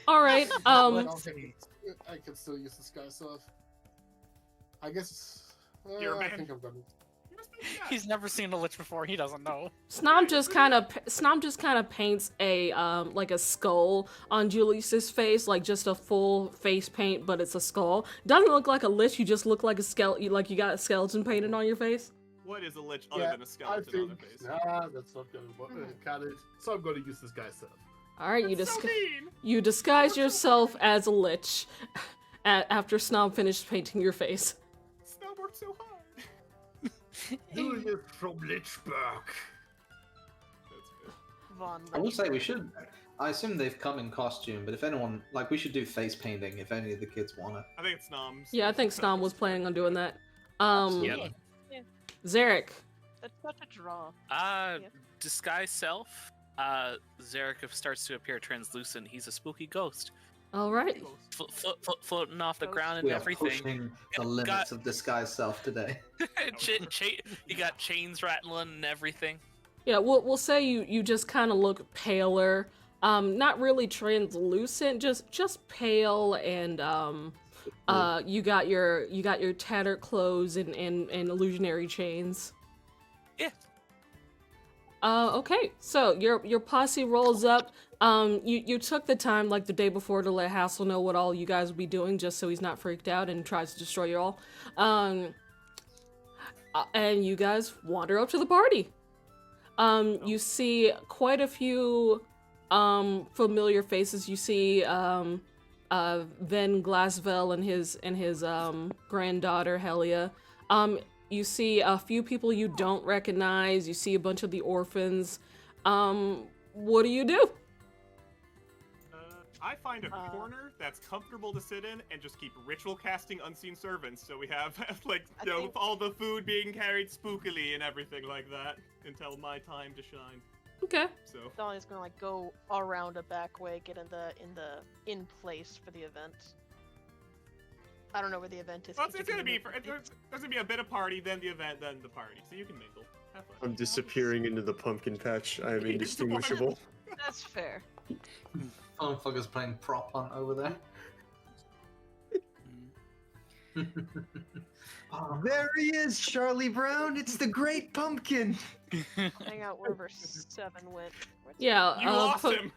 Alright, Let's see. I can still use this guy stuff. I guess. You're a I man. think I'm gonna. He's never seen a lich before. He doesn't know. Snom just kind of paints a like a skull on Julius's face, like just a full face paint, but it's a skull. Doesn't look like a lich. You just look like a skeleton. Like you got a skeleton painted on your face. What is a lich other Yeah, than a I skeleton on think. their face? Nah, that's not gonna work. Got it. So I'm gonna use this guy's stuff. All right, That's so mean. you disguise yourself as a lich after Snom finished painting your face. Snow worked so hard. Julius from Lichberg. That's good. Von I will Lich. say we should. I assume they've come in costume, but if anyone like, we should do face painting if any of the kids wanna. I think it's Snom's. Yeah, I think Snom was planning on doing that. Yep. Zarek. That's such a draw. Uh, Yep. disguise self. Zarek starts to appear translucent. He's a spooky ghost, All right. floating off the Ghost. ground and We are everything. pushing the Got- limits of disguise self today. You got chains rattling and everything. Yeah, we'll say you just kind of look paler. Not really translucent, just pale, and you got your tattered clothes and illusionary chains. Yeah. Okay, so your posse rolls up. You took the time like the day before to let Hassel know what all you guys would be doing, just so he's not freaked out and tries to destroy you all. And you guys wander up to the party. You see quite a few familiar faces. You see Ven Glassvel and his granddaughter Helia. You see a few people you don't recognize. You see a bunch of the orphans. What do you do? I find a corner that's comfortable to sit in and just keep ritual casting unseen servants. So we have like all the food being carried spookily and everything like that until my time to shine. Okay. So Dolly's gonna like go around a back way, get in place for the event. I don't know where the event is. Well, it's gonna be there's gonna be a bit of party, then the event, then the party. So you can mingle. Have fun. I'm disappearing into the pumpkin patch. I am indistinguishable. That's fair. Fucker's playing prop hunt over there. There he is, Charlie Brown. It's the Great Pumpkin. Hang out wherever 7 went. Yeah. You lost him.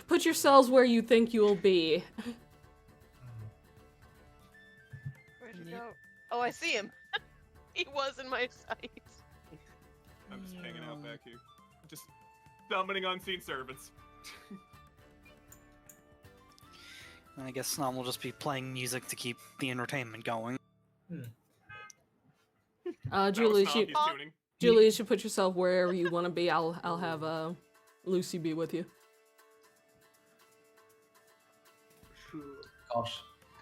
Put yourselves where you think you'll be. Where'd you go? Oh, I see him. He was in my sight. I'm just hanging out back here, just summoning unseen servants. I guess Snom will just be playing music to keep the entertainment going. Julie, That was Snom, he's tuning. Julie, you should put yourself wherever you want to be. I'll have Lucy be with you. Gosh,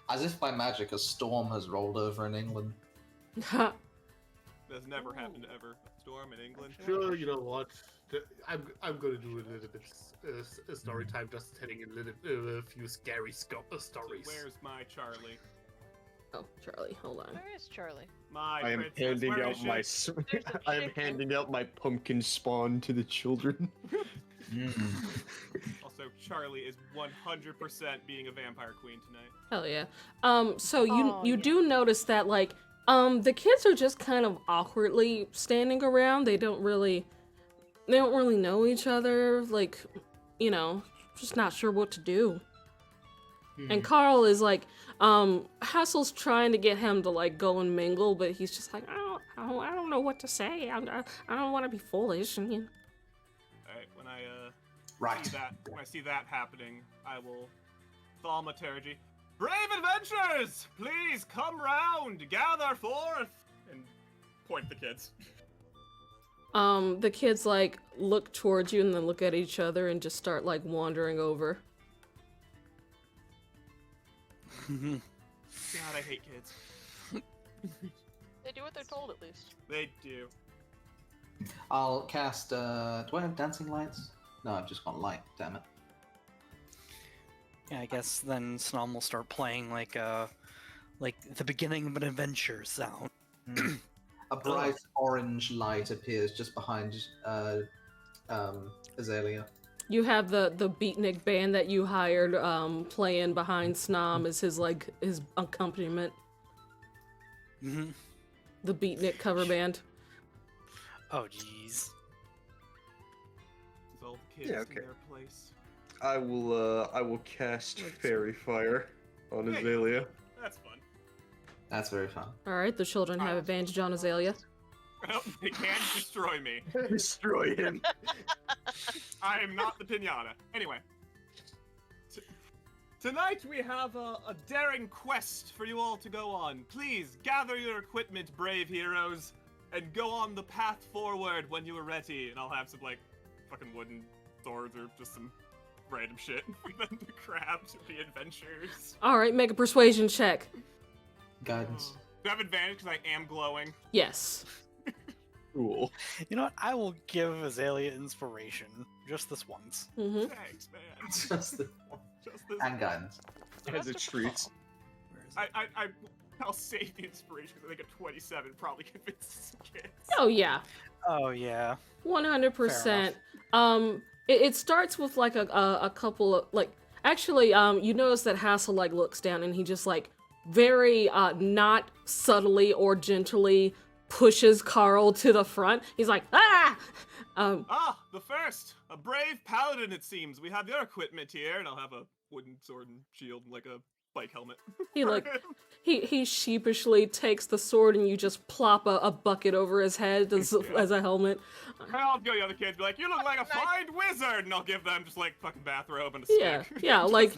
as if by magic a storm has rolled over in England. That's never happened ever. A storm in England. Sure, you know what? I'm gonna do a little bit a story time, just telling a few scary stories. So where's my Charlie? Oh, Charlie, hold on. Where is Charlie? My I am princess, handing where out is my she? I am handing out my pumpkin spawn to the children. Also, Charlie is 100% being a vampire queen tonight. Hell yeah. So you do notice that like the kids are just kind of awkwardly standing around. They don't really know each other. Like, you know, just not sure what to do. And Karl is like, Hassel's trying to get him to like go and mingle, but he's just like, I don't know what to say. I don't want to be foolish. And you... Alright, when I Right. when I see that happening, I will thaumaturgy. Brave adventurers, please come round, gather forth, and point the kids. The kids like look towards you and then look at each other and just start like wandering over. God, I hate kids. They do what they're told, at least. They do. I'll cast. Do I have dancing lights? No, I've just got light. Damn it. Yeah, I guess then Snom will start playing like the beginning of an adventure sound. A bright orange light appears just behind Azalea. You have the beatnik band that you hired playing behind Snom as his accompaniment. Mm-hmm. The beatnik cover band. Oh jeez. It's all the kids Yeah, in okay. their place. I will cast Fairy Fire on Hey, Azalea. That's fun. That's very fun. All right, the children have advantage on Azalea. Well, they can destroy me. Destroy him. I am not the pinata. Anyway. Tonight we have a daring quest for you all to go on. Please gather your equipment, brave heroes, and go on the path forward when you are ready. And I'll have some, like, fucking wooden swords or just some random shit for them to grab to be adventurers. All right, make a persuasion check. Guidance. Do I have advantage because I am glowing? Yes. Cool. You know what? I will give Azalea inspiration just this once. Mm-hmm. Thanks, man. Just the Just this. and guidance. As it treats. Where is it? I'll save the inspiration because I think a 27 probably convinces some kids. Oh yeah, Oh yeah. 100%. It starts with like a couple of like. Actually, you notice that Hassel like looks down and he just like very not subtly or gently pushes Karl to the front. He's like, ah! The first! A brave paladin, it seems. We have your equipment here, and I'll have a wooden sword and shield and like a bike helmet. He like he sheepishly takes the sword and you just plop a bucket over his head as a helmet. I'll go to the other kids, be like, you look like a fine wizard, and I'll give them just like fucking bathrobe and a stick. Yeah, like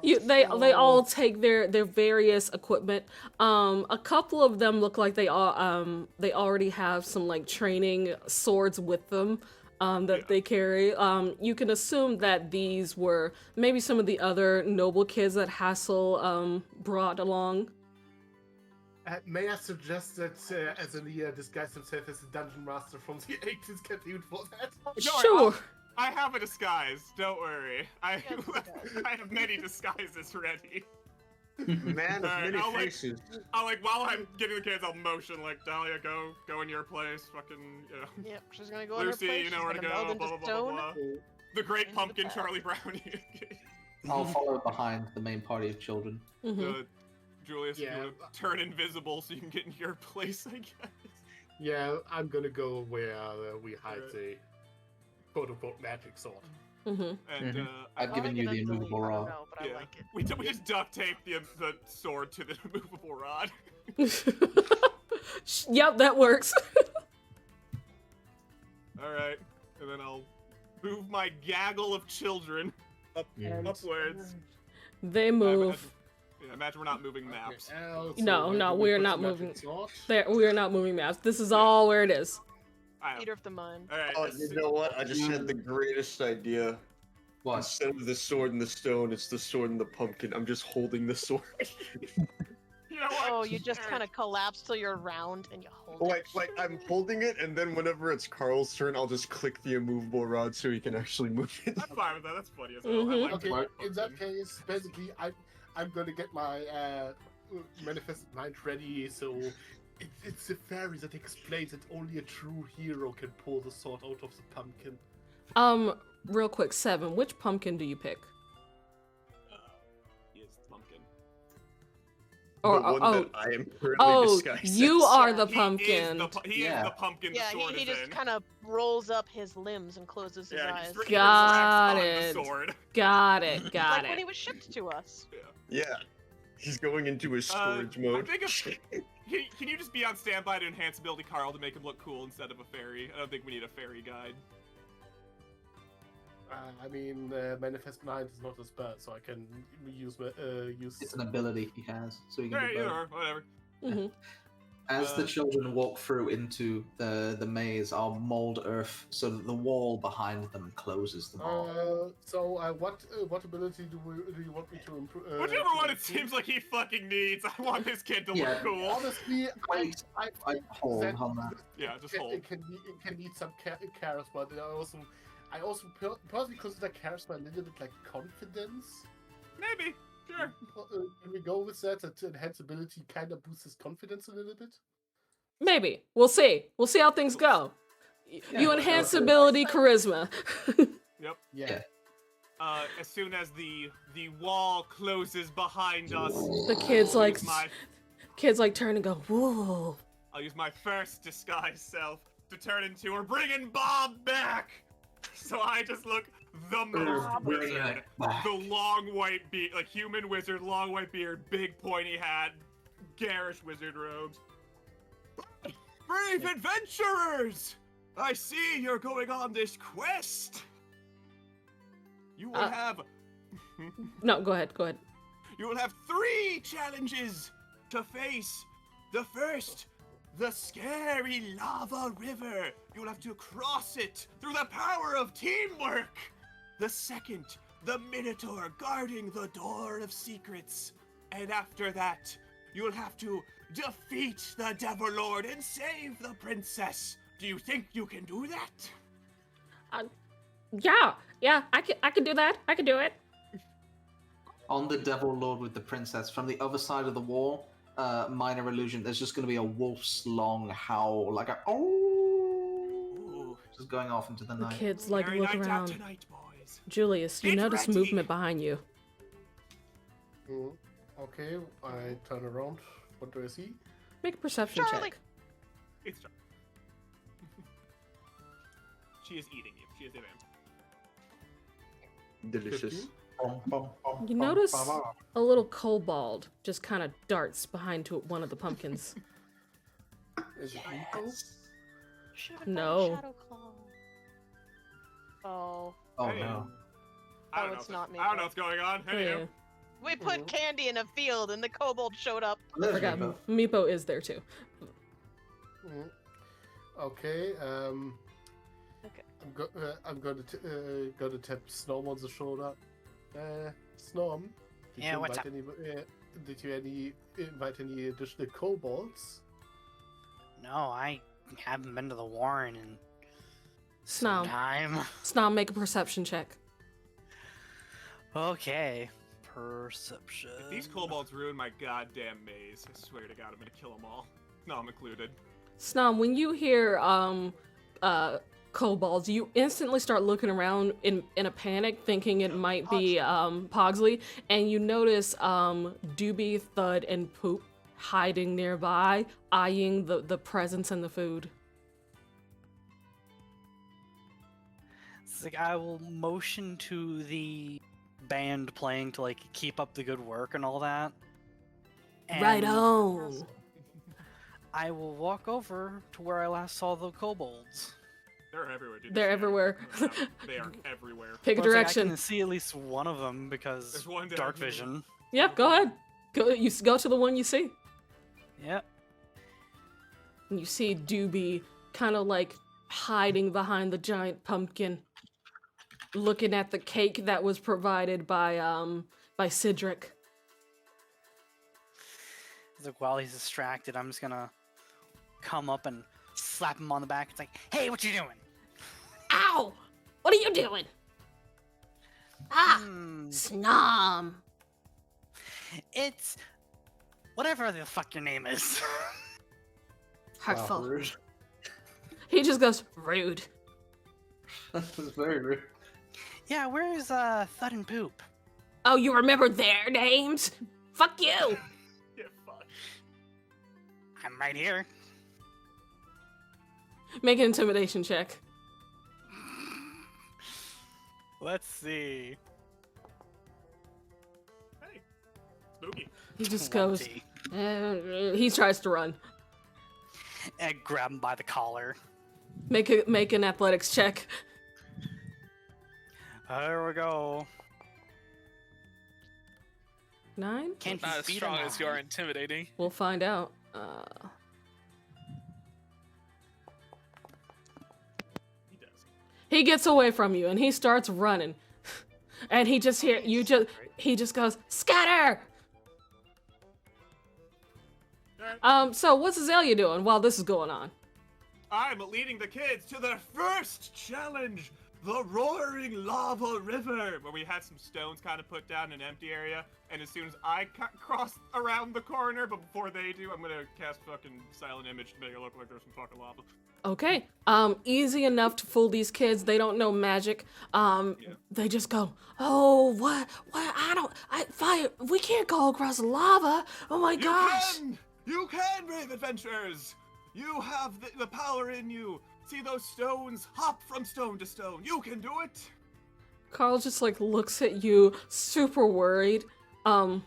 they all take their various equipment. A couple of them look like they already have some like training swords with them. That they carry. You can assume that these were maybe some of the other noble kids that Hassel brought along. May I suggest that Azalea disguised himself as a dungeon master from the 80s get used for that? Sure. I have a disguise, don't worry. I have many disguises ready. Man of many faces. I'll like while I'm getting the kids, I'll motion like Dahlia, go in your place, fucking Yep, she's gonna go Lucy, in her place. you know where to she's go, gonna blah meld blah into blah blah stone. blah. The great Into the pumpkin path. Charlie Brownie. I'll follow behind the main party of children. Julius, Yeah. you turn invisible so you can get in your place, I guess. Yeah, I'm gonna go where we hide the quote-unquote magic sword. And I've given you the immovable I don't rod. know, but I like it. we just duct tape the sword to the immovable rod. Yep, that works. All right, and then I'll move my gaggle of children upwards. They move. Imagine we're not moving maps. No, we're not moving. We are not moving maps. This is all where it is. Theater of the mind. All right. Oh, you know what? I just had the greatest idea. What? Instead of the sword and the stone, it's the sword and the pumpkin. I'm just holding the sword. You know what? Oh, you just kind of collapse till you're round and you hold it. like I'm holding it, and then whenever it's Carl's turn, I'll just click the immovable rod so he can actually move it. I'm fine with that. That's funny as hell. I like Okay, the in that pumpkin. case, basically, I'm gonna get my manifested mind ready. So it's the fairy that explains that only a true hero can pull the sword out of the pumpkin. Real quick, 7. Which pumpkin do you pick? He is the pumpkin. Or the one that I am currently oh, disguised you as. are the He pumpkin. is the pumpkin Yeah, the sword he is just in. kind of rolls up his limbs and closes his Yeah, eyes. he Got resurrects on it. the sword. Got it. Got Like it. when he was shipped to us. Yeah, he's going into his storage I mode. think can you just be on standby to enhance ability Karl to make him look cool instead of a fairy? I don't think we need a fairy guide. I mean, manifest mind is not a spell, so I can use It's an ability he has, so he can Hey, do you both. know, whatever. As the children walk through into the maze, I'll mold earth so that the wall behind them closes them off. What ability do you want me to improve? Whichever one it seems like he fucking needs. I want this kid to Yeah. look cool. Honestly, I hold that- on that. Yeah, just it, hold. it can need some charisma. But I also personally consider charisma a little bit like confidence. Maybe. Sure. Can we go with that? That enhance ability kind of boosts his confidence a little bit. Maybe. We'll see. We'll see how things go. You enhance ability, charisma. Yep. Yeah. As soon as the wall closes behind us, The kids I'll like use my- turn and go, whoa. I'll use my first disguise self to turn into we're bringing Bob back. So I just look the most bringing wizard. it back. The long white beard, like human wizard, long white beard, big pointy hat, garish wizard robes. Brave adventurers! I see you're going on this quest. You will have No, go ahead. you will have 3 challenges to face. The first, the scary lava river. You will have to cross it through the power of teamwork. The second, the Minotaur guarding the door of secrets. And after that, you will have to defeat the Devil Lord and save the princess. Do you think you can do that? Yeah, I can do that. I can do it. On the Devil Lord with the princess, from the other side of the wall, minor illusion, there's just going to be a wolf's long howl, like a oh, just going off into the The night. kids like Merry look night out around. tonight, boys. Julius, you Get notice ready. movement behind you. Okay, I turn around. What do I see? Make a perception Charlie. check. It's Charlie. She is eating you. She is a vampire. Delicious. You notice a little kobold just kind of darts behind to one of the pumpkins. Is it people? Should've No. Shadow Claw. Oh. Oh Hey. no. I don't Oh, know it's if- not me, I don't but- know what's going on. Hey, Yeah, We put candy in a field and the kobold showed up. I There's forgot Meepo. Meepo is there too. Mhm. Okay. Okay. I'm going to tap Snom on the shoulder. Snom. Did Yeah, you what's invite Any, invite any additional kobolds? No, I haven't been to the Warren in some Snom, time. Snom, make a perception check. Okay. Perception. If these kobolds ruin my goddamn maze, I swear to God, I'm gonna kill them all. No, I'm included. Snom, when you hear kobolds, you instantly start looking around in a panic, thinking it might be Pogsley, and you notice Doobie, Thud, and Poop hiding nearby, eyeing the presents and the food. It's like I will motion to the band playing to like keep up the good work and all that. Right And on. I will walk over to where I last saw the kobolds. They're everywhere, dude. They're everywhere. They are everywhere. Pick a Well, it's like direction. I can see at least one of them because There's one down dark here. vision. Yeah, go ahead. Go to the one you see. Yep. And you see Doobie kind of like hiding behind the giant pumpkin, looking at the cake that was provided by Cedric. It's like while he's distracted, I'm just gonna come up and slap him on the back. It's like, hey, what you doing? Ow! What are you doing? Ah, Hmm, Snom. it's whatever the fuck your name is. Hurtful. Wow, rude. He just goes rude. That's very rude. Yeah, where is Thud and Poop? Oh, you remember their names? Fuck you. Yeah, fuck. I'm right here. Make an intimidation check. Let's see. Hey, spooky. He just goes. 20. He tries to run. And grab him by the collar. Make an athletics check. There we go. 9? Can't you Not as beat strong him as you are intimidating. We'll find out. He does. He gets away from you and he starts running. And he just he just goes, scatter! So what's Azalea doing while this is going on? I'm leading the kids to their first challenge, the Roaring Lava River, where we had some stones kind of put down in an empty area, and as soon as I cross around the corner, but before they do, I'm gonna cast fucking Silent Image to make it look like there's some fucking lava. Okay. Easy enough to fool these kids. They don't know magic. They just go, oh, what, fire, we can't go across lava. Oh my gosh. You can, brave adventurers! You have the power in you! See those stones? Hop from stone to stone! You can do it! Karl just like looks at you, super worried. And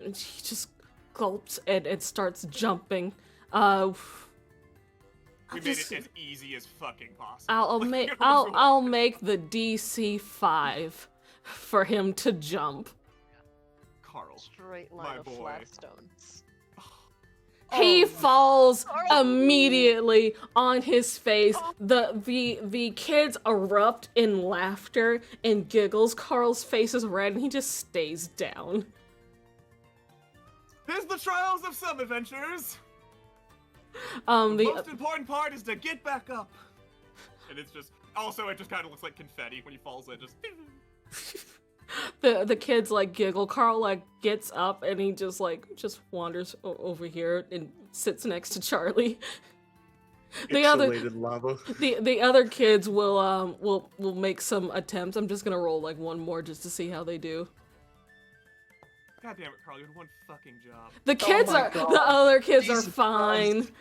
he just gulps and starts jumping. We made it as easy as fucking possible. I'll make the DC 5 for him to jump. Carl. Straight My line of boy. flat stones. He falls Carl. immediately on his face. The kids erupt in laughter and giggles. Carl's face is red and he just stays down. Here's the trials of some adventurers! The The most important part is to get back up! And it's just... Also, it just kind of looks like confetti when he falls in, just... the kids like giggle. Karl like gets up and he just wanders over here and sits next to Charlie. The lava. the other kids will make some attempts. I'm just gonna roll like one more just to see how they do. God damn it, Carl, you had one fucking job. The kids my are God. the other kids are Jesus fine. Christ.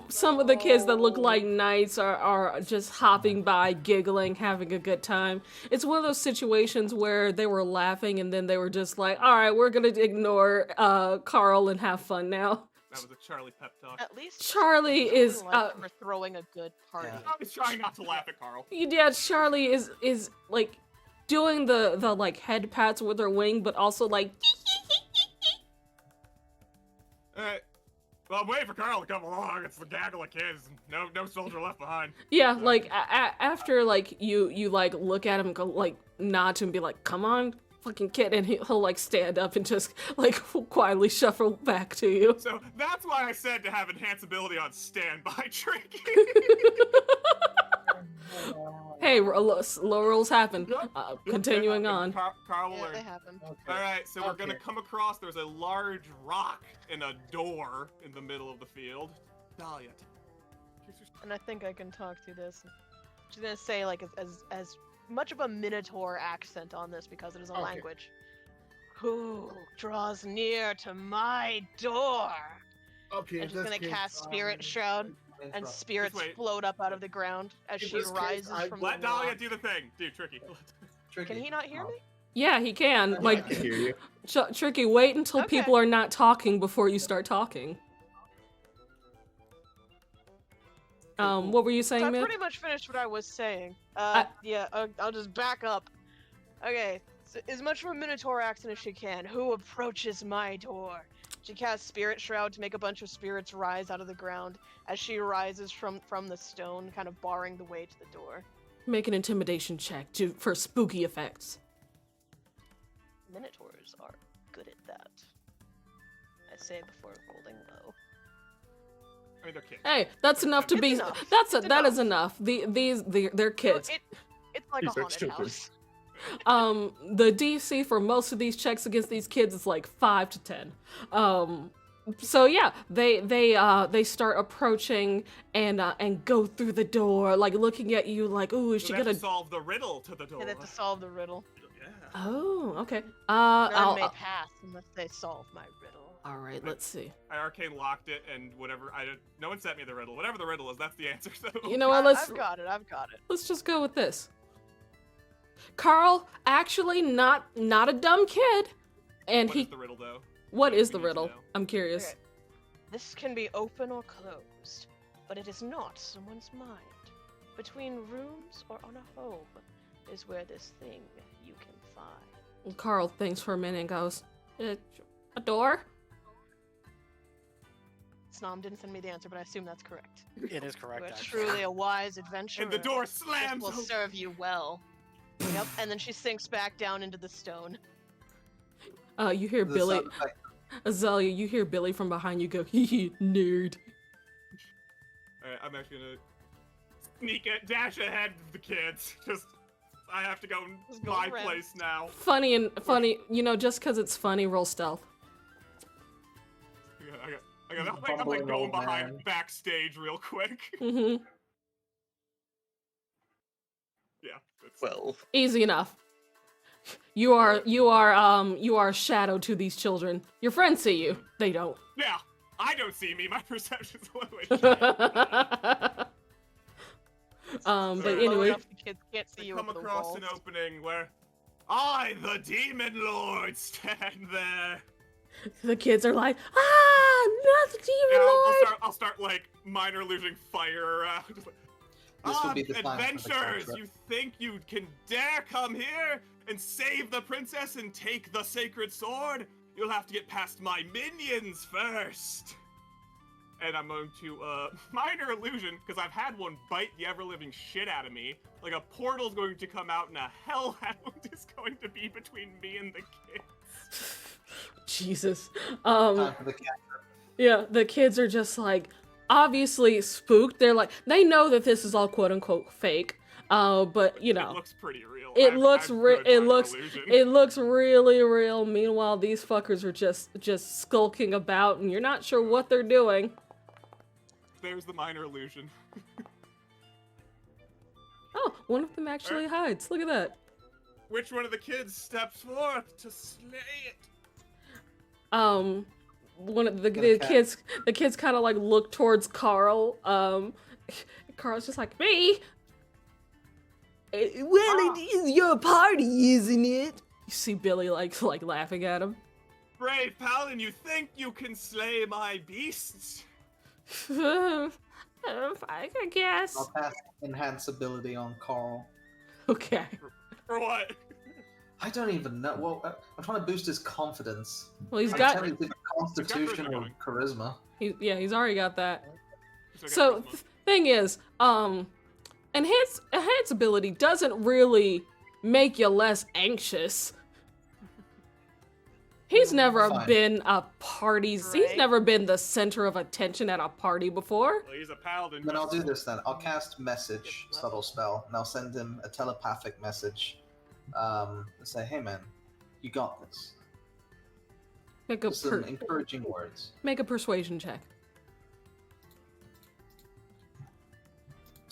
Some of the kids that look like knights are just hopping by, giggling, having a good time. It's one of those situations where they were laughing and then they were just like, all right, we're gonna ignore Karl and have fun now. That was a Charlie pep talk. At least Charlie is we're throwing a good party. Yeah. I was trying not to laugh at Karl. yeah, Charlie is like doing the like head pats with her wing, but also like Alright. Well, I'm waiting for Karl to come along. It's the gaggle of kids. No soldier left behind. yeah, like after like you like look at him and go like nod to him and be like, come on, fucking kid, and he'll like stand up and just like quietly shuffle back to you. So that's why I said to have enhanceability on standby, Tricky. Hey, low rolls happen. Continuing on. Karl will Yeah, learn. they happen. Alright, so we're gonna Okay. come across, there's a large rock and a door in the middle of the field. Dahlia. And I think I can talk through this. She's gonna say like as much of a Minotaur accent on this because it is a Okay. language. Who draws near to my door? Okay, And she's gonna this cast case, Spirit Shroud, and spirits wait. float up out of the ground as In she this case, rises I from Let the Dahlia rock. do the thing. Dude, Tricky. Tricky. Can he not hear me? Yeah, he can. Like, I hear you. Tricky, wait until Okay. people are not talking before you start talking. What were you So I saying, Mid? pretty much finished what I was saying. I- Yeah, I'll just back up. Okay, so as much of a Minotaur accent as she can. Who approaches my door? She casts Spirit Shroud to make a bunch of spirits rise out of the ground as she rises from the stone, kind of barring the way to the door. Make an intimidation check for spooky effects. Minotaurs are good at that. I say before rolling low. I mean, they're kids. Hey, that's enough to It's be. enough. That It's is enough. They're kids. It's like These a are haunted children. house. The DC for most of these checks against these kids is like 5 to 10. So yeah, they start approaching and go through the door, like looking at you, like, ooh, is So she they have gonna? to solve the riddle to the door. Yeah, they have to solve the riddle. Yeah. Oh, okay. None may pass unless they solve my riddle. All right, let's see. I arcane locked it, and whatever. No one sent me the riddle. Whatever the riddle is, that's the answer. So. You know what? Let's I've got it. let's just go with this. Karl, actually, not a dumb kid, and What he. is the riddle, though? What is We the need to riddle? know. I'm curious. Okay. This can be open or closed, but it is not someone's mind. Between rooms or on a home is where this thing you can find. Karl thinks for a minute and goes, a door? Snom didn't send me the answer, but I assume that's correct. It is correct. You're actually. truly a wise adventurer. And the door This slams. will open. serve you well. Yep, and then she sinks back down into the stone. You hear The Billy. sound effect. Azalea, you hear Billy from behind you go, hee hee, nerd. Alright, I'm actually gonna dash ahead of the kids. I have to go Just go my around. place now. Funny, just because it's funny, roll stealth. I'm like Bumbling going old behind man. backstage real quick. Mm-hmm. Yeah. It's, 12. Easy enough. You are a shadow to these children. Your friends see you. They don't. yeah. I don't see me. My perception's a little bit. But Low Low anyway, enough the kids can't see I you come over the across walls. an opening where I, the Demon Lord, stand there. the kids are like, not the demon Yeah, lord. I'll start like minor illusion fire around. Just like, This would be the time for the adventurers, cantrip. you think you can dare come here and save the princess and take the sacred sword? You'll have to get past my minions first. And I'm going to, minor illusion, because I've had one bite the ever-living shit out of me. Like, a portal's going to come out and a hellhound is going to be between me and the kids. Jesus. Time for the cantrip. Yeah, the kids are just like obviously spooked. They're like, they know that this is all quote unquote fake. But you know, It looks pretty real. it I've looks good it minor looks illusion. it looks really real. Meanwhile, these fuckers are just skulking about, and you're not sure what they're doing. There's the minor illusion. Oh, one of them actually hides. Look at that. Which one of the kids steps forth to slay it? one of the Get a cat. kids kind of like look towards Carl. Carl's just like, me. Well, it is your party, isn't it? You see Billy like laughing at him. Brave Paladin, you think you can slay my beasts? I guess. I'll cast enhance ability on Karl. Okay. For what? I don't even know. Well, I'm trying to boost his confidence. Well, he's I'm got. telling you, it's Constitution charisma or going. charisma. He's already got that. I got So charisma. thing is, enhance ability doesn't really make you less anxious. He's never Fine. been a party's. He's Right. never been the center of attention at a party before. Well, he's a paladin. Then I'll do this then. I'll cast message, subtle spell, and I'll send him a telepathic message. And say, hey man, you got this. Make a Just some encouraging words. persuasion check.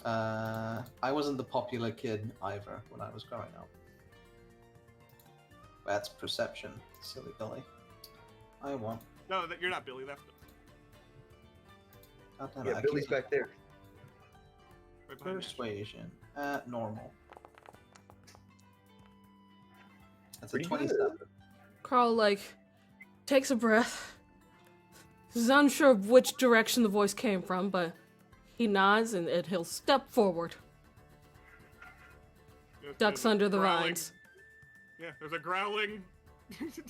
I wasn't the popular kid either when I was growing up. That's perception, silly Billy. I won. No, you're not Billy. That's God damn it, Yeah, I Billy's keep- back there. right behind you. Persuasion. Normal. That's a Pretty 27. Carl like takes a breath. He's unsure of which direction the voice came from, but he nods and he'll step forward. There's Ducks a under the growling- vines. Yeah, there's a growling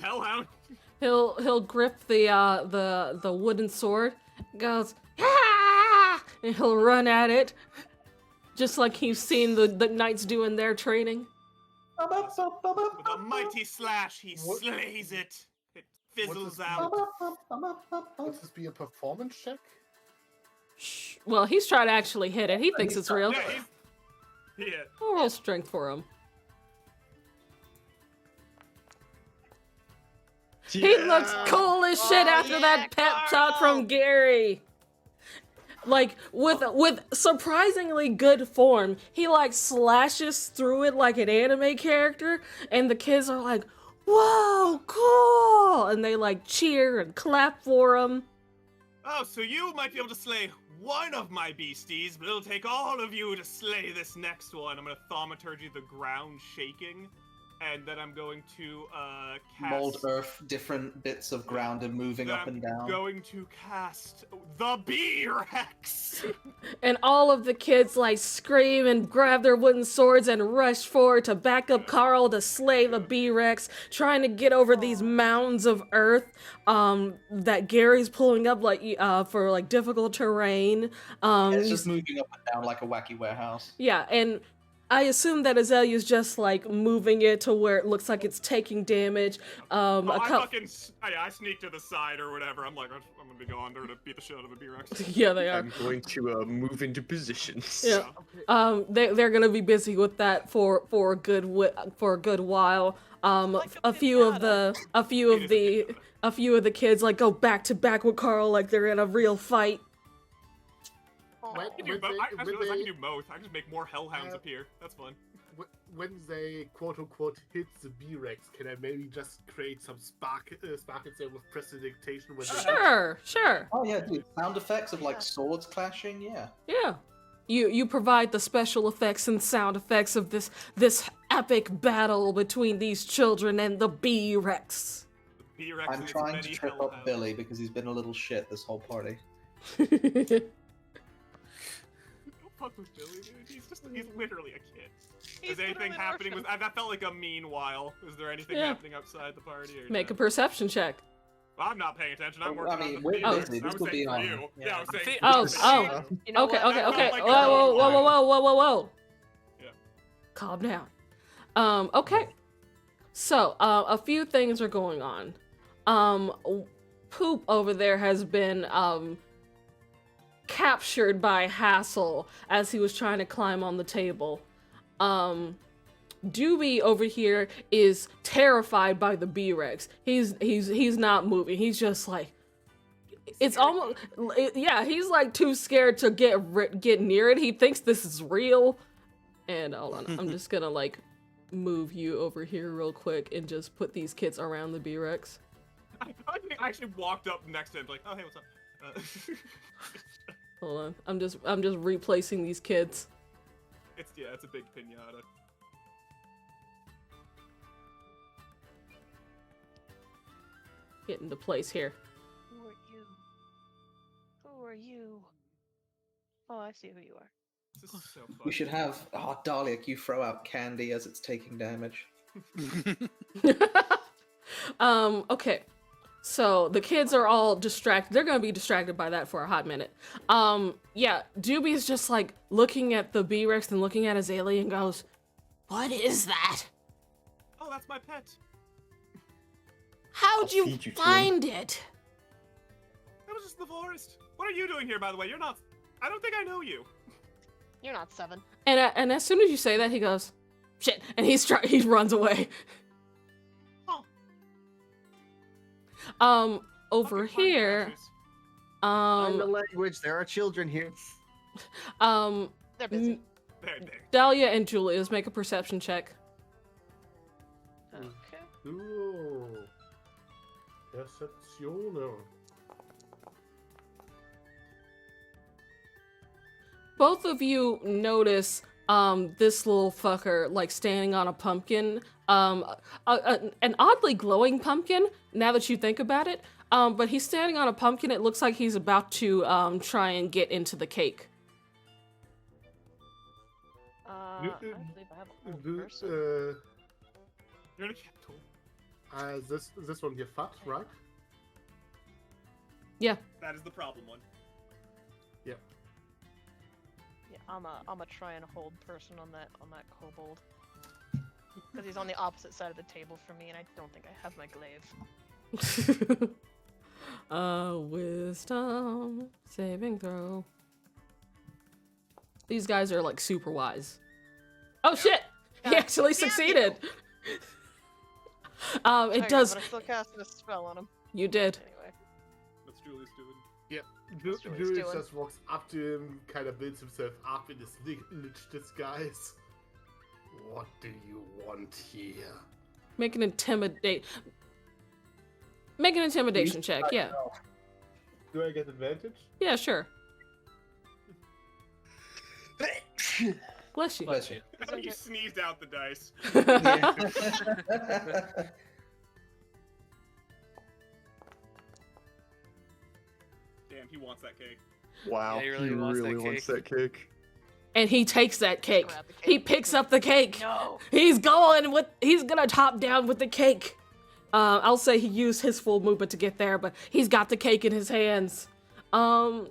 hellhound. He'll grip the wooden sword, goes ah! And he'll run at it, just like he's seen the knights do in their training. With a mighty slash, he What- slays it. It fizzles this out. Would this be a performance check? Shh. Well, he's trying to actually hit it. He thinks it's real. Yeah, yeah. I'll roll strength for him. He looks cool as shit after that pep talk from Gary. Like with surprisingly good form, he like slashes through it like an anime character, and the kids are like, "Whoa, cool!" And they like cheer and clap for him. Oh, so you might be able to slay one of my beasties, but it'll take all of you to slay this next one. I'm gonna thaumaturgy the ground shaking, and then I'm going to cast. Mold earth, different bits of ground and moving then up and I'm down. going to cast the B-Rex. And all of the kids like scream and grab their wooden swords and rush forward to back up Karl to slay the B-Rex, trying to get over these mounds of earth that Gary's pulling up like for like difficult terrain. It's you just moving up and down like a wacky warehouse. Yeah, and I assume that Azalea's just like moving it to where it looks like it's taking damage. I sneak to the side or whatever. I'm like, I'm gonna be going there to beat the shit out of the B-Rex. Yeah, they are. I'm going to move into positions. Yeah. They're gonna be busy with that for a good while. A few of the kids like go back to back with Karl like they're in a real fight. When, I can do when both. they- I when realize I they- can do both. I can just make more hellhounds appear. That's fun. when they quote unquote hit the B-Rex, can I maybe just create some sparkles there with prestidigitation? Sure. Oh yeah, dude. Sound effects of like swords clashing, yeah. Yeah. You provide the special effects and sound effects of this epic battle between these children and the B-Rex. The B-Rex I'm and its trying to many trip up hellhounds. Billy because he's been a little shit this whole party. Don't fuck with Billy, dude. He's literally a kid. Is anything literally happening? Russian. That felt like a meanwhile. Is there anything Yeah. happening outside the party? Or Make a no? perception check. Well, I'm not paying attention. I'm Oh, working I mean, on the we're B-Rex. busy. I This was will saying be for on- you. yeah. I was saying. thi- for Oh, you. oh. You know Okay. what? That felt like a Whoa. Yeah. Calm down. Okay. So, a few things are going on. Poop over there has been, captured by Hassel as he was trying to climb on the table. Doobie over here is terrified by the B-Rex. He's not moving. He's just like, it's almost, yeah, he's like too scared to get near it. He thinks this is real. And hold on, I'm just gonna like move you over here real quick and just put these kids around the B-Rex. I'm I actually walked up next to him, like, oh hey, what's up? Hold on. I'm just replacing these kids. It's a big pinata. Get into place here. Who are you? Who are you? Oh, I see who you are. This is so fun. We should have Dahlia, you throw out candy as it's taking damage. Okay. So the kids are all distracted. They're gonna be distracted by that for a hot minute. Yeah, Doobie's just like looking at the B-Rex and looking at Azalea and goes, "What is that? Oh, that's my pet. How'd I'll you feed you to find it?" That was just the forest. What are you doing here, by the way? You're not. I don't think I know you. You're not 7. And as soon as you say that, he goes, "Shit," and he runs away. Over Fucking here, Find the language. There are children here. They're busy. Dahlia and Julius make a perception check. Okay. Ooh. Perception. Both of you notice this little fucker like standing on a pumpkin, an oddly glowing pumpkin now that you think about it, but he's standing on a pumpkin. It looks like he's about to try and get into the cake. I believe I have a whole person. You're in a capital. This one here fat, right? Yeah. That is the problem one. Yep. Yeah, I'm a try and hold person on that kobold. Because he's on the opposite side of the table from me, and I don't think I have my glaive. Wisdom saving throw. These guys are like super wise. Oh shit! He actually succeeded. It does. But I still casted a spell on him. You did. Anyway. What's Julius doing? Yep. That's what he's Julius doing. just walks up to him, kind of builds himself up in this lich disguise. What do you want here? Make an intimidation check. Yeah. Do I get advantage? Yeah, sure. Bless you. Bless you. I thought you sneezed out the dice. Damn, he wants that cake. Wow, Yeah, he really wants that wants that cake. And he takes that cake. Grab the cake. He picks up the cake. No. He's gonna top down with the cake. I'll say he used his full movement to get there, but he's got the cake in his hands. What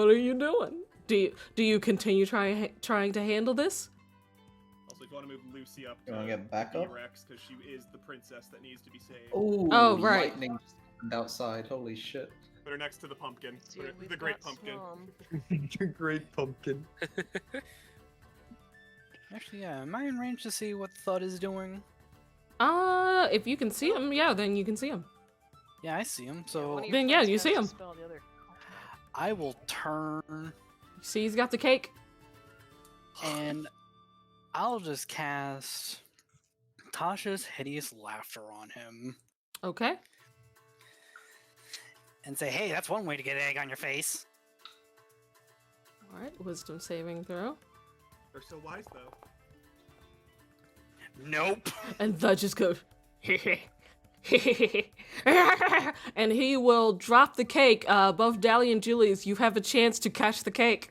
are you doing? Do you continue trying to handle this? Also, if you want to move Lucy up You wanna get back up? T-Rex, because she is the princess that needs to be saved. Oh, right. Lightning just happened outside. Holy shit. Put her next to the pumpkin. Dude, Put her- we've the great got pumpkin. Snom. Great pumpkin. Actually, yeah. Am I in range to see what Thud is doing? If you can see him, yeah, then you can see him. Yeah, I see him. One So of your Then, yeah, friends you cast see a him. spell, the other- I will turn See, he's got the cake. and I'll just cast Tasha's Hideous Laughter on him Okay. and say, "Hey, that's one way to get egg on your face." All right. Wisdom saving throw. They're so wise, though. Nope. And the just goes, and he will drop the cake above Dahlia and Julius. You have a chance to catch the cake.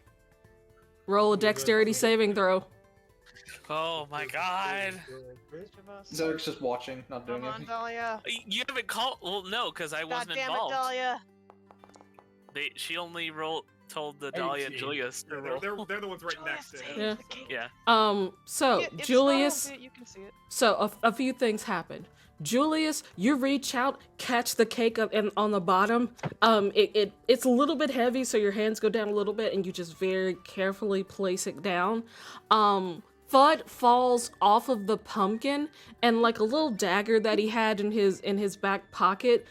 Roll a dexterity saving throw. Oh my god. Each of us. Zerg's just watching, not doing Come on, anything. Dahlia. You haven't called. Well, no, because I God wasn't damn it, involved. Dahlia. She only told the Dahlia and 18. Julius to Yeah, roll. they're the ones right next to him. Yeah. The cake. Yeah. So If Snom Julius. see it, you can see it. So a few things happen. Julius, you reach out, catch the cake up and on the bottom. It's a little bit heavy, so your hands go down a little bit, and you just very carefully place it down. Thud falls off of the pumpkin, and like a little dagger that he had in his back pocket,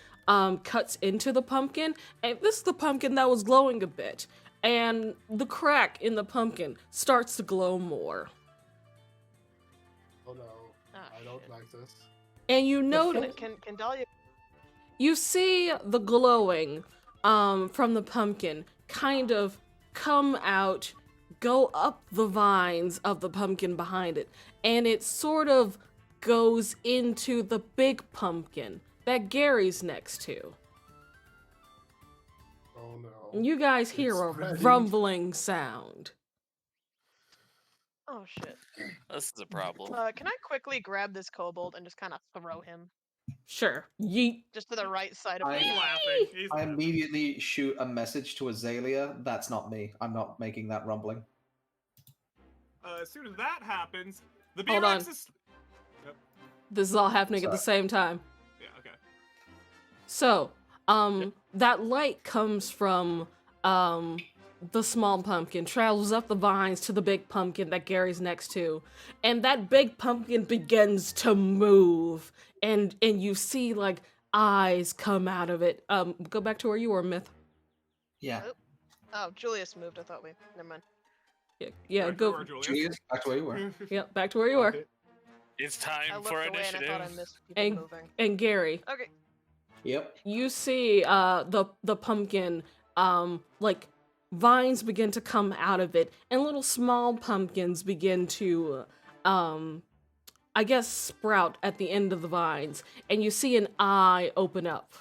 cuts into the pumpkin. And this is the pumpkin that was glowing a bit, and the crack in the pumpkin starts to glow more. Oh no. Ah, I don't shit. like this. And you notice. Can Dahlia you see the glowing from the pumpkin kind of come out, go up the vines of the pumpkin behind it, and it sort of goes into the big pumpkin that Gary's next to. Oh no. And you guys hear It's a spreading. rumbling sound. Oh shit. This is a problem. Can I quickly grab this kobold and just kind of throw him Sure. Yeet. just to the right side of I- He's me? laughing. He's I laughing. immediately shoot a message to Azalea. That's not me. I'm not making that rumbling. As soon as that happens, the Hold on. B-Rex is... This is all happening at the Sorry. same time. Yeah, okay. So, that light comes from, the small pumpkin, travels up the vines to the big pumpkin that Gary's next to, and that big pumpkin begins to move, and you see, like, eyes come out of it. Go back to where you were, Myth. Yeah. Oh, Julius moved. I thought we. Never mind. Yeah, Alright, go, go, Julius. Julius, back to where you were. yeah, back to where you were. Okay. It's I time looked for away and I initiative. thought I missed people And- moving. And Gary, Okay. Yep. you see, the pumpkin, like, vines begin to come out of it, and little small pumpkins begin to, I guess, sprout at the end of the vines, and you see an eye open up.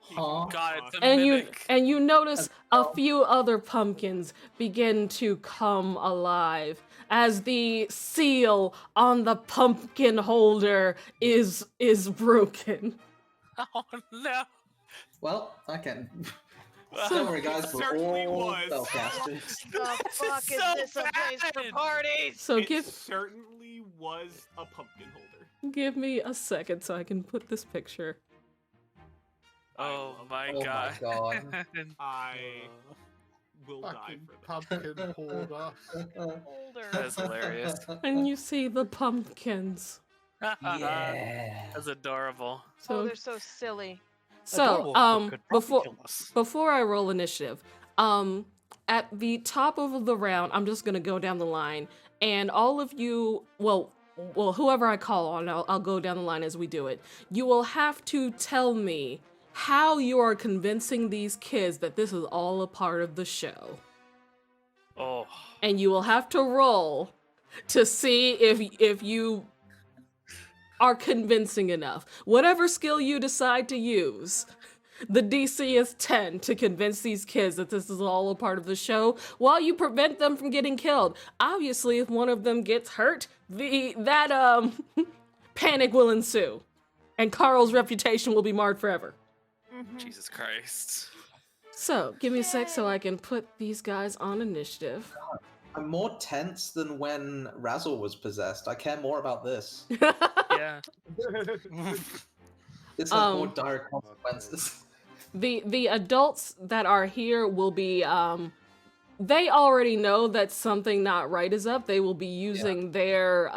Huh? God, it's a And mimic. you notice a Oh. few other pumpkins begin to come alive as the seal on the pumpkin holder is broken. Oh no. Well, I can. Well, Don't worry, guys. We're certainly all was. spellcasters. The This fuck is is so this a place for bad. parties? So It give certainly was a pumpkin holder. me a second so I can put this picture. Oh my Oh my god. God. I will die Fucking for that. pumpkin holder. Holder. That's hilarious. And you see the pumpkins. Yeah. That's adorable. Oh, So they're so silly. Adorable, but could probably before kill us. before I roll initiative, at the top of the round, I'm just gonna go down the line, and all of you, well, whoever I call on, I'll go down the line as we do it. You will have to tell me how you are convincing these kids that this is all a part of the show, Oh. and you will have to roll to see if you are convincing enough. Whatever skill you decide to use, the DC is 10 to convince these kids that this is all a part of the show while you prevent them from getting killed. Obviously, if one of them gets hurt, that panic will ensue, and Karl's reputation will be marred forever. Jesus Christ. So, give me a sec so I can put these guys on initiative. I'm more tense than when Razzle was possessed. I care more about this. Yeah. This has more dire consequences. The adults that are here will be they already know that something not right is up. They will be using their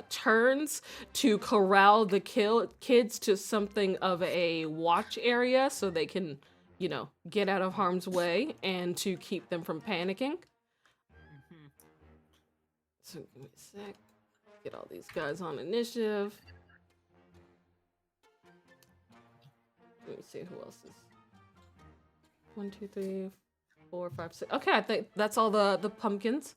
turns to corral the kids to something of a watch area so they can, get out of harm's way and to keep them from panicking. So give me a sec. Get all these guys on initiative. Let me see who else is. 1, 2, 3, 4, 5, 6. Okay, I think that's all the pumpkins.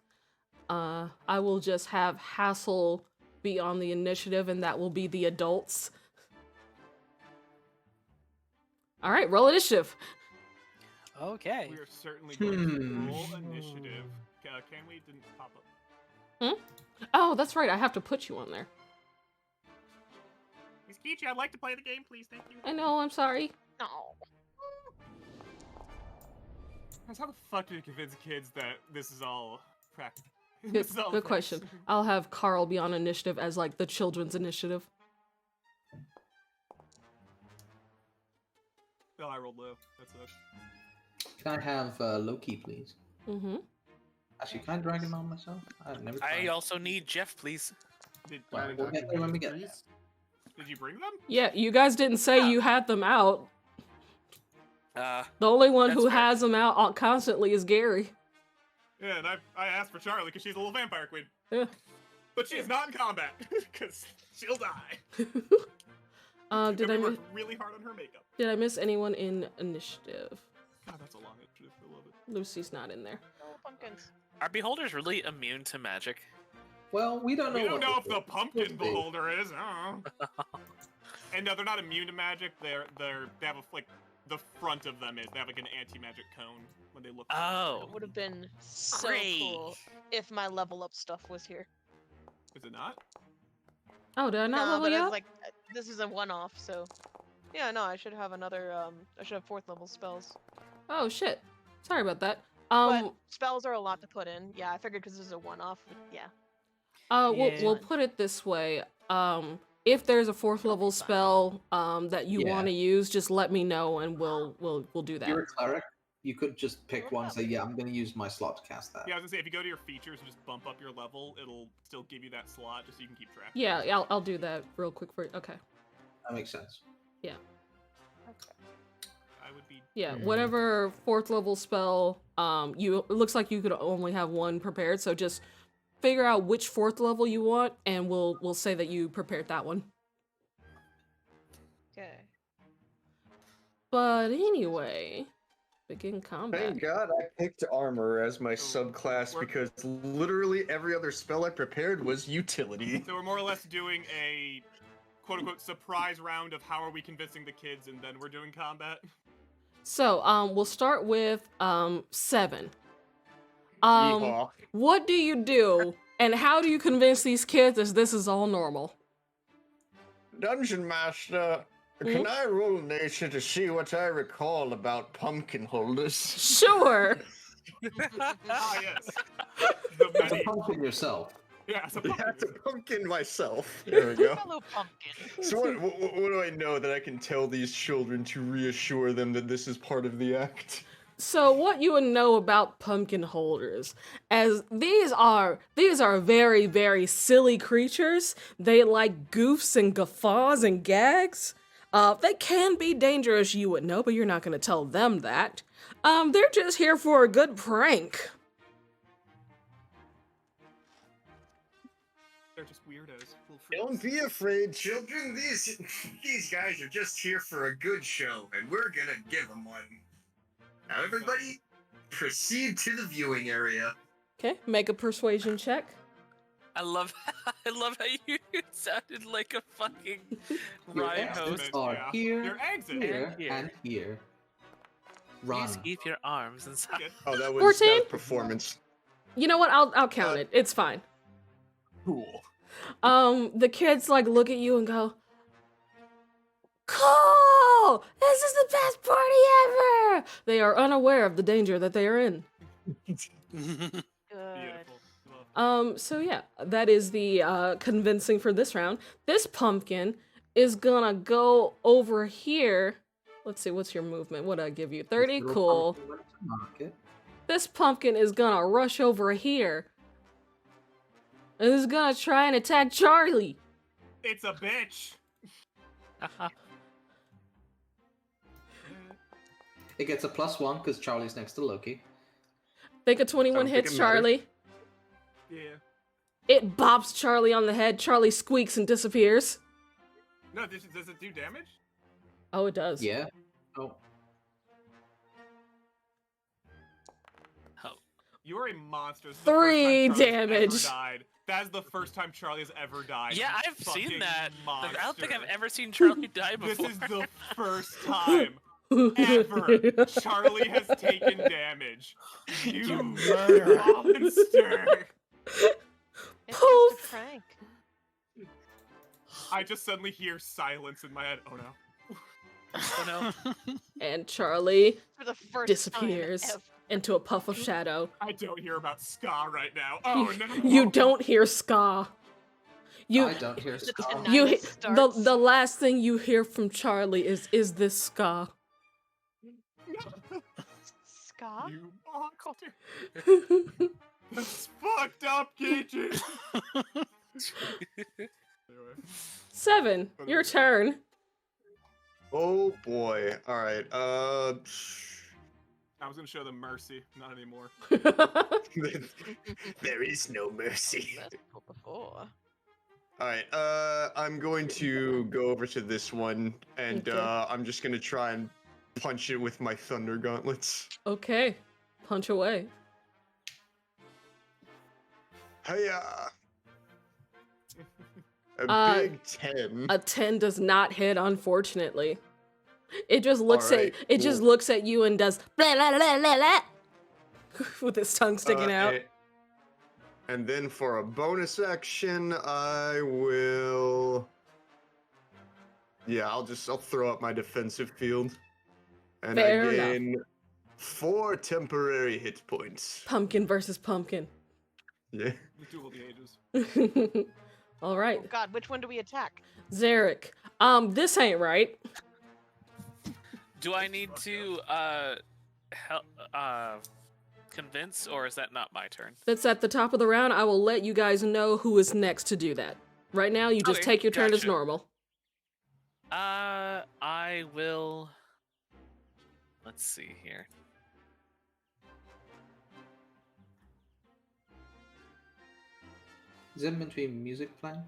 I will just have Hassel be on the initiative, and that will be the adults. All right, roll initiative. Okay. We are certainly going to roll initiative. Can we? Didn't pop up. Oh, that's right. I have to put you on there. Miss Kichi, I'd like to play the game, please. Thank you. I know. I'm sorry. No. How the fuck do you convince kids that this is all practical? Good question. I'll have Karl be on initiative as like the children's initiative. Oh, I rolled low. That sucks. Can I have Loki, please? Mm-hmm. Actually, can I drag him on myself? I've never I tried. also need Jeff, please. Did, Well, we'll get there when we get there. Please? did you bring them? Yeah, you guys didn't say Yeah. you had them out. Uh, The only one That's who fair. has them out constantly is Gary. Yeah, and I asked for Charlie because she's a little vampire queen. Yeah. But she's not in combat because she'll die. Did I worked really hard on her makeup. miss anyone in initiative? God, that's a long initiative. I love it. Lucy's not in there. Oh, pumpkins. Are beholders really immune to magic? Well, we don't know. We don't know if what the pumpkin Could be. beholder is. I don't know. And no, they're not immune to magic. They have like the front of them is they have like an anti-magic cone when they look. Oh. It would have been so Great. cool if my level up stuff was here. Is it not? Oh, did I not No, level but you it's up? like this is a one-off, so yeah, no, I should have another. I should have 4th level spells. Oh shit. Sorry about that. But spells are a lot to put in. Yeah, I figured because this is a one-off. Yeah. We'll Yeah. put it this way. If there's a 4th level spell that you Yeah. want to use, just let me know and we'll do that. You're a cleric. You could just pick one and say, "Yeah, I'm going to use my slot to cast that." Yeah, I was gonna say if you go to your features and just bump up your level, it'll still give you that slot just so you can keep track. Yeah, I'll do that real quick for you. Okay. That makes sense. I would be. Yeah, whatever 4th level spell, it looks like you could only have one prepared, so just figure out which 4th level you want, and we'll say that you prepared that one. Okay. But anyway, begin combat. Thank God I picked armor as my subclass because literally every other spell I prepared was utility. So we're more or less doing a quote-unquote surprise round of how are we convincing the kids, and then we're doing combat. So, we'll start with 7. Yeehaw. What do you do, and how do you convince these kids that this is all normal? Dungeon Master, can I roll nature to see what I recall about pumpkin holders? Sure. Ah, yes. The As a many. pumpkin yourself. Yeah, it's a Yeah, pumpkin. it's a pumpkin myself. There we go. Hello, pumpkin. So what do I know that I can tell these children to reassure them that this is part of the act? So what you would know about pumpkin holders, as these are very, very silly creatures. They like goofs and guffaws and gags. They can be dangerous, you would know, but you're not gonna tell them that. They're just here for a good prank. They're just weirdos. Little Don't freaks. be afraid, Children, these guys are just here for a good show, and we're gonna give them one. Now, everybody, proceed to the viewing area. Okay, make a persuasion check. I love how you sounded like a fucking Your rhyme exits host. are Yeah. here, Your exit. here, Here. and here. Run. Please keep your arms inside. Good. Oh, that was 14? performance. You know what? I'll count it. It's fine. Cool. The kids like look at you and go, "Cool! This is the best party ever!" They are unaware of the danger that they are in. Good. Beautiful. Love. So yeah, that is the convincing for this round. This pumpkin is gonna go over here. Let's see, what's your movement? What'd I give you? 30? Little Cool. pumpkin went to market. This pumpkin is gonna rush over here. And is gonna try and attack Charlie. It's a bitch. It gets a +1 because Charlie's next to Loki. Think a 21 Don't think hits it matters. Charlie. Yeah. It bops Charlie on the head. Charlie squeaks and disappears. No, does it do damage? Oh, it does. Yeah. Oh, You are a monster. This is the 3 first time Charlie's damage. Ever died. That is the first time Charlie has ever died. Yeah, You I've seen fucking that. I don't think I've monster. ever seen Charlie die This before. is the first time ever Charlie has taken damage. You murderer. monster. It's Poof. just a prank. I just suddenly hear silence in my head. Oh no. Oh no. And Charlie For the first disappears time ever. into a puff of shadow. I don't hear about ska right now. Oh no. You don't hear ska. You I don't hear The Scar. tinnitus you starts. the last thing you hear from Charlie is this ska. Ska? You monster. That's fucked up, Keiji. Anyway. 7. Your turn. Oh boy. All right. I was gonna show them mercy, not anymore. There is no mercy. That's cool before. All right. I'm going to go over to this one, and Okay. I'm just gonna try and punch it with my thunder gauntlets. Okay. Punch away. Hiya! A big 10. A 10 does not hit, unfortunately. It just looks Alright, it just cool. looks at you and does blah blah blah blah blah with its tongue sticking out. And then for a bonus action, I will. Yeah, I'll throw up my defensive field, and Fair I enough. gain 4 temporary hit points. Pumpkin versus pumpkin. Yeah. The duel of the ages. All right, Oh God, which one do we attack? Zarek. This ain't right. Do I need to convince, or is that not my turn? That's at the top of the round. I will let you guys know who is next to do that. Right now, you just Okay, take your turn as gotcha. normal. I will. Let's see here. Is it meant to be music playing?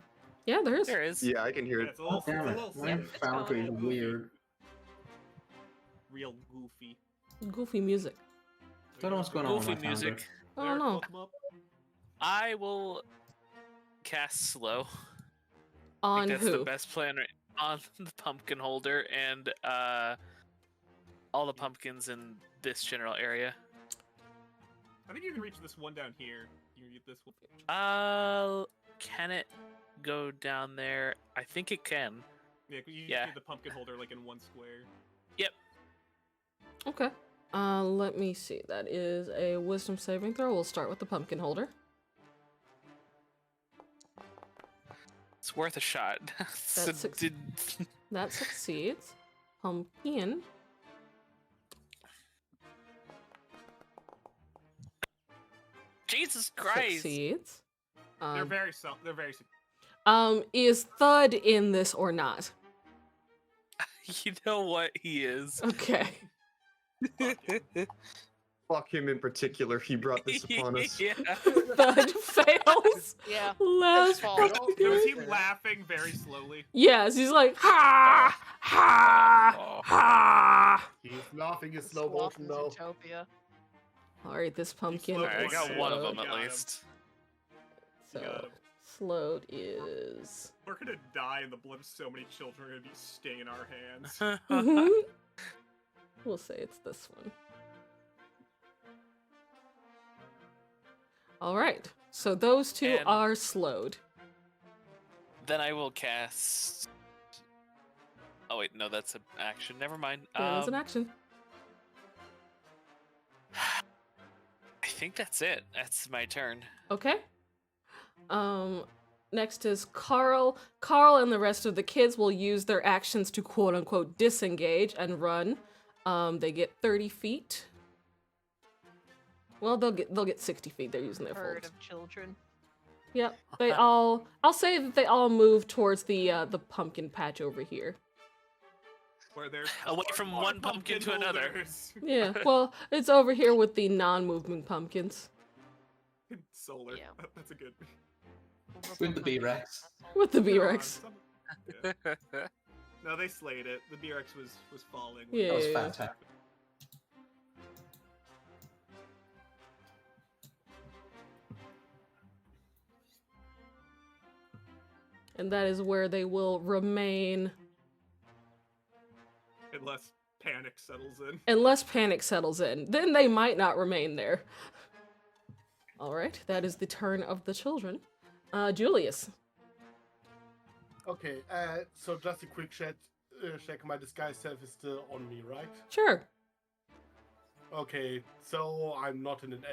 Yeah, there is. There is. Yeah, I can hear Yeah, it. it's a little, it's a Damn little it. My simple. foundry is weird. Real goofy. Goofy music. Don't know what's going on with Goofy my foundry. music. Oh Eric, no. welcome up. I will cast slow. On I think that's who? the best plan right on the pumpkin holder and all the pumpkins in this general area. I think you can reach this one down here. You can get this one. Can it go down there? I think it can. Yeah, 'cause you Yeah. get the pumpkin holder like in one square. Yep. Okay. Let me see. That is a wisdom saving throw. We'll start with the pumpkin holder. It's worth a shot. So That's did- That succeeds. Pumpkin. Jesus Christ! Succeeds. They're very su- Is Thud in this or not? You know what he is. Okay. Fuck him in particular. He brought this upon us. Yeah. Thud fails. Yeah. Last fault. So is he pumpkin. laughing very slowly? Yes, he's like ha ha ha. He's laughing in The slow sloth motion in though. Zootopia. All right, this pumpkin. slowed Alright, I is got one of slowed. them at Got him. least. You got So him. slowed is. We're gonna die in the blood of so many children are gonna be staining our hands. Mhm. We'll say it's this one. All right. So those two And- are slowed. Then I will cast. Oh wait, no, that's an action. Never mind. Yeah, that's an action. I think that's it. That's my turn. Okay. Next is Karl. Karl and the rest of the kids will use their actions to quote unquote disengage and run. They get 30 feet. Well, they'll get 60 feet. They're using their Herd folds. of children. Yep. They all. I'll say that they all move towards the pumpkin patch over here. Where there's Away from more one pumpkin to another. holders. Yeah. Well, it's over here with the non-moving pumpkins. Solar. Yeah. That's a good. With the B-Rex. With the Come on, B-Rex. Yeah. No, they slayed it. The B-Rex was falling. Yeah. That was fantastic. And that is where they will remain Unless panic settles in. unless panic settles in. Then they might not remain there. All right, that is the turn of the children. Julius. Okay, so just a quick check. My disguise self is still on me, right? Sure. Okay, so I'm not in an.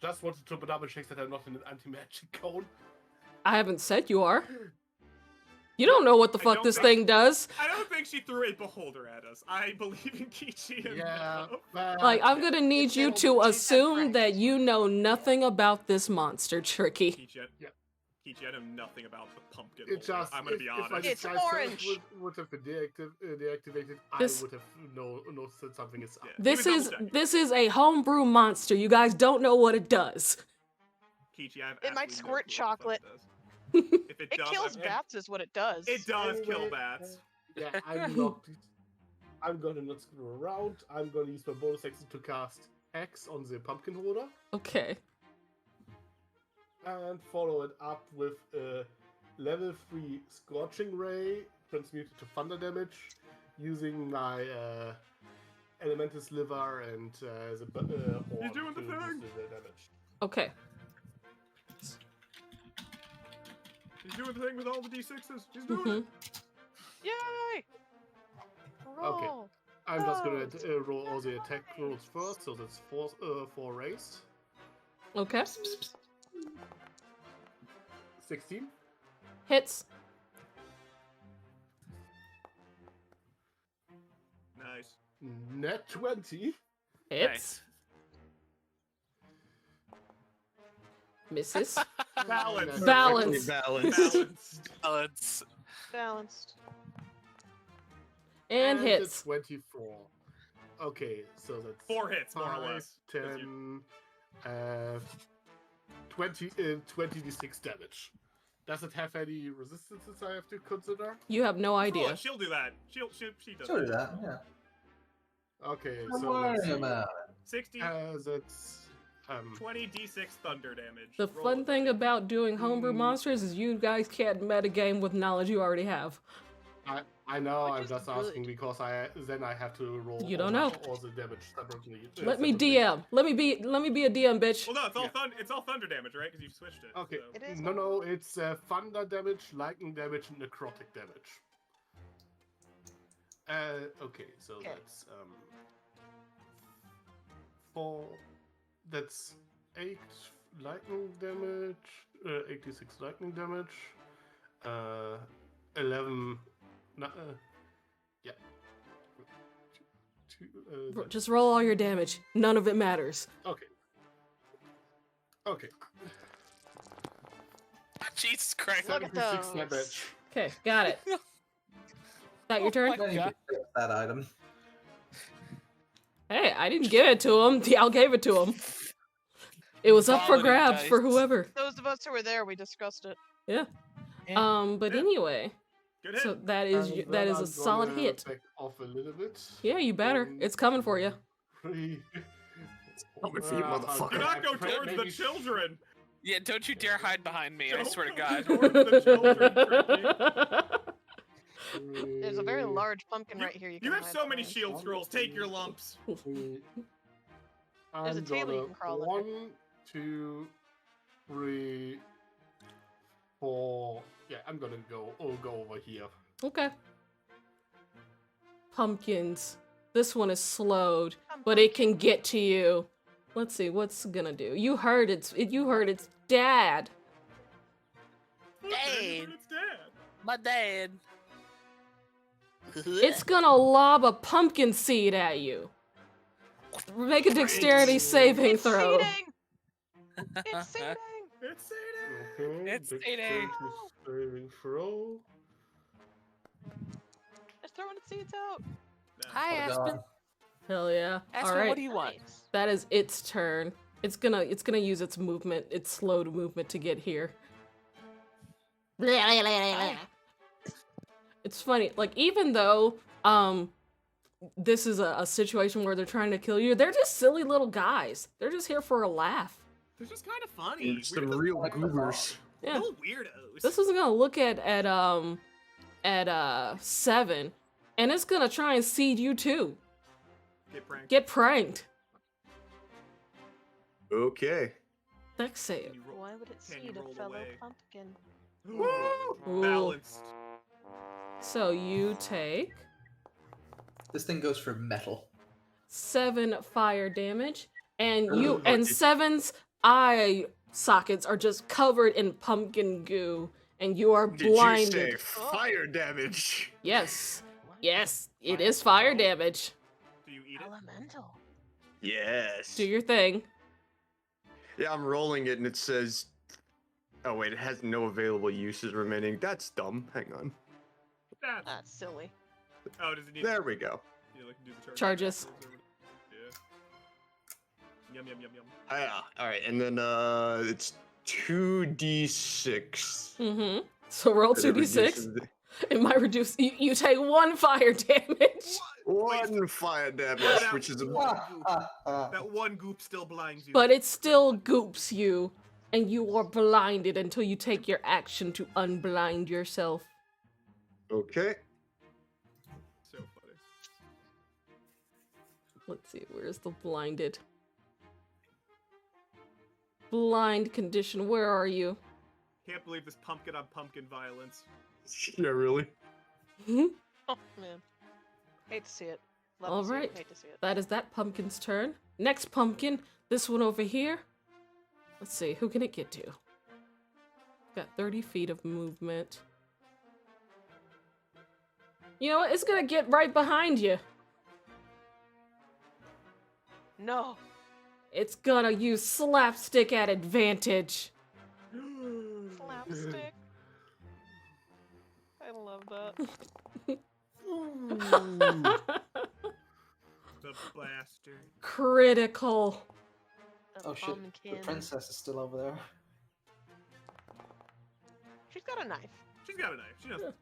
Just wanted to double check that I'm not in an anti-magic cone. I haven't said you are. You don't know what the I fuck don't this think- thing does. I don't think she threw a beholder at us. I believe in Kichi and Yeah, Mel. but Like, I'm gonna need you to She said assume right. that you know nothing about this monster, Tricky. Kichi, Yeah. Kichi, I know nothing about the pumpkin. it holder. just I'm gonna be if my honest. It's disguise self orange. would have been deactivated, This- I would have noticed that something is up. Yeah. This Even is double check. this is a homebrew monster. You guys don't know what it does. Kichi, I have It might absolutely no squirt clue what the fuck chocolate. it does. If it It does, kills bats, is what it does. It does kill Anyway, bats. Yeah, I'm gonna not screw around. I'm gonna use my bonus action to cast Hex on the pumpkin holder Okay. and follow it up with a level 3 Scorching Ray transmuted to thunder damage using my Elemental Sliver and the horn doing the to thing! do the damage. Okay. He's doing the thing with all the d6s. He's doing Mhm. it. Yay! Roll. I'm just gonna Oh. roll all the attack rolls first, so that's four rays. Okay. 16. Hits. Nice. Net 20. Hits. Misses. Balance. Balance. Balanced. Balance. Balanced. And a hits. 24. Okay, so that's 4 hits, more or 5, less. 10, 20 d6 damage. Does it have any resistances I have to consider? You have no Roll idea. it, she'll do that. She does Sure do that. that, yeah. Okay, Don't so worry let's see. about 60, That's 20 d6 thunder damage. The Roll fun it. thing about doing homebrew monsters is you guys can't metagame with knowledge you already have. I know. Which I'm is just good. asking because I have to roll. You don't know. all the damage separately. Let me separately. DM. Let me be a DM, bitch. Well, no, it's all Yeah. It's all thunder damage, right? Because you switched it. Okay. so- It is No, it's thunder damage, lightning damage, and necrotic damage. Okay, so Okay. that's 4. That's 8 lightning damage, 86 lightning damage, 11. Yeah. Just roll all your damage. None of it matters. Okay. Okay. Jesus Christ. Look at 76 those. damage. Okay, got it. That your turn? my it. God. That item. Hey, I didn't give it to him. Y'all gave it to him. It was up for Quality grabs for dice. whoever. Those of us who were there, we discussed it. Yeah. Yeah. But Yeah. anyway, Good hit. so that is And that then is a I'm solid gonna hit. back off a little bit. Yeah, you better. It's coming for you. 3. Coming for you, motherfucker. Do not go towards the children. Yeah, don't you dare hide behind me, I Don't swear to go God. towards the children, Tricky. There's a very large pumpkin right here. You can You have hide so many behind. shield scrolls. Take your lumps. There's a table you can crawl under. 1, 2, 3, 4. Yeah, I'm gonna go over here. Okay. Pumpkins. This one is slowed, but it can get to you. Let's see what's gonna do. You heard its dad. Dad. It's dead. My dad. It's gonna lob a pumpkin seed at you. Make a dexterity saving It's throw. seeding! It's seeding! It's Sadie. Okay, It's dexterity 8. saving throw. It's throwing its seeds out. Hi, Oh, Aspen. God. Hell yeah. Aspen, All right. what do you want? Nice. That is its turn. It's gonna use its movement, its slowed movement to get here. It's funny, like even though this is a situation where they're trying to kill you, they're just silly little guys. They're just here for a laugh. They're just kind of funny. It's the We're real like goobers. Yeah. little weirdos. This is gonna look at 7, and it's gonna try and seed you too. Get pranked. Get pranked. Okay. Dex save. Can you roll- Why would it Can you seed a roll fellow away? pumpkin? Ooh, balanced. So you take This thing goes for metal. 7 fire damage, and you Ugh. and 7's eye sockets are just covered in pumpkin goo, and you are Did blinded. you say fire damage? Yes, yes, it is fire damage. Do you eat it? Elemental. Yes. Do your thing. Yeah, I'm rolling it and it says. Oh wait, it has no available uses remaining. That's dumb. Hang on. That's silly. Oh, does it need? There we go. You like, do the Charges. Yeah. Yum yum yum yum. Yeah. All right, and then it's 2d6. Mm-hmm. So roll That it 2d6. reduces It might reduce. You take 1 fire damage. One fire damage, That which is a one goop. That one goop still blinds you. But it still goops you, and you are blinded until you take your action to unblind yourself. okay. So funny. Let's see, where's the blinded? Blind condition, where are you? Can't believe this pumpkin on pumpkin violence. Yeah, really. Oh man, hate to see it. Love All to see it, right. hate to see it. That is that pumpkin's turn. Next pumpkin, this one over here. Let's see, who can it get to? Got 30 feet of movement. You know what? It's gonna get right behind you. No. It's gonna use slapstick at advantage. Slapstick. I love that. The bastard. Critical. A Oh shit, the pumpkin. princess is still over there. She's got a knife. She's got a knife. She knows.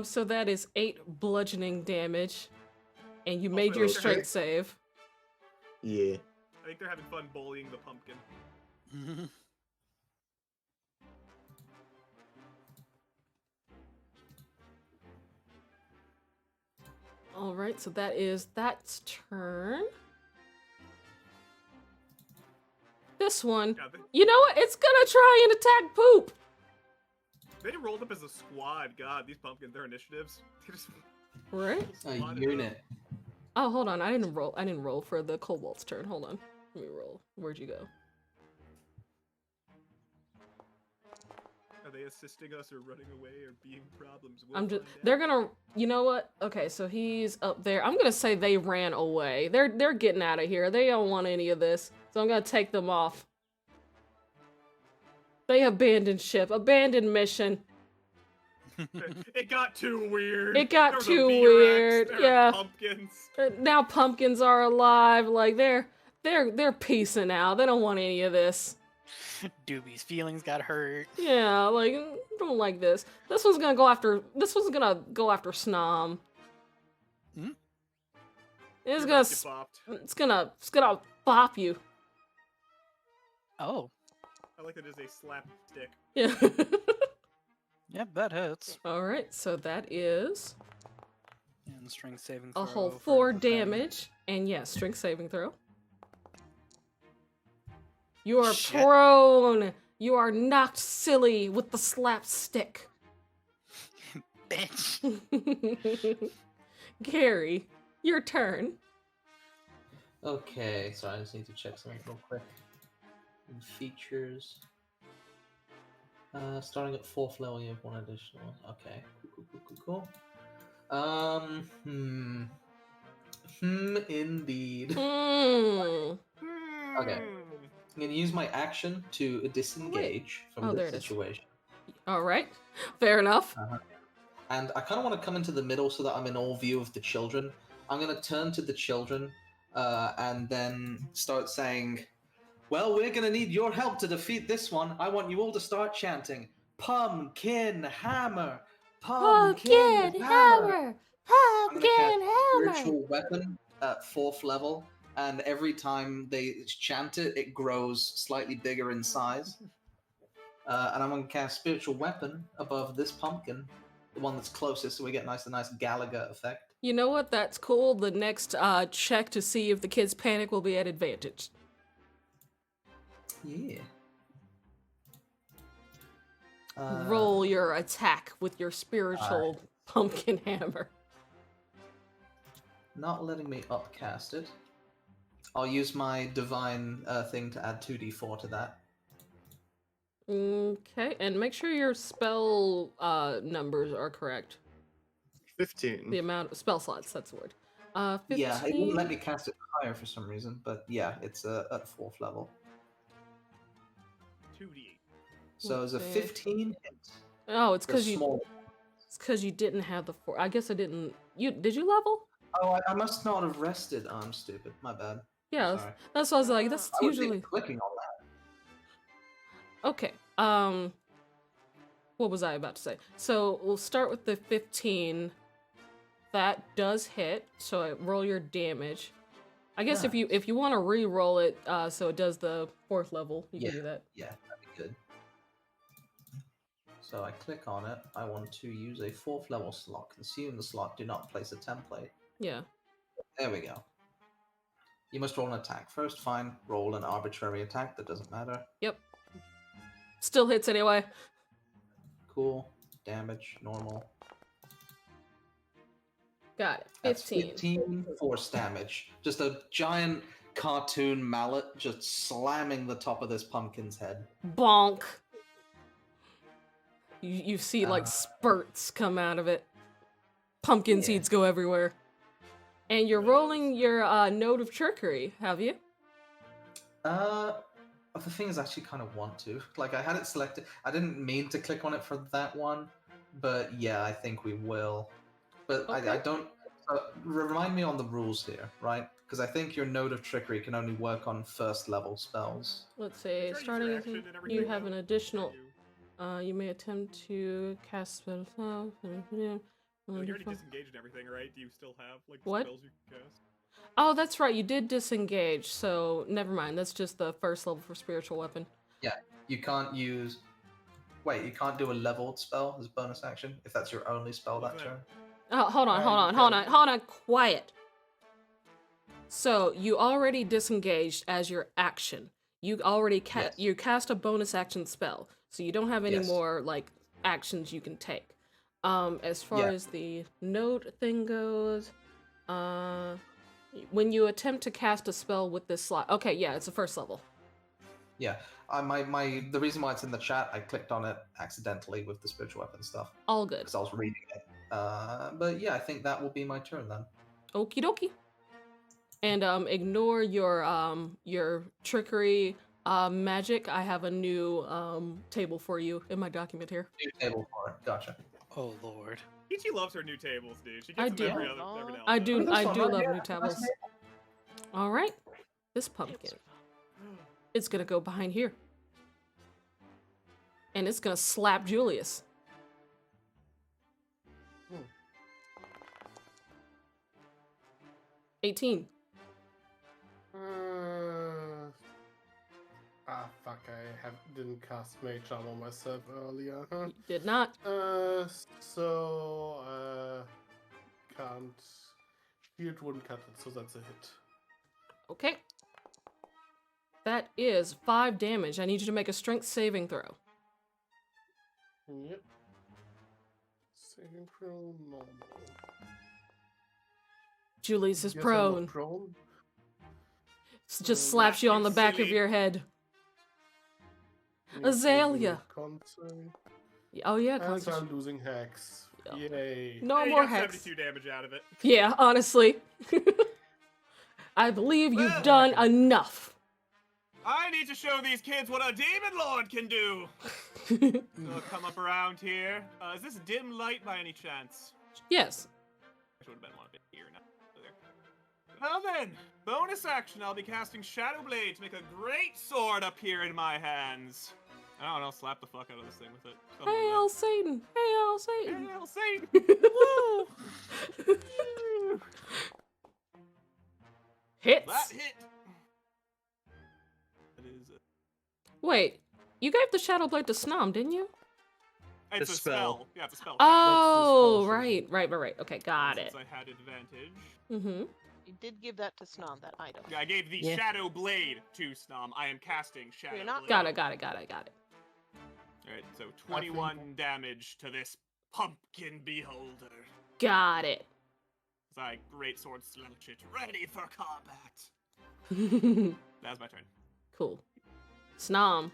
So that is 8 bludgeoning damage. And you Also, made your okay. strength save. Yeah. I think they're having fun bullying the pumpkin. Alright, so that is that's turn. This one, Yeah, you know what? It's gonna try and attack Poop. they rolled up as a squad. God, these pumpkins, their initiatives. They just Right? A slotted unit. Oh, hold on. I didn't roll for the kobold's turn. Hold on. Let me roll. Where'd you go? Are they assisting us or running away or being problems? They're gonna, you know what? Okay, so he's up there. I'm gonna say they ran away. They're getting out of here. They don't want any of this. So I'm gonna take them off. They abandoned ship. Abandoned mission. It got too weird. It got There was a too V-Rex, weird, there were yeah. Pumpkins. Now pumpkins are alive. Like they're peacing out. They don't want any of this. Doobie's feelings got hurt. Yeah, like don't like this. This one's gonna go after Snom. Hmm? It's You're gonna about to get bopped. it's gonna bop you. Oh, I like that it is a slap stick. Yeah. yep, that hits. All right, so that is And strength saving a throw. whole for 4 the thing. damage, and yes, strength saving throw. You are Shit. prone. You are knocked silly with the slapstick. Bitch. Gary, your turn. Okay, so I just need to check something real quick. In features. Starting at 4th level, you have 1 additional. Okay, cool. Indeed. Mm. Okay. I'm gonna use my action to disengage from there this it is. situation. All right, fair enough. And I kind of want to come into the middle so that I'm in all view of the children. I'm going to turn to the children and then start saying, well, we're going to need your help to defeat this one. I want you all to start chanting, Pumpkin Hammer! Pumpkin Hammer! I'm going to cast Spiritual Weapon at 4th level, and every time they chant it, it grows slightly bigger in size. And I'm going to cast Spiritual Weapon above this pumpkin, the one that's closest, so we get a nice Gallagher effect. You know what? That's cool. The next check to see if the kids panic will be at advantage. Yeah. Roll your attack with your spiritual pumpkin hammer. Not letting me upcast it. I'll use my divine thing to add 2d4 to that. Okay, and make sure your spell numbers are correct. 15. The amount of spell slots, that's the word. 15. Yeah, it wouldn't let me cast it higher for some reason, but yeah, it's at 4th level. 2d8. So it's a Okay. 15 hit. Oh, it's for because you small. it's because you didn't have the 4. I guess I didn't. Did you level? Oh, I must not have rested. Oh, I'm stupid. My bad. Yeah, Sorry. that's what I was like. That's I wasn't usually. even clicking on Okay. What was I about to say? So we'll start with the 15. That does hit. So roll your damage. I guess if you want to re-roll it, so it does the 4th level, you can do that. Yeah, that'd be good. So I click on it. I want to use a 4th level slot. Consume the slot. Do not place a template. Yeah. There we go. You must roll an attack first. Fine. Roll an arbitrary attack. That doesn't matter. Yep. Still hits anyway. Cool. Damage. Normal. Got it. That's 15. 15 force damage. Just a giant cartoon mallet just slamming the top of this pumpkin's head. Bonk. You see like spurts come out of it. Pumpkin seeds go everywhere. And you're rolling your note of trickery, have you? The thing is, I actually kind of want to. Like, I had it selected. I didn't mean to click on it for that one, but yeah, I think we will. But Okay. I don't. Remind me on the rules here, right? Because I think your note of trickery can only work on 1st level spells. Let's say, Ready for starting action with and everything, you have an though. additional. You may attempt to cast spell. Oh, you already disengaged and everything, right? Do you still have like What? spells you can cast? Oh, that's right. You did disengage, so never mind. That's just the 1st level for spiritual weapon. Yeah, you can't use. Wait, you can't do a leveled spell as bonus action if that's your only spell that What's turn. Oh, hold on. Quiet. So you already disengaged as your action. You already you cast a bonus action spell, so you don't have any more like actions you can take. As far as the note thing goes, when you attempt to cast a spell with this slot, okay, yeah, it's a 1st level. Yeah, the reason why it's in the chat, I clicked on it accidentally with the spiritual weapon stuff. All good. Because I was reading it. But yeah, I think that will be my turn then. Okie dokie. And ignore your trickery magic. I have a new table for you in my document here. New table for it. Gotcha. Oh lord. Peachy loves her new tables, dude. She I gets do. them every now and I then. do That's fine, right? love Yeah, new tables. All right, this pumpkin. It's gonna go behind here, and it's gonna slap Julius. 18. Fuck, didn't cast Mage Armor myself earlier, huh? You did not. So, can't... Shield wouldn't cut it, so that's a hit. Okay. That is 5 damage. I need you to make a strength saving throw. Yep. Saving throw, normal. Julius is Guess I'm not prone. prone. Just slaps you on the back of silly. your head. Need Azalea. to con save. Oh yeah, And concentration. I'm losing hex. Yeah. Yay. No Hey, you more got hex. 72 damage out of it. Yeah, honestly. I believe you've Well, done enough. I need to show these kids what a demon lord can do. So come up around here. Is this dim light by any chance? Yes. Actually, would have been one a bit here now. Well then, bonus action. I'll be casting Shadow Blade to make a great sword up here in my hands. I don't know, slap the fuck out of this thing with it. Something like Hail Satan! Hail Satan! that. Hail Satan! Woo! Hits! That hit. That is. Wait, you gave the Shadow Blade to Snom, didn't you? It's The a spell. spell. Yeah, it's a spell. Oh, spell right. Okay, got it. Since I had advantage. Mm-hmm. You did give that to Snom, that item. Yeah, I gave the Yeah. Shadow Blade to Snom. I am casting Shadow You're not- Blade. Got it. Alright, so 21 damage to this pumpkin beholder. Got it. As I great sword slouch it, ready for combat. That's my turn. Cool. Snom.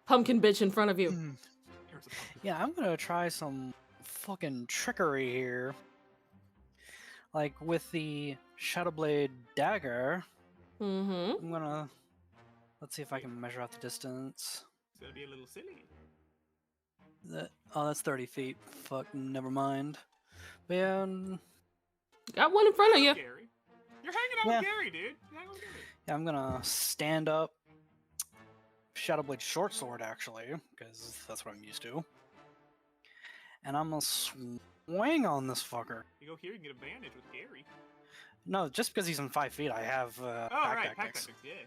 Pumpkin bitch in front of you. Here's a pumpkin. Yeah, I'm gonna try some fucking trickery here. Like with the Shadowblade dagger, Mm-hmm. I'm gonna... Let's see if I can measure out the distance. It's gonna be a little silly. Oh, that's 30 feet. Fuck, never mind. But yeah, Got one in front of you. Gary. You're hanging out with Gary, dude. You're hanging out with Gary. yeah, I'm gonna stand up Shadow Blade short sword actually, because that's what I'm used to. And I'm gonna swing on this fucker. You go here, you can get advantage with Gary. No, just because he's in 5 feet, I have Oh, pack right, pack tactics. tactics, yeah.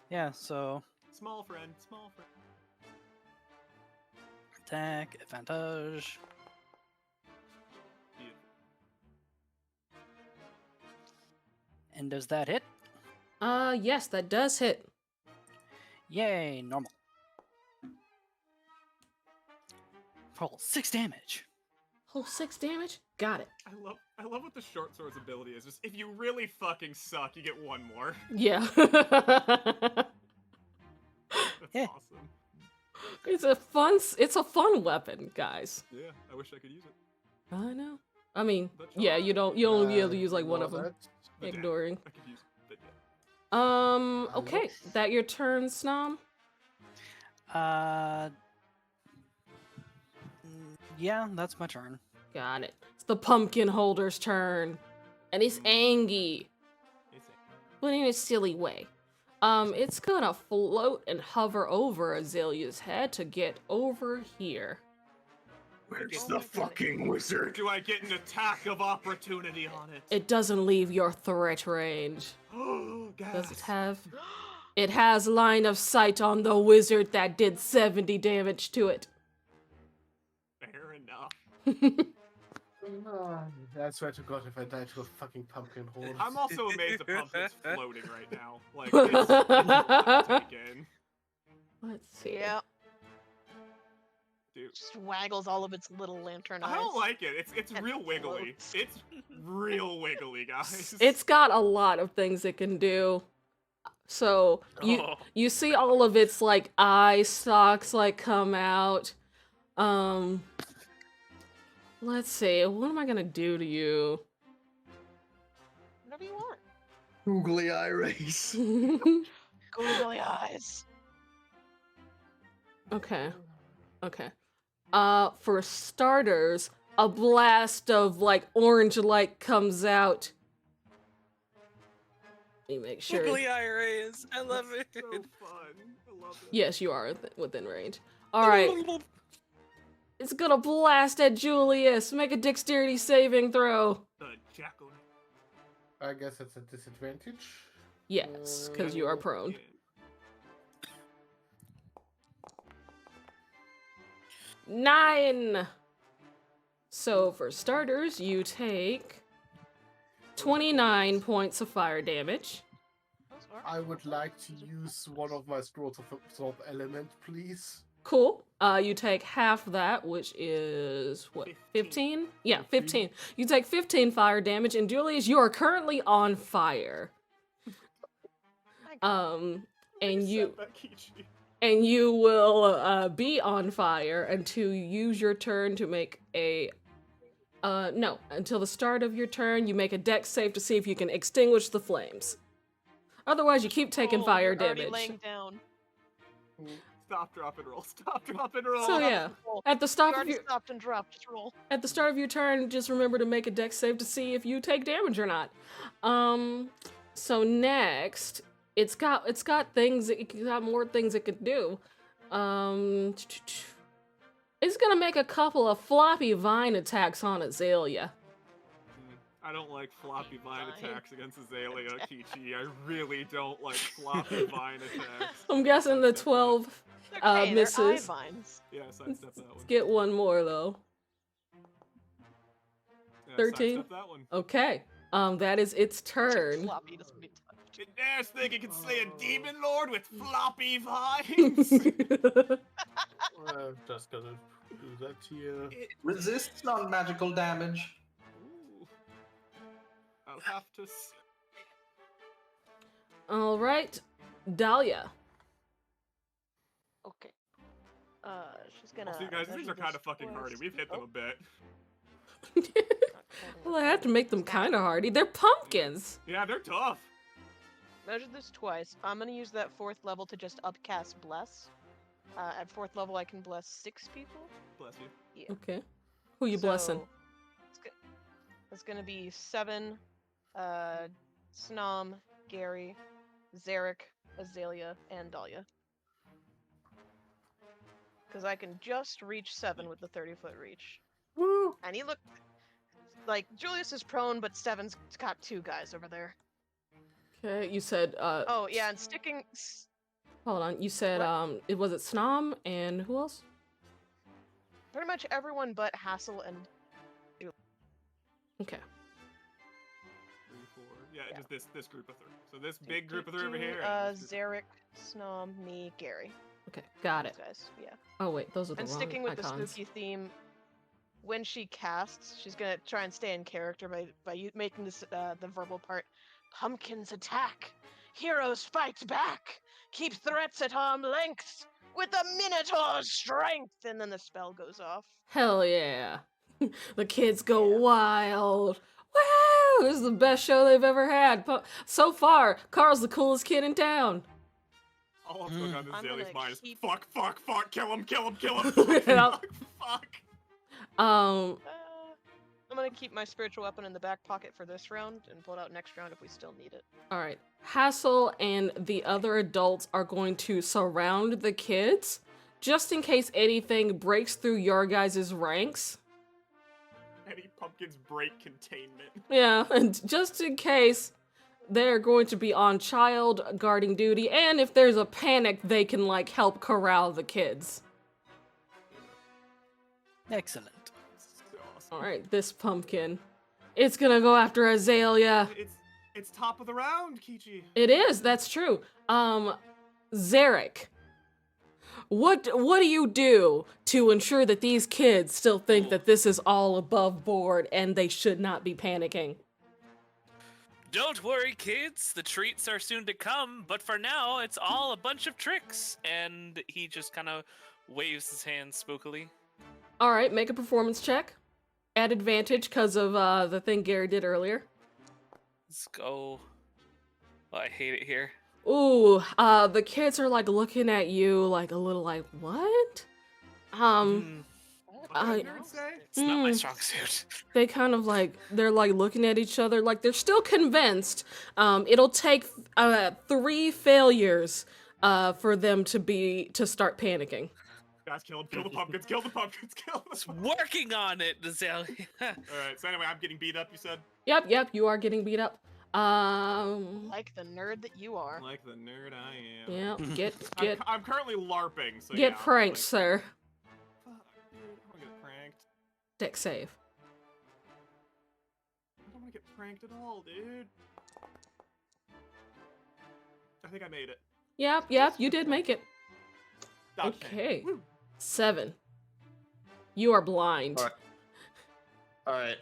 Yeah, so Small friend, small friend. attack advantage. Yeah. And does that hit? Yes, that does hit. Yay, normal. Roll 6 damage. Oh, 6 damage? Got it. I love what the short sword's ability is. Just if you really fucking suck, you get one more. Yeah. That's Yeah. awesome. It's a fun weapon, guys. Yeah, I wish I could use it. I know. I mean, But yeah, you only be able to use like one no, of them. that's- The dagger. Ignoring. I could use the dagger. Okay, that your turn, Snom? Yeah, that's my turn. Got it. It's the pumpkin holder's turn. And he's angry, It's but in a silly way. It's gonna float and hover over Azalea's head to get over here. Where's Oh the my God. fucking wizard? Do I get an attack of opportunity on it? It doesn't leave your threat range. Oh, Does it gas. have? It has line of sight on the wizard that did 70 damage to it. Fair enough. I swear to God, if I die to a fucking pumpkin hole. I'm also amazed the pumpkin's floating right now. Like, it's taken. Let's see. Yeah, Dude. just waggles all of its little lantern eyes. I don't like it. It's And real wiggly. floats. It's real wiggly, guys. It's got a lot of things it can do. So Oh. you see all of its like eye stalks like come out. Let's see. What am I gonna do to you? Whatever you want. Googly eye race. Googly eyes. Okay. Okay. For starters, a blast of like orange light comes out. Let me make sure. Googly eye rays. I love it. So fun. I love it. Yes, you are within range. All right. It's gonna blast at Julius. Make a dexterity saving throw. Jackal. I guess it's a disadvantage. Yes, because you are prone. Yeah. 9. So for starters, you take 29 points of fire damage. Those are- I would like to use one of my scrolls of absorb element, please. Cool. You take half that, which is what? 15? Yeah, 15. You take 15 fire damage, and Julius, you are currently on fire. My God. And you Said that, Kichi. and you will be on fire until you use your turn to make a no, until the start of your turn you make a dex save to see if you can extinguish the flames. Otherwise you keep taking Oh, fire you're already damage. laying down. Stop, drop, and roll. Stop, drop, and roll. So yeah, Roll. at the You start of already your stopped and dropped. Just roll. at the start of your turn, just remember to make a dex save to see if you take damage or not. So next, it's got things, it got more things it could do. It's gonna make a couple of floppy vine attacks on Azalea. I don't like floppy vine Vine. attacks against Azalea, Kichi. I really don't like floppy vine attacks. I'm guessing the Sidestep that. 12 They're okay, they're eye misses. vines. Yeah, sidestep that one. Get one more though. Yeah, 13? sidestep that one. Okay. That is its turn. Floppy doesn't be touched. It dares think it can slay a demon lord with floppy vines. I'm just gonna do that here. Resists non-magical damage. Ooh. I'll have to. All right, Dahlia. Okay. She's gonna. Also, you guys, these measure are kind this of fucking twice. hardy. We've hit them Oh, a bit. Well, I have to make them kind of hardy. They're pumpkins. Yeah, they're tough. Measure this twice. I'm gonna use that 4th level to just upcast bless. At 4th level, I can bless 6 people. Bless you. Yeah. Okay. Who you blessing? So, it's gonna be 7, Snom, Gary, Zarek, Azalea, and Dahlia. because I can just reach 7 with the 30-foot reach. Woo! And he looked like Julius is prone, but Steven's got 2 guys over there. Okay, you said Oh yeah, and sticking. hold on. You said What? it was Snom and who else? Pretty much everyone but Hassel and. Okay. 3, 4. Yeah, Yeah. just this group of 3. So this big group of 3 over here. and this group- Zarek, Snom, me, Gary. Okay, got it. Those guys, yeah. Oh wait, those are the And wrong sticking with icons. the spooky theme, when she casts, she's gonna try and stay in character by making this the verbal part. Pumpkins attack. Heroes fight back. Keep threats at arm's length with the Minotaur's strength. And then the spell goes off. Hell yeah. The kids go wild. Wow, this is the best show they've ever had. So far, Karl's the coolest kid in town. All I'm going on this I'm Zaylee's gonna mind is keep- fuck, kill him. Yeah. Fuck. Um, I'm gonna keep my spiritual weapon in the back pocket for this round and pull it out next round if we still need it. all right. Hassel and the other adults are going to surround the kids just in case anything breaks through your guys' ranks. Any pumpkins break containment. Yeah, and just in case they're going to be on child guarding duty, and if there's a panic, they can, like, help corral the kids. Excellent. So awesome. Alright, this pumpkin. It's gonna go after Azalea. It's top of the round, Kichi. It is, that's true. Zarek. What do you do to ensure that these kids still think that this is all above board and they should not be panicking? Don't worry, kids. The treats are soon to come, but for now, it's all a bunch of tricks. And he just kind of waves his hand spookily. Alright, make a performance check. At advantage because of the thing Gary did earlier. Let's go. Oh, I hate it here. Ooh, the kids are like looking at you like a little like, what? What did nerds say? It's not my strong suit. They kind of like, they're like looking at each other like they're still convinced. It'll take 3 failures for them to start panicking. Guys, kill the pumpkins, kill the pumpkins. It's working on it, Azalea. Alright, so anyway, I'm getting beat up, you said? Yep, you are getting beat up. Like the nerd that you are. Like the nerd I am. Yeah, get I'm currently LARPing, so get yeah, pranked, like, sir. Fuck, dude, I don't get pranked. Deck save. I don't want to get pranked at all, dude. I think I made it. Yep, you did make it. Okay. 7. You are blind. Alright,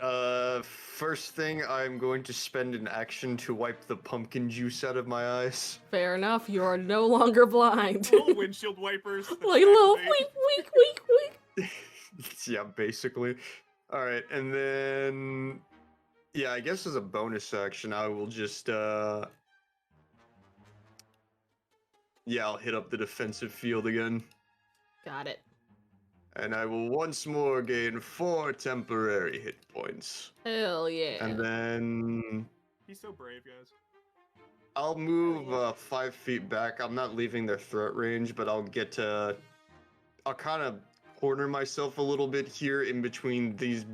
first thing, I'm going to spend an action to wipe the pumpkin juice out of my eyes. Fair enough, you are no longer blind. Little windshield wipers. that Like little activate. weak. Yeah, basically. Alright, and then... Yeah, I guess as a bonus action, I will just, Yeah, I'll hit up the defensive field again. Got it. And I will once more gain 4 temporary hit points. Hell yeah. And then... He's so brave, guys. I'll move 5 feet back. I'm not leaving their threat range, but I'll get to... I'll kind of corner myself a little bit here in between these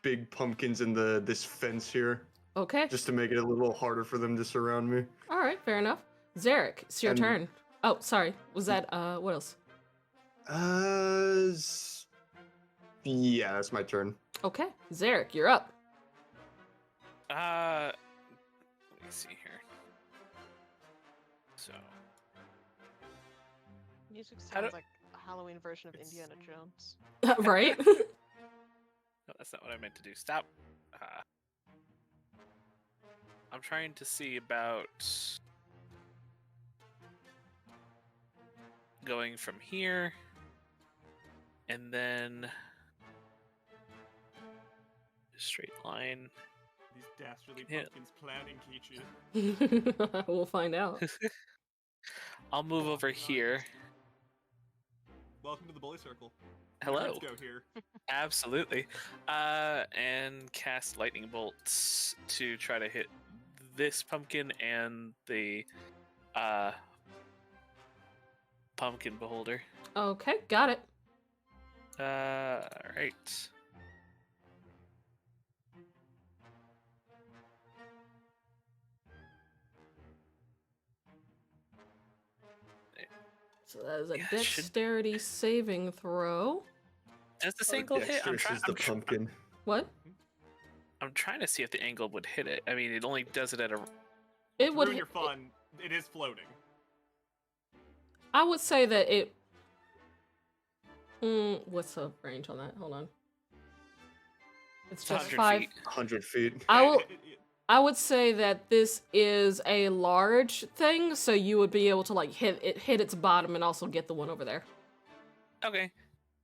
big pumpkins and this fence here. Okay. Just to make it a little harder for them to surround me. Alright, fair enough. Zarek, it's your And- turn. Oh, sorry. Was that, what else? Yeah, that's my turn. Okay. Zarek, you're up. Let me see here. So, Music How do- sounds like a Halloween version of Indiana Jones. Right? no, that's not what I meant to do. Stop. I'm trying to see about going from here and then straight line. These dastardly Yeah. pumpkins planning, Kichi. We'll find out. I'll move over here. Welcome to the bully circle. Hello. Let's go here. Absolutely. And cast lightning bolts to try to hit this pumpkin and the pumpkin beholder. Okay, got it. Alright. So that is a Yeah, it should- dexterity saving throw. Does this angle hit? Dexterous is the pumpkin. What? I'm trying to see if the angle would hit it. I mean, it only does it at a. It To would. ruin your fun, it is floating. I would say that it. What's the range on that? Hold on. It's just 100 5. feet. 100 feet. I would say that this is a large thing, so you would be able to like hit its bottom and also get the one over there. Okay.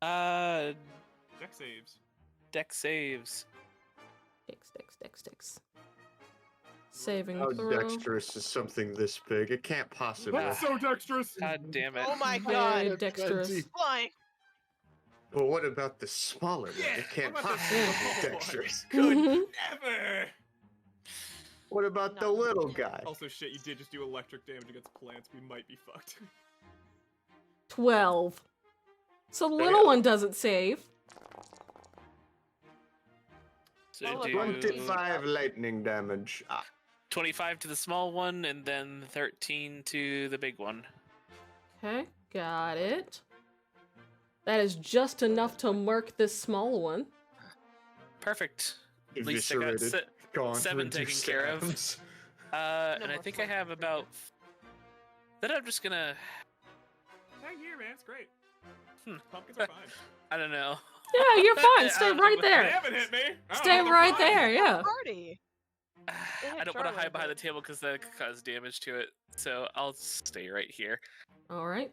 Deck saves. Deck saves. Dex. Saving How throw. dexterous is something this big? It can't possibly. That's so dexterous. God damn it. Oh my Very god. dexterous. Flying. But what about the smaller one? Yeah, It can't what about the possibly small be one? dexterous. Could Mhm. never. What about the No. little guy? Also, shit, you did just do electric damage against plants. We might be fucked. 12. So the little one doesn't save. So Oh, do 25 lightning damage. 25 to the small one, and then 13 to the big one. Okay, got it. That is just enough to mark this small one. Perfect. At least I got Eviscerated. Gone. 7 Reduced taken care of. atoms. And I more think I fun. have about. Then I'm just gonna. Hang here, man. It's great. Hmm. Pumpkins are fine. I don't know. Yeah, you're fine. I Stay don't know right what- They there. haven't hit me. I don't Stay know, they're right fine. there, yeah. Party. I don't want to Charlie, hide behind the but- table because that could cause damage to it. So I'll stay right here. All right.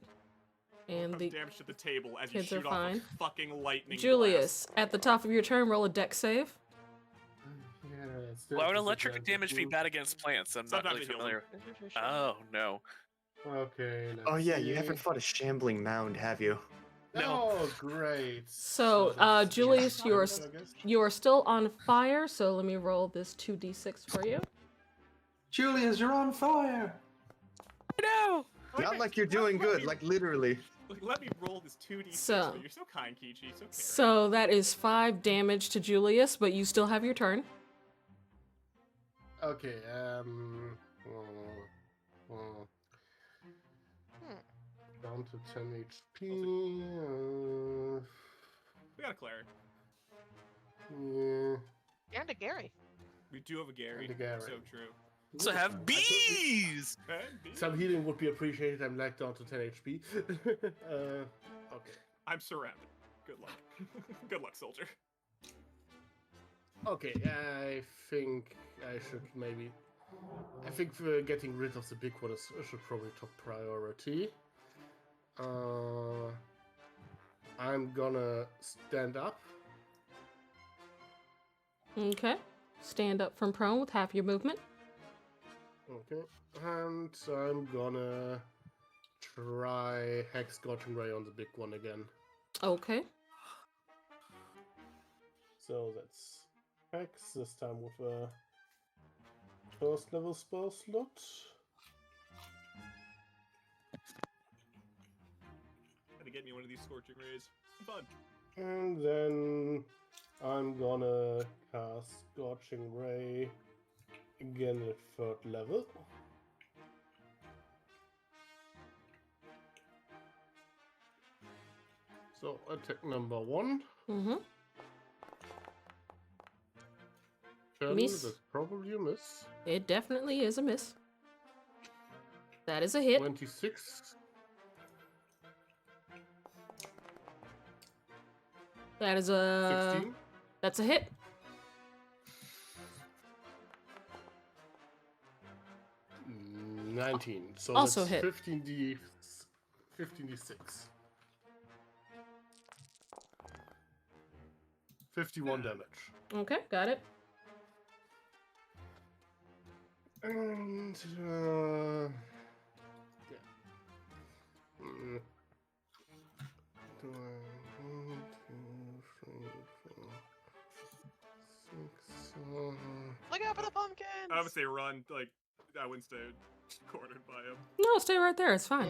And Cause the damage to the table as you kids are shoot off fine. a fucking lightning Julius, at the top of your turn, roll a dex save. Why would electric damage be bad against plants? I'm not Sometimes really it heals familiar. Oh no. Okay. Oh yeah, you haven't fought a shambling mound, have you? No. Oh, great. So, that's- Julius, you are I guess. You are still on fire, so let me roll this 2d6 for you. Julius, you're on fire. No. Not like you're doing good, like literally. Let me roll this 2d6. So- You're so kind, Kichi. So caring. So that is 5 damage to Julius, but you still have your turn. Okay, down to 10 HP. We got a cleric. Yeah. And a Gary. We do have a Gary. And a Gary. So true. So have bees. And B. Some healing would be appreciated. I'm like down to 10 HP. Okay. I'm surrounded. Good luck. Good luck, soldier. Okay, I think I should maybe. I think getting rid of the big one should probably top priority. I'm gonna stand up. Okay. Stand up from prone with half your movement. Okay, and I'm gonna try Hex Scorching Ray on the big one again. Okay. So that's Hex, this time with a first level spell slot. Gotta get me one of these scorching rays. Fun. And then I'm gonna cast Scorching Ray again at 3rd level. So attack number 1. Mm-hmm. 10, Miss. that's probably a miss. It definitely is a miss. That is a hit. 26. That is a 16. That's a hit. Mm, 19. So Also that's hit. 15d6. 51 damage. Okay, got it. And yeah. Do I 1, 2, 3, 4, 6, Look out for the pumpkins! I would say run. Like, I wouldn't stay cornered by him. No, stay right there. It's fine.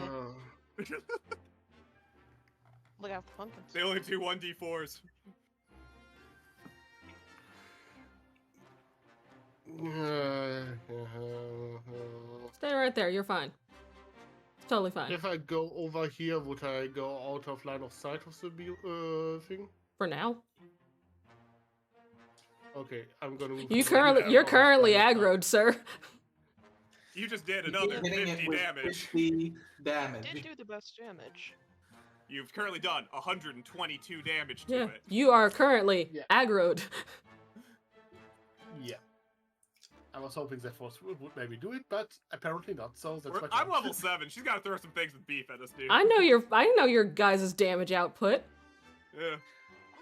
Look look out for pumpkins. They only do 1d4s. Stay right there. You're fine. It's totally fine. If I go over here, would I go out of line of sight of the thing? For now. Okay, I'm gonna move. You're currently aggroed, sir. You just did another Hitting it 50 with damage. 50 damage. Did do the best damage. You've currently done 122 damage to Yeah. it. You are currently Yeah. aggroed. Yeah. I was hoping that force would maybe do it, but apparently not. So that's my I'm turn. level 7. She's got to throw some things with beef at us, dude. I know your guys' damage output. Yeah.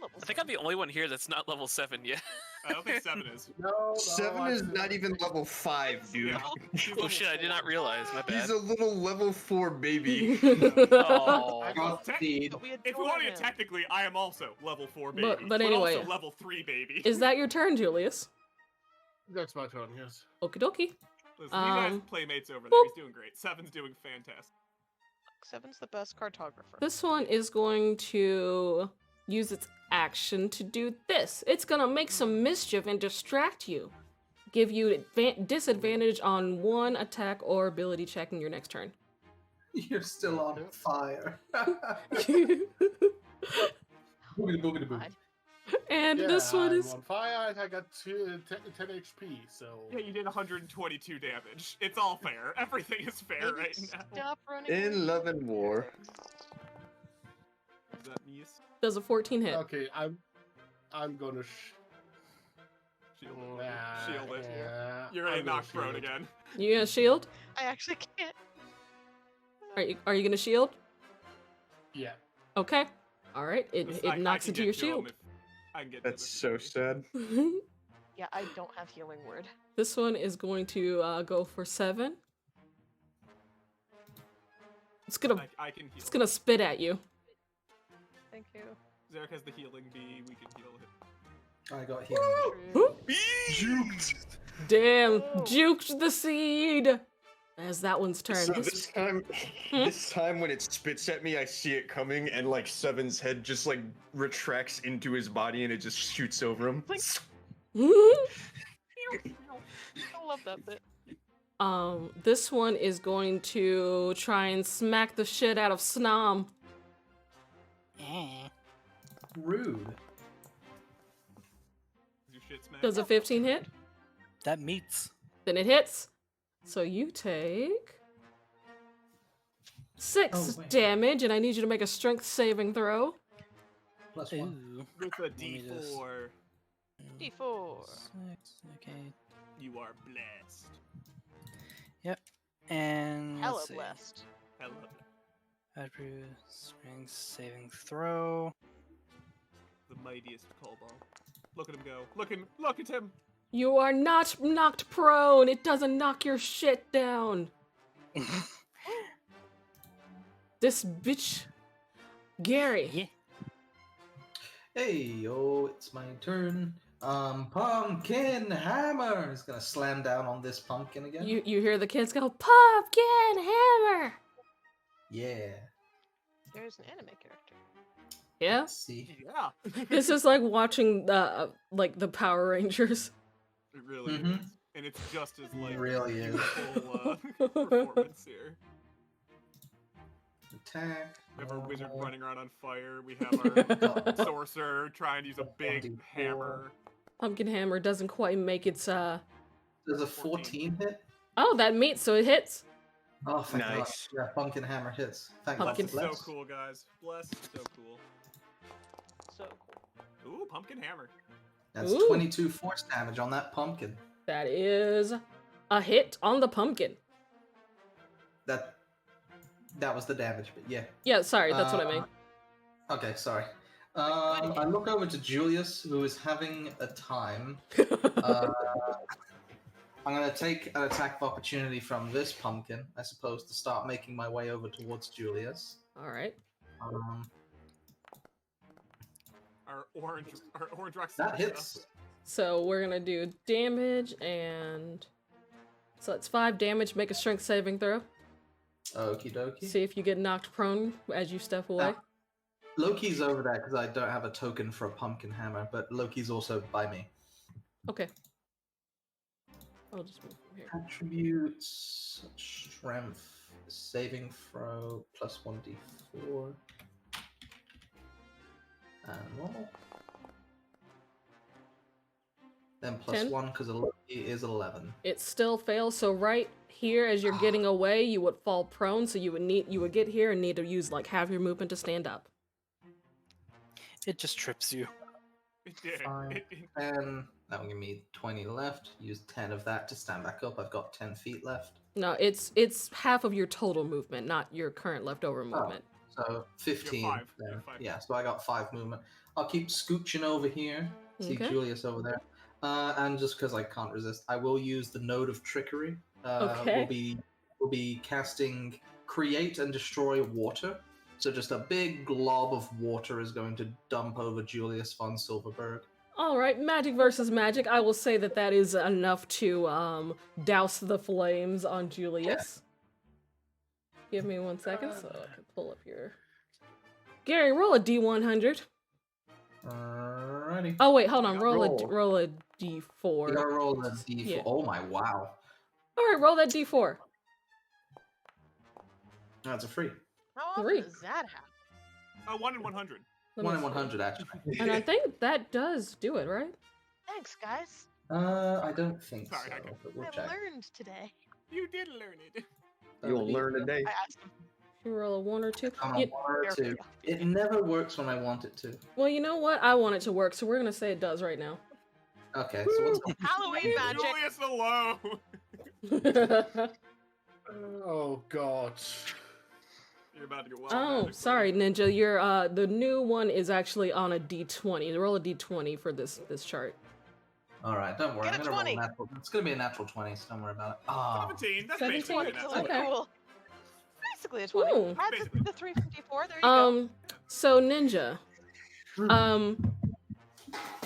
I think I'm the only one here that's not level 7 yet. I don't think 7 is. No, 7 is not even level 5, dude. Yeah. She's Oh level shit, I did not 4. realize. My bad. He's a little level 4 baby. Oh. Godspeed. But we If we adore want to get him. technically, I am also level 4 baby. But anyway. also level 3 baby. Is that your turn, Julius? That's my turn. Yes. Okie dokie. Listen, you guys um, playmates over there. boop. He's doing great. 7's doing fantastic. 7's the best cartographer. This one is going to use its action to do this. It's gonna make some mischief and distract you. Give you disadvantage on one attack or ability check in your next turn. You're still on fire. And Boogity boogity boo. God. this one I'm is on fire. I got 10 HP. So Yeah, you did 122 damage. It's all fair. Everything is fair Maybe right now. Stop running. In love and war. Is that Mies? does a 14 hit. okay, I'm gonna Shield it. Shield it. Yeah, You're already I'm gonna knocked prone shield it. again. You gonna shield? I actually can't. Are you gonna shield? Yeah. Okay. All right. Listen, It I knocks can into get your to him shield. if I can get to That's them. so sad. Yeah, I don't have healing word. This one is going to go for 7. It's gonna I can heal. it's gonna spit at you. Thank you. Zarek has the healing bee. We can heal him. I got healing. Whoop. Juked. Damn, juked the seed. As that one's turn. So This- this time when it spits at me, I see it coming, and like Seven's head just like retracts into his body, and it just shoots over him. I love that bit. This one is going to try and smack the shit out of Snom. Rude. Your shit smack. Does a 15 hit? That meets. Then it hits. So you take 6 Oh, wait. damage, and I need you to make a strength saving throw. +1. Ooh. With a me just- D4, D4. 6, okay. you are blessed. And Hella let's see. blessed. Hello. Attribute, strength saving throw. The mightiest Cobalt. Look at him go. Look at him. You are not knocked prone. It doesn't knock your shit down. This bitch. Gary. Yeah. Hey, yo, it's my turn. Pumpkin Hammer is gonna slam down on this pumpkin again. You hear the kids go, Pumpkin Hammer! Yeah. There's an anime character. Yeah? Let's see. Yeah. This is like watching the Power Rangers. It really Mhm. is. And it's just as like It really is. beautiful, performance here. Attack. We have our wizard normal. running around on fire. We have our sorcerer trying to use a big 24. hammer. Pumpkin Hammer doesn't quite make its Does a 14 hit? Oh, that meets, so it hits. Oh, thank God. Nice. Yeah, Pumpkin Hammer hits. Thank Pumpkin- God. So Bless. cool, guys. Bless. So cool. So cool. Ooh, pumpkin hammer. That's Ooh. 22 force damage on that pumpkin. That is a hit on the pumpkin. That was the damage, but yeah. Yeah, sorry, that's what I meant. Okay, sorry. I look over to Julius, who is having a time. I'm going to take an attack of opportunity from this pumpkin, I suppose, to start making my way over towards Julius. Alright. Our orange rock. That hits. So we're gonna do damage and... So that's 5 damage, make a strength saving throw. Okie dokie. See if you get knocked prone as you step away. Loki's over there because I don't have a token for a pumpkin hammer, but Loki's also by me. Okay. I'll just move from here. Attributes, strength, saving throw, plus 1d4. And normal. Then plus 10. 1 because a Loki is 11. It still fails, so right here as you're getting away, you would fall prone, so you would get here and need to use like half your movement to stand up. It just trips you. It did. 5, 10. That will give me 20 left. Use 10 of that to stand back up. I've got 10 feet left. No, it's half of your total movement, not your current leftover movement. So 15. You have 5. Then. You have 5. Yeah, so I got 5 movement. I'll keep scooching over here. See Okay. Julius over there. And just because I can't resist, I will use the Node of Trickery. Okay. We'll be casting Create and Destroy Water. So just a big glob of water is going to dump over Julius von Silverberg. All right, magic versus magic. I will say that is enough to douse the flames on Julius. Give me 1 second so I can pull up your... Gary, roll a D100. Alrighty. Oh wait, hold on. Roll. Roll a D4. You gotta roll a D4. Yeah. Oh my, wow. All right, roll that D4. That's a free. How often 3. does that happen? 1 in 100. Let me 1 in see. 100, actually. And I think that does do it, right? Thanks, guys. I don't think Sorry, so, I got- but we'll I've check. learned today. You did learn it. You'll learn today. I asked him. You roll a 1 or 2. Come on, You- 1 or There 2. we go. It never works when I want it to. well, you know what? I want it to work, so we're gonna say it does right now. Okay, so what's going Halloween Leave magic. Julius alone. Oh god. You're about to get wild. Oh, magic, sorry, buddy. Ninja. Your the new one is actually on a D20. Roll a D20 for this chart. Alright, don't worry. Get a I'm gonna roll 20. natural. It's gonna be a natural 20, so don't worry about it. Ah, 17. That's 17? basically It's an a answer. Okay. cool. Basically a 20. Ooh. Add the 354. There you go. So Ninja,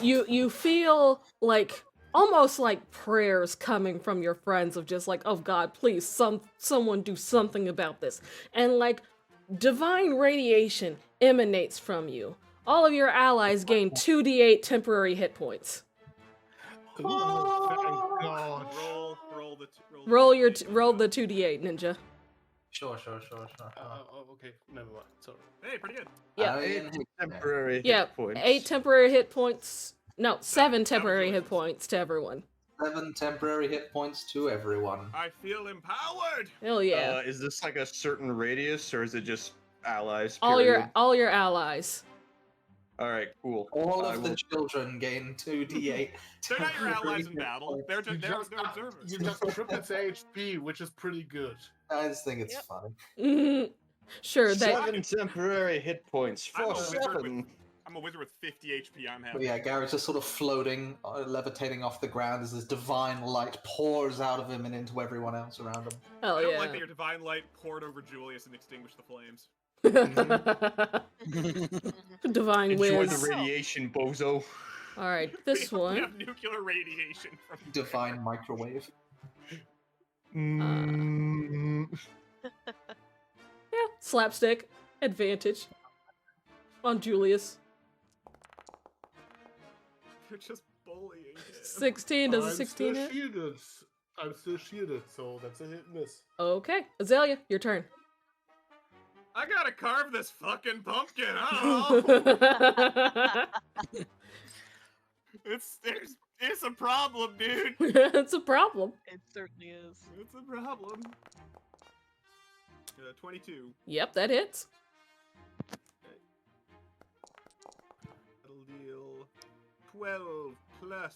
you feel like almost like prayers coming from your friends of just like, oh God, please, someone do something about this, and like divine radiation emanates from you. All of your allies gain 2d8 temporary hit points. Thank God. Roll the 2d8, Ninja. sure. Okay, never mind. Sorry. Hey, pretty good. Yeah. I didn't hit there. Temporary hit Yeah, points. 8 temporary hit points. No, 7 That was temporary hit delicious. points to everyone. 7 temporary hit points to everyone. I feel empowered. Hell yeah. Is this like a certain radius, or is it just allies? all Period? your allies. All right, cool. All I of the will- children gain 2d8. They're not your allies in temporary battle. hit They're points. just they're observers. You just tripped its HP, which is pretty good. I just think it's Yep. funny. Mhm. Sure, that 7 temporary hit points I'm for a wizard 7. I'm a wizard with 50 HP. I'm But happy. yeah, Garrett's just sort of floating, levitating off the ground as this divine light pours out of him and into everyone else around him. hell I don't like that yeah. your divine light poured over Julius and extinguished the flames. Divine Enjoy whiz. the radiation, bozo. All right, this We one. have nuclear radiation from Divine microwave. Mm, Yeah, slapstick advantage on Julius. You're just bullying him. 16 does a I'm 16 still hit? shielded. I'm still shielded, so that's a hit miss. Okay, Azalea, your turn. I gotta carve this fucking pumpkin. I don't know. It's a problem, dude. It's a problem. It certainly is. It's a problem. 22. Yep, that hits. That'll deal 12 plus.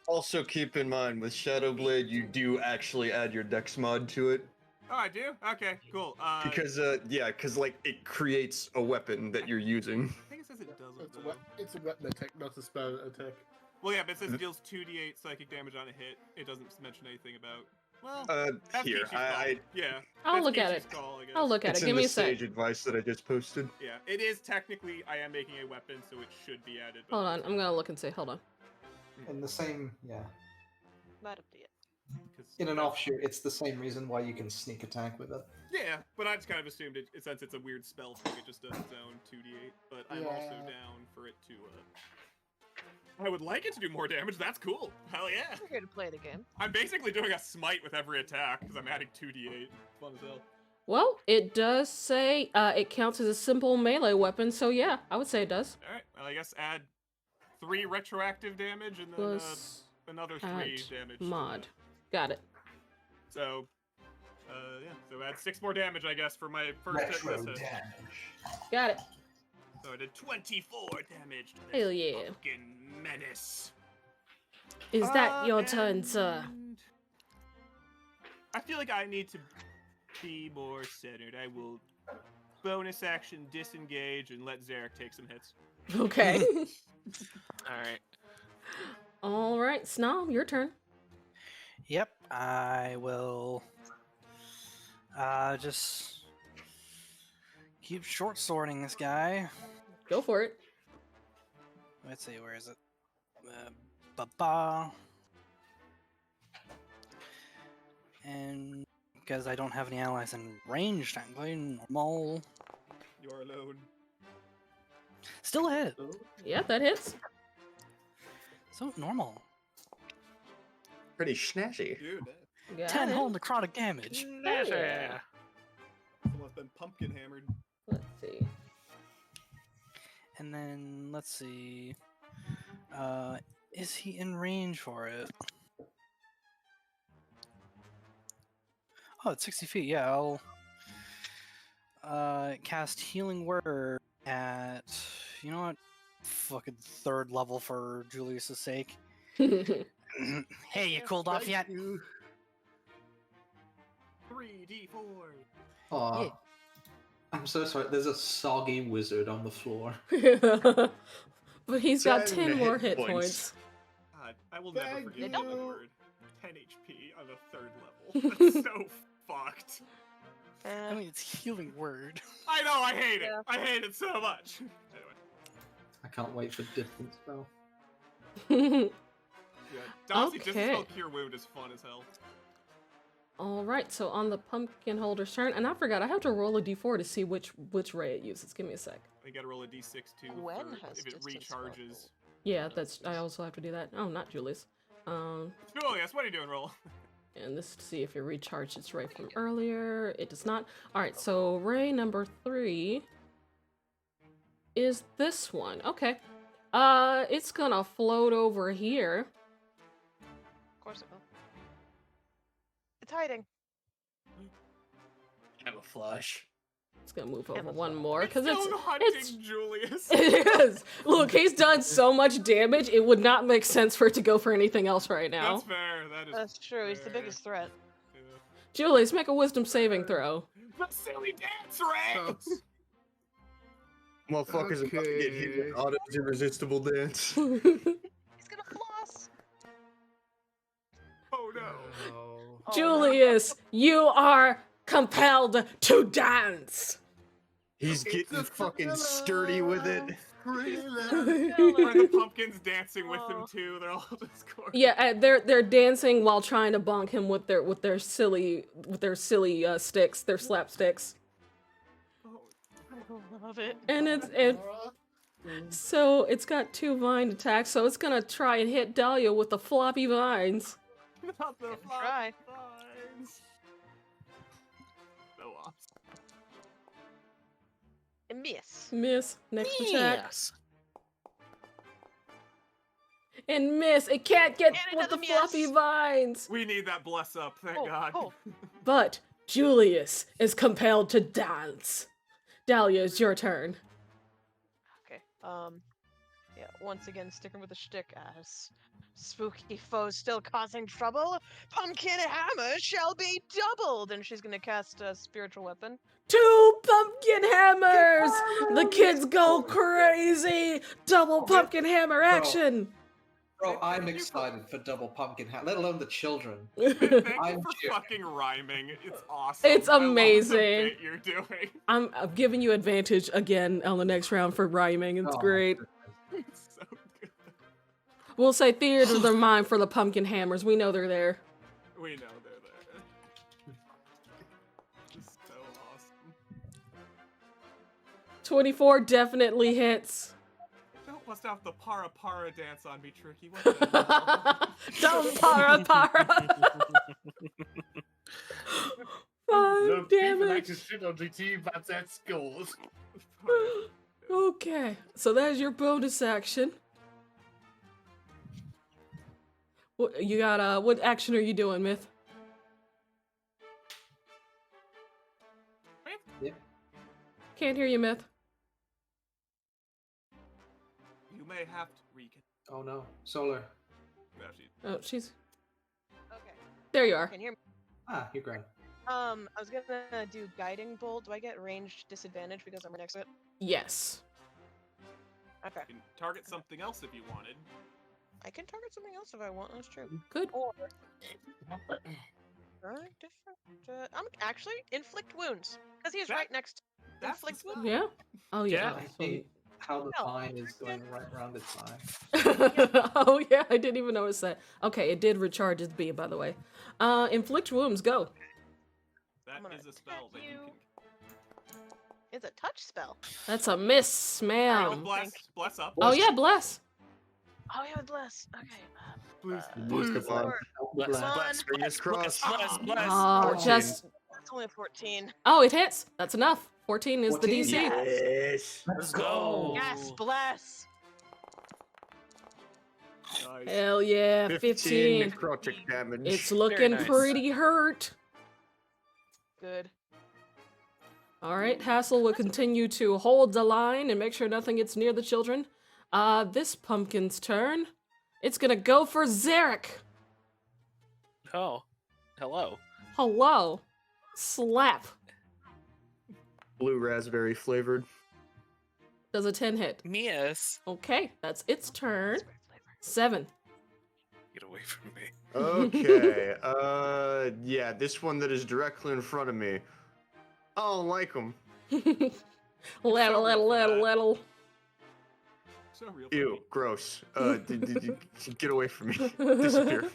Also, keep in mind with Shadowblade, you do actually add your Dex mod to it Oh, I do? Okay, cool. because, because like it creates a weapon that you're using. I think it says it doesn't, It's a, though. it's a weapon attack, not a spell attack. Well, yeah, but it says deals 2d8 psychic damage on a hit. It doesn't mention anything about... Well, that's Here, Peachy's call. Yeah. I'll that's look at Peachy's it. call, I guess. I'll look at It's it. in Give me the a sec. sage advice that I just posted. Yeah, it is technically, I am making a weapon, so it should be added. But Hold on, I'm gonna look and see. Hold on. In the same, yeah. Might have to. 'cause In an that's- offshoot, it's the same reason why you can sneak attack with it. Yeah, but I just kind of assumed since it's a weird spell thing, it just does its own 2d8. But I'm also Yeah. down for it to. I would like it to do more damage. That's cool. Hell yeah. We're here to play the game. I'm basically doing a smite with every attack because I'm adding 2d8. Fun as hell. Well, it does say it counts as a simple melee weapon, so yeah, I would say it does. All right. Well, I guess add 3 retroactive damage and then Plus another 3 at damage. to mod. that. Got it. So, yeah. So add 6 more damage, I guess, for my first hit. Retro This hit. damage. Got it. So I did 24 damage to this Hell yeah. fucking menace. Is that your turn, sir? and I feel like I need to be more centered. I will bonus action disengage and let Zarek take some hits. Okay. All right. All right, Snom, your turn. Yep, I will just keep short sorting this guy. Go for it. Let's see, where is it? Ba-ba. And because I don't have any allies in range, technically, normal. You're alone. Still a hit. Yeah, that hits. So normal. Pretty snazzy. Dude, Got 10 it. whole necrotic damage. Yeah. someone's been pumpkin hammered. Let's see. And then, let's see. Is he in range for it? Oh, it's 60 feet. Yeah, I'll cast Healing Word at, you know what? Fucking 3rd level for Julius's sake. Hey, you cooled off yet? 3d4. Aw. Yeah. I'm so sorry. There's a soggy wizard on the floor. But he's got 10 10 more hit hit points. points. God, I will never Thank forget you. that word. 10 HP on the 3rd level. That's so fucked. I mean, it's Healing Word. I know, I hate it. Yeah. I hate it so much. Anyway, I can't wait for different spell. yeah. Honestly, just Okay. spell Cure Wound is fun as hell. All right, so on the pumpkin holder's turn, and I forgot I have to roll a d4 to see which ray it uses. Give me a sec. You gotta roll a d6 too When for has if it distance recharges. Yeah, that's. I also have to do that. Oh, not Julius. Julius, what are you doing, roll? And this to see if it recharged its ray from earlier. It does not. All right, so ray number 3 is this one. Okay. It's gonna float over here. Of course it will. It's hiding. Have a flush. It's gonna move over Amazon. one more because it's Stone hunting it's Julius. it is. Look, he's done so much damage. It would not make sense for it to go for anything else right now. That's fair. That is. That's true. He's the fair. biggest threat. Yeah. Julius, make a wisdom saving throw. The silly dance ring. Motherfucker's about to get hit with Okay. Otto's irresistible dance. He's gonna floss. Oh no. Oh. Oh, Julius, you are compelled to dance. He's getting fucking sturdy with it. Are the pumpkins dancing with him Oh. too? They're all just going. Yeah, they're dancing while trying to bonk him with their silly sticks, their slapsticks. Oh, I love it. And so it's got 2 vine attacks, so it's gonna try and hit Dahlia with the floppy vines. not the Good try. vines. So awesome. And miss. Miss. Next attack. Yes. And miss. It can't get And with the another floppy miss. vines. We need that bless up. Thank Oh, God. oh. But Julius is compelled to dance. Dahlia, it's your turn. Okay. Yeah. Once again, sticking with the shtick as spooky foes still causing trouble. Pumpkin hammer shall be doubled, and she's gonna cast a spiritual weapon. 2 pumpkin hammers! The kids go crazy! Double pumpkin hammer action! Bro, I'm excited for double pumpkin hat, let alone the children. Thank you I'm for cheering. fucking rhyming. It's awesome. It's I love the amazing. bit you're doing. I'm giving you advantage again on the next round for rhyming. It's Oh, great. It's so good. We'll say theater of the mind for the pumpkin hammers. We know they're there. We know they're there. Just so awesome. 24 definitely hits. Don't bust out the para para dance on me, Tricky. What the hell? Don't para para. 5 Look, people like damage. to shit on GT, but that scores. Okay, so there's your bonus action. What you got? What action are you doing, Myth? Yeah. Can't hear you, Myth. You may have to recon. Oh no, Solar. No, she. Oh, she's Okay. there. You are. Can you hear me? Ah, you're grand. I was gonna do guiding bolt. Do I get ranged disadvantage because I'm right next to it? Yes. Okay. You can target something else if you wanted. I can target something else if I want. That's true. Good. Or different. I'm actually inflict wounds because he's right next. That's the Inflict spell. wounds. Yeah. Oh yeah. I hate how the vine is going right around its eye. Oh yeah, I didn't even notice that. Okay, it did recharge its B, by the way. Inflict wounds. Go. That I'm gonna is a spell that attack you you. can. It's a touch spell. That's a miss, Oh, ma'am. bless. Bless up. Oh yeah, bless. Oh yeah, with bless. Okay. Please. Use the Bless. vine. Bless, Come bless, on. bless, bless, bless, bless. Oh, 14. just. It's only a 14. Oh, it hits. That's enough. 14 is 14? the DC. Yes. Let's go. Yes, bless. Nice. Hell yeah, 15. necrotic damage. It's looking nice. pretty hurt. Good. All right, Hassel will continue to hold the line and make sure nothing gets near the children. This pumpkin's turn. It's gonna go for Zarek. Oh, hello. Hello. Slap. Blue raspberry flavored. Does a 10 hit? Mias, Okay, that's its turn. 7. get away from me. Okay. Yeah, this one that is directly in front of me. I don't like them. Little. So real. Ew, gross. Get away from me. Disappear.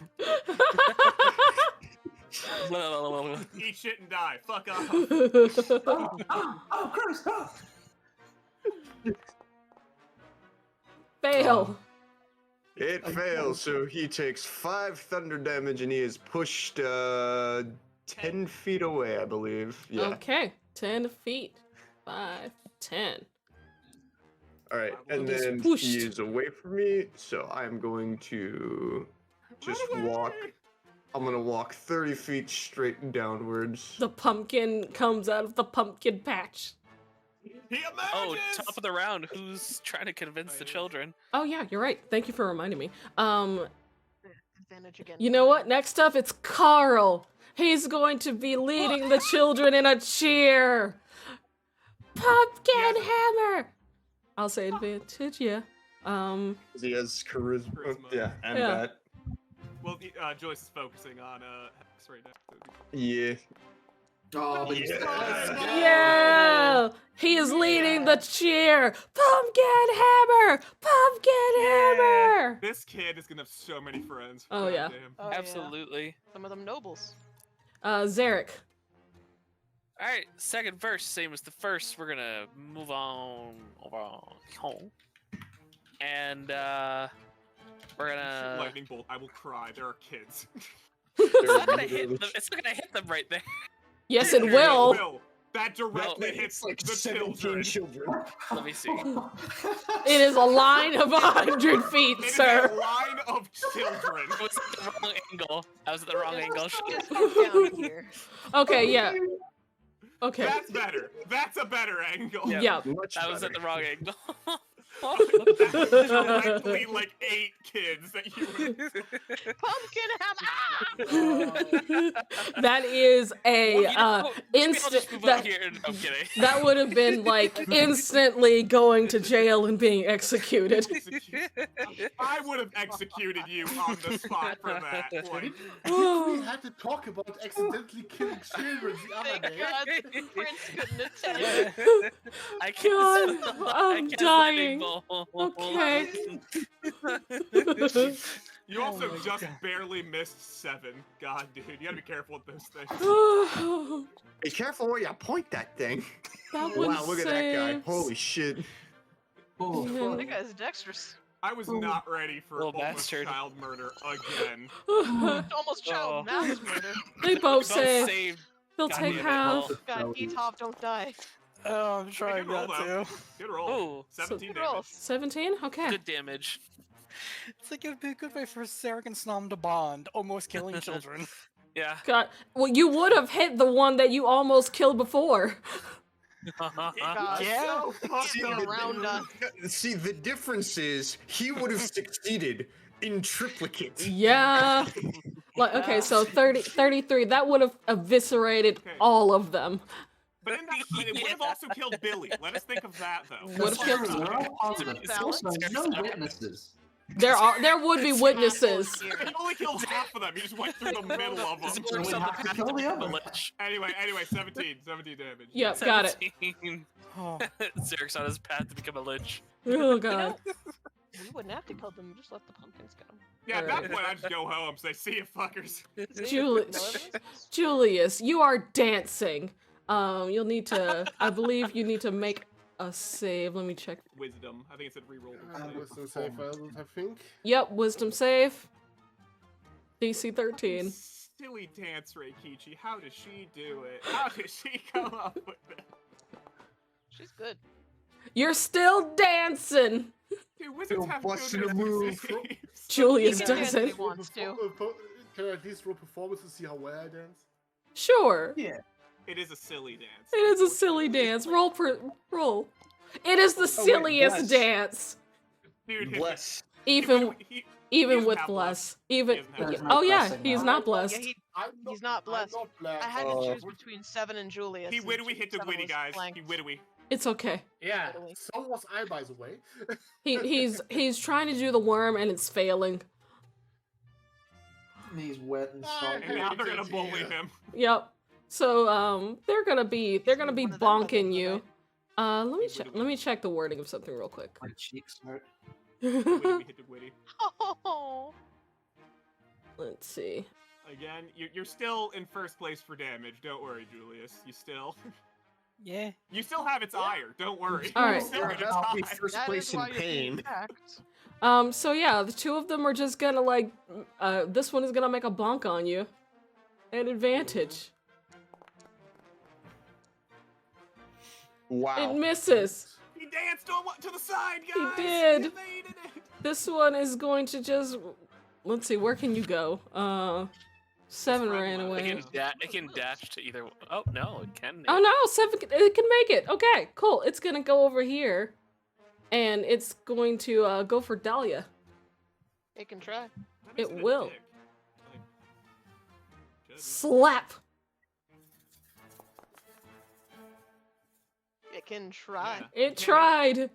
Eat shit and die. Fuck off. Oh, Christ! Oh. Fail. It fails, so he takes 5 thunder damage and he is pushed 10 feet away, I believe. Yeah. Okay, 10 feet. 5, 10. Alright, and Just then pushed. he is away from me, so I'm going to just Run away. walk. I'm gonna walk 30 feet straight downwards. The pumpkin comes out of the pumpkin patch. He emerges. Oh, top of the round. Who's trying to convince the children? Oh yeah, you're right. Thank you for reminding me. Advantage again. You know what? Next up, it's Karl. He's going to be leading the children in a cheer. Pumpkin hammer. I'll say advantage, yeah. He has charisma. Charisma. Yeah, and Yeah. that. Well, Joyce is focusing on Hex right now. Yeah. Oh, but he's Yeah. Yeah, he is leading the cheer. Pumpkin hammer. Pumpkin hammer. This kid is gonna have so many friends. Oh, yeah. Goddamn. Oh, yeah. Absolutely. Some of them nobles. Zarek. All right, second verse, same as the first. We're gonna move on home, and we're gonna. Lightning bolt. I will cry. There are kids. It's not gonna hit them. It's not gonna hit them right there. Yes, it will. That directly hits like the 17 children. Let me see. It is a line of 100 feet, It is sir. a line of children. I was at the wrong angle. I was at the wrong angle. Just down here. Okay, yeah. Okay. That's better. That's a better angle. Yeah. Yeah. Much I was at better. the wrong angle. Directly like 8 kids that you would... Pumpkin hammer. That is a Well, you know, maybe I'll instant. just move out here. I'm kidding. That would have been like instantly going to jail and being executed. I would have executed you on the spot for that. Like, We had to talk about accidentally killing children the other Thank day. God the prince couldn't attend. I can't. God, I I'm can't dying. lightning bolt. Okay. You also my just God. barely missed 7. God, dude, you gotta be careful with those things. that Be careful where you point that thing. one Wow, look at that guy. saves. Holy shit. Oh, Mhm. That guy's dexterous. I was not ready for Little almost bastard. child murder again. Almost child Oh. mass murder. They both Both save. saved. He'll God take damn it, half. Paul. God, D-Top, don't die. Oh, I'm trying good roll, not though. to. Good roll. Ooh. 17 Good roll. damage. 17? Okay. Good damage. It's like it'd be a good way for Sarek and Snom to bond, almost killing children. Yeah. God. Well, you would have hit the one that you almost killed before. God. Yeah. So fucked Get up, around dude. us. See, the difference is he would have succeeded in triplicate. Yeah. Like, okay, so 33. That would have eviscerated Okay. all of them. But in that, it would have also killed Billy. Let us think of that, though. Would That's have true. killed. They're all positive. Balance. Also, no witnesses. There would be witnesses. You only killed half of them. You just went through the middle of them. So we have to kill the other. Anyway, 17 damage. Yep, got it. 17. Oh, Zerek's on his path to become a lich. Oh You god. know, we wouldn't have to kill them. We just let the pumpkins go. Yeah, at that Alright. point, I just go home. Say, see you, fuckers. Julius, you are dancing. You'll need to. I believe you need to make a save. Let me check. Wisdom. I think it said reroll. Wisdom save failed, I think. Yep, wisdom save. DC 13. Silly dance, Reikichi. How does she do it? How did she come up with it? She's good. You're still dancing. Dude, wizards have busting good a move. saves. Julius He can dance if doesn't. he wants to. Can I at least roll performance to see how well I dance? Sure. Yeah. It is a silly dance. It is a silly dance. Roll. It is the wait, silliest bless. dance. Dude, Bless. Even he even doesn't with have bless. He Even doesn't have There's bless. no oh yeah, blessing he's now. not Yeah, blessed. He's not blessed. I'm not blessed. I had to choose between 7 and Julius. He and widowed hit the 7 witty, was guys. flanked. He widowed. It's okay. Yeah, Totally. so was I, by the way. He's trying to do the worm and it's failing. He's wet and Ah, salty. And now they're gonna bully him. Yep. So they're gonna be One of them by the bonking end of the you. night. Let me check the wording of something real quick. My cheeks hurt. Widowed hit the witty. Oh, Let's see. Again, you're still in first place for damage. Don't worry, Julius. yeah. You still have its ire. Don't worry. All You right. still have its I'll be ire. first that place is in why you're being pain. attacked. So yeah, the two of them are just gonna like, this one is gonna make a bonk on you. An advantage. It Wow. misses. He danced to the side, guys. did. He evaded it. This one is going to just, let's see, where can you go? 7 Spread ran left. away. It can dash to either. Oh no, it can. Oh no, 7, it can make it. Okay, cool. It's gonna go over here. And it's going to go for Dahlia. It can try. That makes It a will. dick. Like, should. Slap! It can try. Yeah. It tried! And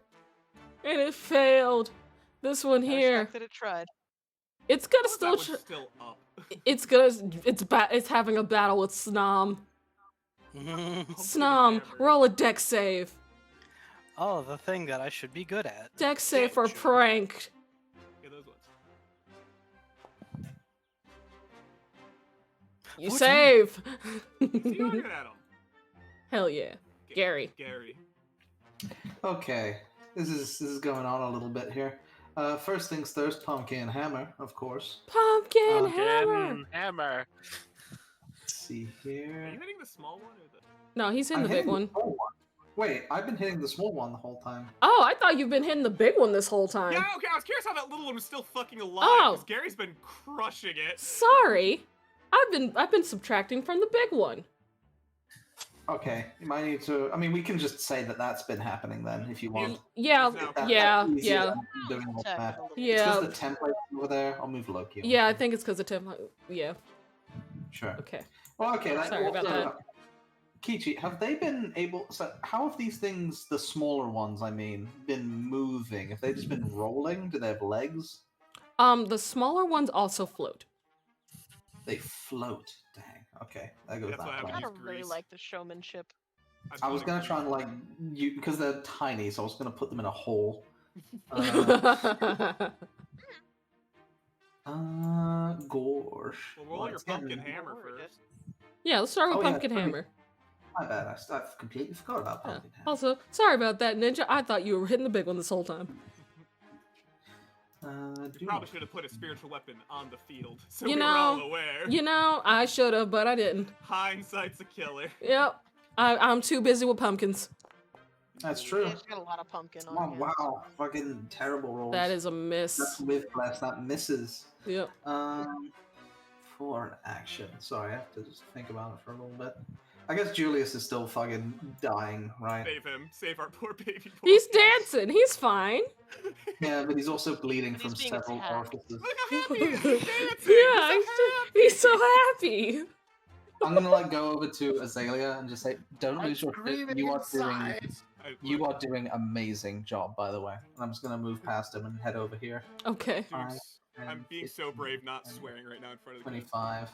it failed. This one I here. respect that it tried. It's gonna That still one's still up. it's having a battle with Snom. Snom, roll a dex save. Oh, the thing that I should be good at. Dex save for Sure. prank. Yeah, those ones. You save. See, look at him. Hell yeah. Gary. Gary. Okay, this is going on a little bit here. First things first, pumpkin hammer, of course. Pumpkin hammer. Again, hammer. Let's see Are here. you hitting the small one or the? No, he's in I'm the big hitting one. small one. Wait, I've been hitting the small one the whole time. Oh, I thought you've been hitting the big one this whole time. Yeah, okay. I was curious how that little one was still fucking alive. Oh. Because Gary's been crushing it. Sorry. I've been subtracting from the big one. Okay, you might need to. I mean, we can just say that that's been happening then, if you want. Yeah, He's out. That's yeah, easier yeah. than doing all Attack that. a little. It's Yeah. just the template over there. I'll move Loki. Yeah, I think it's because of Tim. Yeah. Sure. Okay. Well, okay. Sorry about that. Kichi, have they been able? So, how have these things, the smaller ones, I mean, been moving? Have they just been rolling? Do they have legs? The smaller ones also float. They float. Dang. Okay, that goes That's what that I happens. way. don't really Grease. like the showmanship. I was gonna try and like you because they're tiny, so I was gonna put them in a hole. Uh, Gorge. Well, roll your pumpkin hammer first. Yeah, let's start with Oh, yeah, Pumpkin sorry. Hammer. My bad. I completely forgot about Yeah. pumpkin hammer. Also, sorry about that, Ninja. I thought you were hitting the big one this whole time. You probably should have put a spiritual weapon on the field, so You we were all know, aware. You know, I should have, but I didn't. Hindsight's a killer. Yep. I'm too busy with pumpkins. That's true. Yeah, she's got a lot of pumpkin Oh, on hand. wow. Fucking terrible rolls. That is a That's miss. with blast, that misses. Yep. For an action. Sorry, I have to just think about it for a little bit. I guess Julius is still fucking dying, right? Save him. Save our poor baby boy. He's dancing. He's fine. Yeah, but he's also bleeding But he's from being several attacked. orifices. Look how happy he is. He's dancing. Yeah, He's so happy. he's so happy. I'm gonna like go over to Azalea and just say, "Don't lose your shit. Screaming You are doing, inside. you are doing amazing job, by the way." And I'm just gonna move past him and head over here. Okay. Dude, I'm being so brave not swearing right now in front of the kids. 25,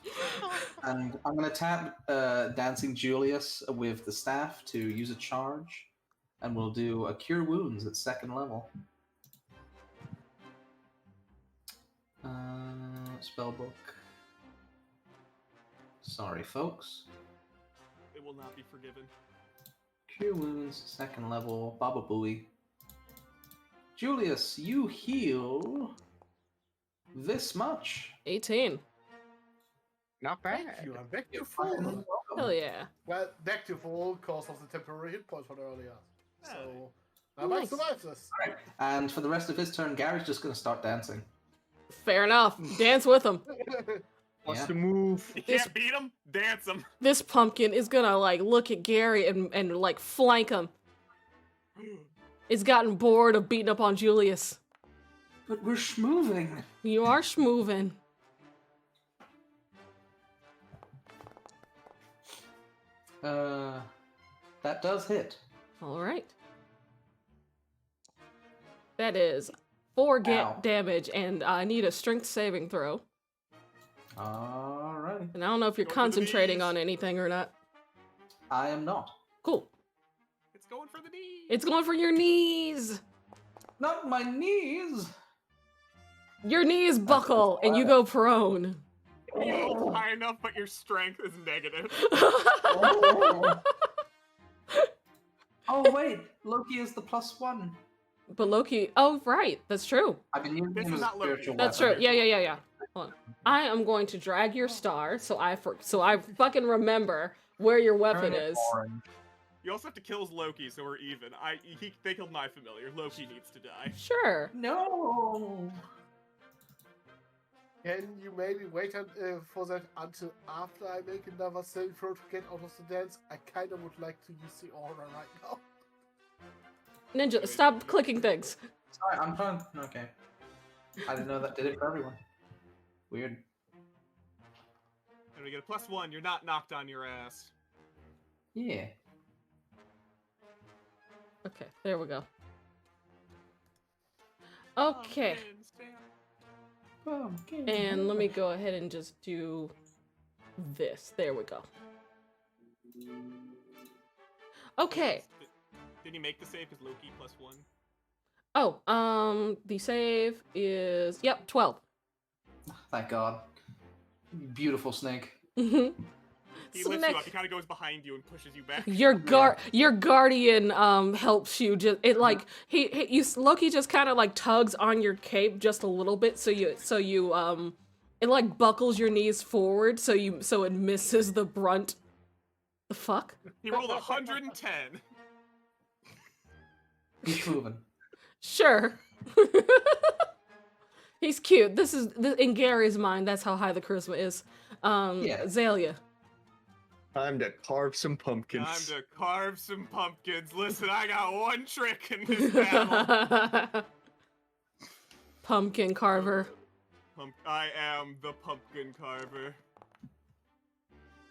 and I'm gonna tap Dancing Julius with the staff to use a charge, and we'll do a Cure Wounds at 2nd level. Spellbook. Sorry, folks. It will not be forgiven. Cure Wounds, 2nd level, Baba Booey. Julius, you heal this much. 18. Not bad. Thank you. I'm back to You're full. fucking welcome. Hell yeah. Well, back to full because of the temporary hit points from earlier. So I Nice. might survive this. Alright, and for the rest of his turn, Gary's just gonna start dancing. Fair enough. Dance with him. What's Yeah. the move? You This- can't beat him? Dance him. This pumpkin is gonna like look at Gary and like flank him. It's gotten bored of beating up on Julius. But we're schmoving. You are schmoving. That does hit. All right. That is 4 Ow. damage, and I need a strength saving throw. Alrighty. And I don't know if you're Go for the concentrating knees. on anything or not. I am not. Cool. It's going for the knee. It's going for your knees. Not my knees. Your knees buckle, and you go prone. You hold high enough, but your strength is negative. Oh. Oh wait, Loki is the +1. But Loki, oh right, that's true. I've been using This him is as a not Loki. spiritual That's true. weapon. Yeah. Hold on. I am going to drag your star, so I fucking remember where your weapon Turn it is. orange. You also have to kill Loki, so we're even. They killed my familiar. Loki needs to die. Sure. No. Can you maybe wait for that until after I make another saving throw to get out of the dance? I kind of would like to use the aura right now. Ninja, stop clicking things. Sorry, I'm trying. Okay. I didn't know that did it for everyone. Weird. And we get a +1. You're not knocked on your ass. Yeah. Okay, there we go. Okay, and let me go ahead and just do this. There we go. Okay. Did he make the save because Loki +1? Oh, the save is 12. Thank God. Beautiful snake. Mhm. He lifts you up. He kind of goes behind you and pushes you back. Your guardian helps you. Just it like Loki just kind of like tugs on your cape just a little bit, so you it like buckles your knees forward so it misses the brunt. The fuck? He rolled 110. He's moving. Sure. He's cute. This is in Gary's mind. That's how high the charisma is. Yeah. Azalea. Time to carve some pumpkins. Time to carve some pumpkins. Listen, I got one trick in this battle. Pumpkin carver. I am the pumpkin carver.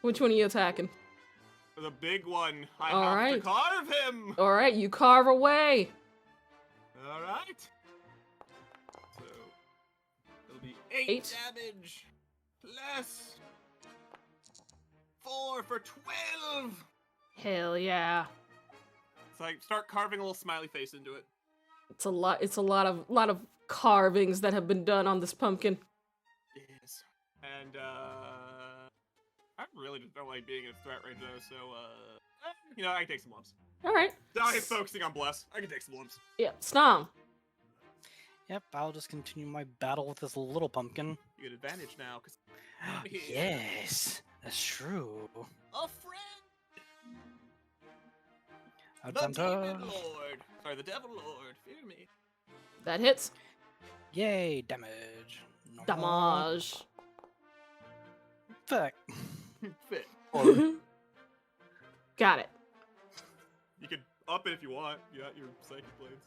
Which one are you attacking? The big one. I All have right. to carve him. All right, you carve away. All right. So it'll be 8 8. damage plus 4 for 12. Hell yeah. So I start carving a little smiley face into it. It's a lot of carvings that have been done on this pumpkin. And I really just don't like being in threat range though, so you know, I can take some lumps. All right. Dahlia's focusing on bless. I can take some lumps. Yeah, Snom. Yep, I'll just continue my battle with this little pumpkin. You get advantage now, cause Yes, that's true. a friend. The Dun, dun, demon dun. lord. Sorry, the devil lord. Fear me. That hits. Yay, damage. Normal. Damage. Fuck. Fit. Got it. You could up it if you want. You got your psychic blades.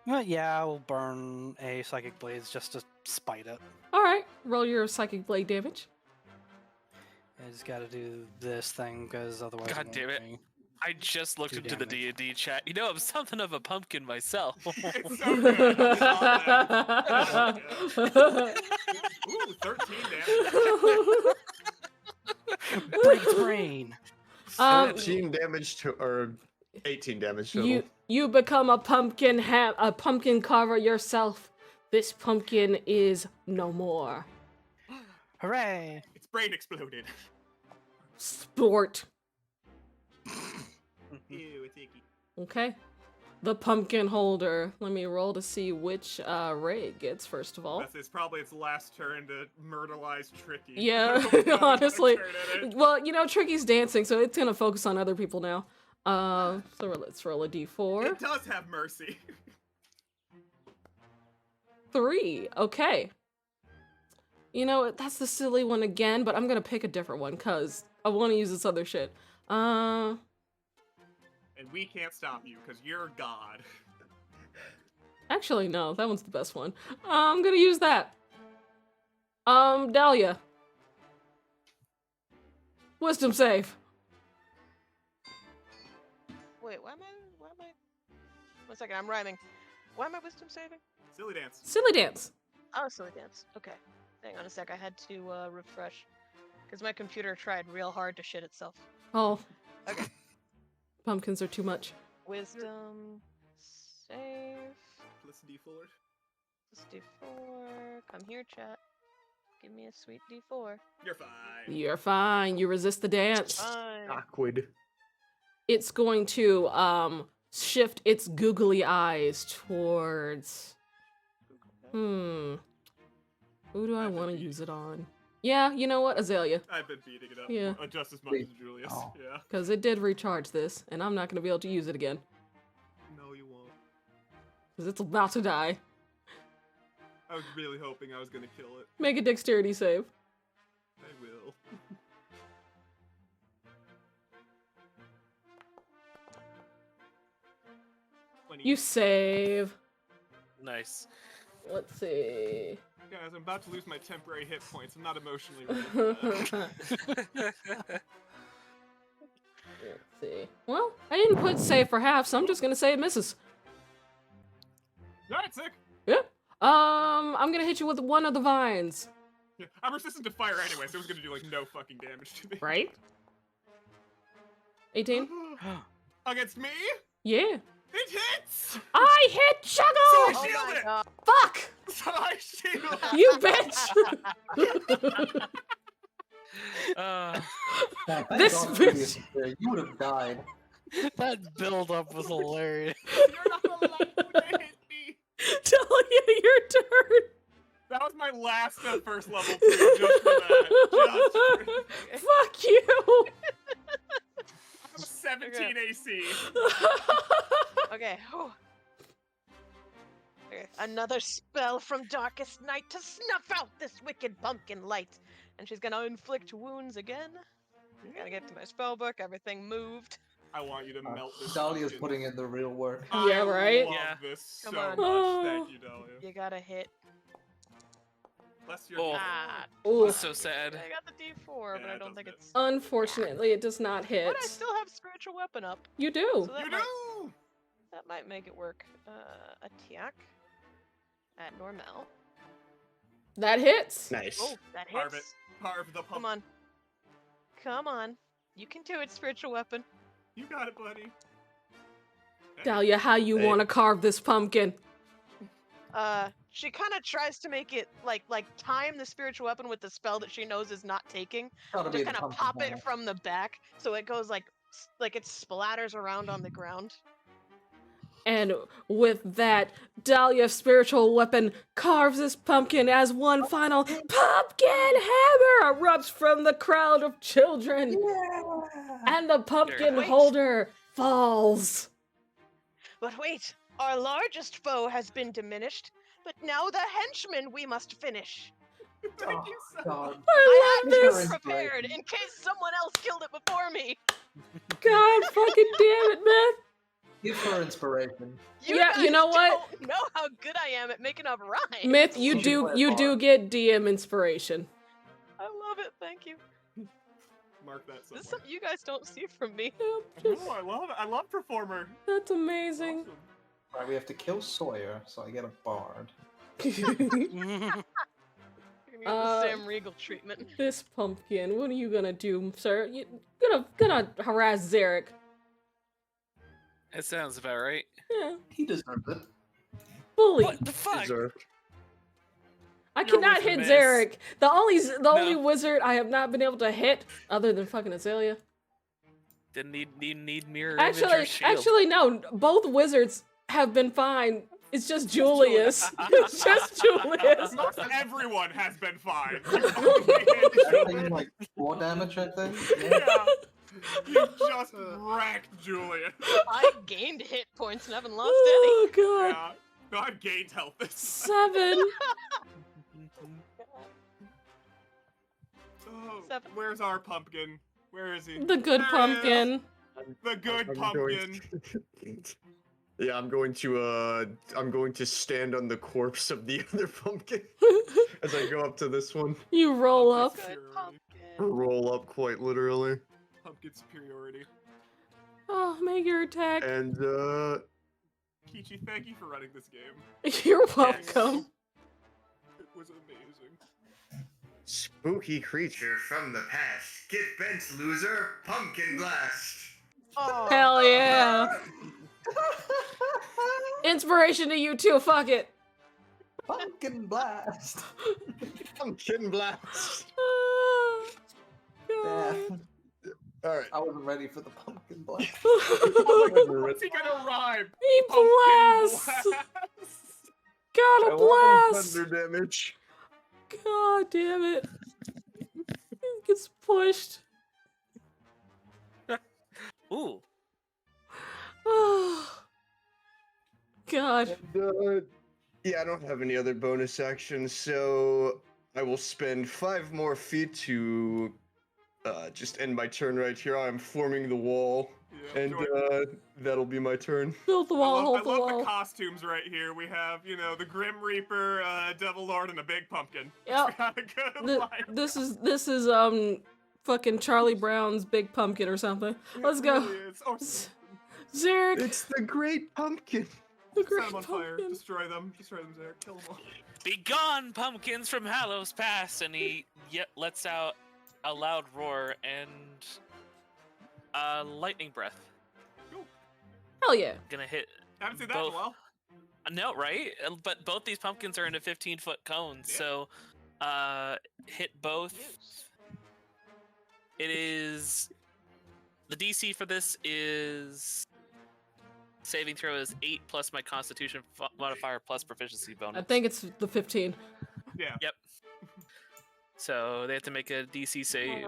Well, yeah, I'll burn a Psychic Blades just to spite it. All right. Roll your psychic blade damage. I just gotta do this thing, because otherwise God damn it. I just looked Two into the damage. D&D chat. You know, I'm something of a pumpkin myself. It's so good. I saw that. Ooh, 13 damage. Breaks brain. 13 damage to, or 18 damage total. You become a pumpkin carver yourself. This pumpkin is no more. Hooray! Its brain exploded. Sport. Ew, it's icky. Okay. The pumpkin holder. Let me roll to see which Ray it gets first of all. It's probably its last turn to myrtleize Tricky. Yeah, Nobody's gonna honestly. turn at it. Well, you know, Tricky's dancing, so it's gonna focus on other people now. So let's roll a d4. It does have mercy. 3. Okay. You know, that's the silly one again, but I'm gonna pick a different one, cause I wanna use this other shit. And we can't stop you, because you're God. Actually, no, that one's the best one. I'm gonna use that. Dahlia. Wisdom save. Wait, why am I? 1 second, I'm rhyming. Why am I wisdom saving? Silly dance. Silly dance. Oh, silly dance. Okay. Hang on a sec, I had to refresh. Because my computer tried real hard to shit itself. Oh. Okay. Pumpkins are too much. Wisdom save. Plus D4. Plus D4. Come here, chat. Give me a sweet D4. You're fine. You're fine. You resist the dance. Fine. Awkward. It's going to shift its googly eyes towards. Who do I want to use it on? Yeah, you know what? Azalea. I've been beating it up Yeah. just as much as Julius. Oh. Yeah. Because it did recharge this, and I'm not going to be able to use it again. No, you won't. Because it's about to die. I was really hoping I was gonna kill it. Make a dexterity save. I will. You save. Nice. Let's see. Guys, I'm about to lose my temporary hit points. I'm not emotionally ready for that. Let's see. Well, I didn't put save for half, so I'm just gonna say it misses. Alright, sick. Yeah. I'm gonna hit you with one of the vines. Yeah, I'm resistant to fire anyway, so it was gonna do like no fucking damage to me. Right? 18? Against me? Yeah. It hits! I hit So Chuggle! I Oh shield my it! god. Fuck! So I shield it! You bitch! This bitch. You would have died. That build up was hilarious. You're not allowed to hit me! Dahlia, your turn! That was my last first level too, just for that. Just for Fuck you! I'm 17 AC. Okay. whew. Okay. Another spell from Darkest Night to snuff out this wicked pumpkin light. And she's gonna inflict wounds again. Gotta get to my spell book. Everything moved. I want you to melt this. Dahlia's pumpkin. putting in the real work. Yeah, right? I love Yeah. this Come so on. much. Thank you, Dahlia. You gotta hit. Bless your Oh. Ah, Ooh. So sad. I got the D4, but Yeah, I it don't think doesn't it's. Unfortunately, it does not hit. But I still have spiritual weapon up. You do. So that You might, do! that might make it work. Attack at normal. That hits. Nice. Oh, that hits. Carve it. Carve the Come pumpkin. on. Come on. You can do it, spiritual weapon. You got it, buddy. Dahlia, how you Hey. want to carve this pumpkin? She kind of tries to make it like time the spiritual weapon with the spell that she knows is not taking. Gotta be Just the kind of pumpkin pop blast. it from the back, so it goes like it splatters around on the ground. And with that, Dahlia's spiritual weapon carves this pumpkin as one final pumpkin hammer erupts from the crowd of children. And the pumpkin Wait. holder falls. But wait, our largest foe has been diminished, but now the henchman we must finish. Oh, God. I I love had this. this prepared in case someone else killed it before me. God fucking damn it, Myth. Give her inspiration. You Yeah, you guys know what? don't know how good I am at making up rhymes. Myth, you You should play do a bard. get DM inspiration. I love it. Thank you. Mark that This somewhere. is something you guys don't see from me. Yep, just, Oh, I love it. I love performer. that's amazing. Awesome. Right, we have to kill Sawyer, so I get a bard. You're gonna get the Sam Regal treatment. This pumpkin, what are you gonna do, sir? You gonna harass Zarek. It sounds about right. Yeah, He deserves it. bully. What the fuck? Deserved. I You're a cannot wizard, hit miss. Zarek. The only No. wizard I have not been able to hit, other than fucking Azalea. Didn't need mirror image or Actually, shield. no. Both wizards have been fine. It's just Julius. It's just Julius. Most everyone has been fine. Everything like 4 damage, I think. Yeah. Yeah. You just wrecked Julian. I gained hit points and haven't lost Oh god. Yeah. No, I've gained health this 7. Oh, Seven. where's our pumpkin? Where is he? The good There he pumpkin. is. The good I'm pumpkin. Yeah, I'm going to stand on the corpse of the other pumpkin as I go up to this one. You roll up. any. Good pumpkin. Roll up quite literally. Pumpkin superiority. Oh, make your attack. And Kichi, thank you for running this game. You're welcome. It was amazing. spooky creature. From the past. Get bent, loser. Pumpkin blast. Oh, Hell yeah. Inspiration to you too, fuck it. Pumpkin blast. Pumpkin blast. Ah, Yeah. God. Alright. I wasn't ready for the pumpkin blast. What's he gonna rhyme? He blasts. God, a blast. Thunder damage. God damn it. He gets pushed. Ooh. Oh. God. And, yeah, I don't have any other bonus actions, so I will spend 5 more feet to just end my turn right here. I'm forming the wall, Yeah, and join- that'll be my turn. Build the wall, I hold the love wall. the costumes right here. We have, the Grim Reaper, Devil Lord, and a big pumpkin. Yep. Got a good Th- line. this is fucking Charlie Brown's Big Pumpkin or something. Let's It go. really is. Oh, Zarek, It's the Great Pumpkin. the set Great them on fire. Pumpkin. Destroy them, Zarek. Kill them all. Be gone, pumpkins from Hallows Pass! And he lets out a loud roar and lightning breath. Hell yeah. Gonna hit Haven't seen that in a both. while. No, right? But both these pumpkins are in a 15-foot cone, Yeah. so hit both. It is the DC for this is saving throw is 8 plus my Constitution modifier plus proficiency bonus. I think it's the 15. Yeah. Yep. So they have to make a DC save.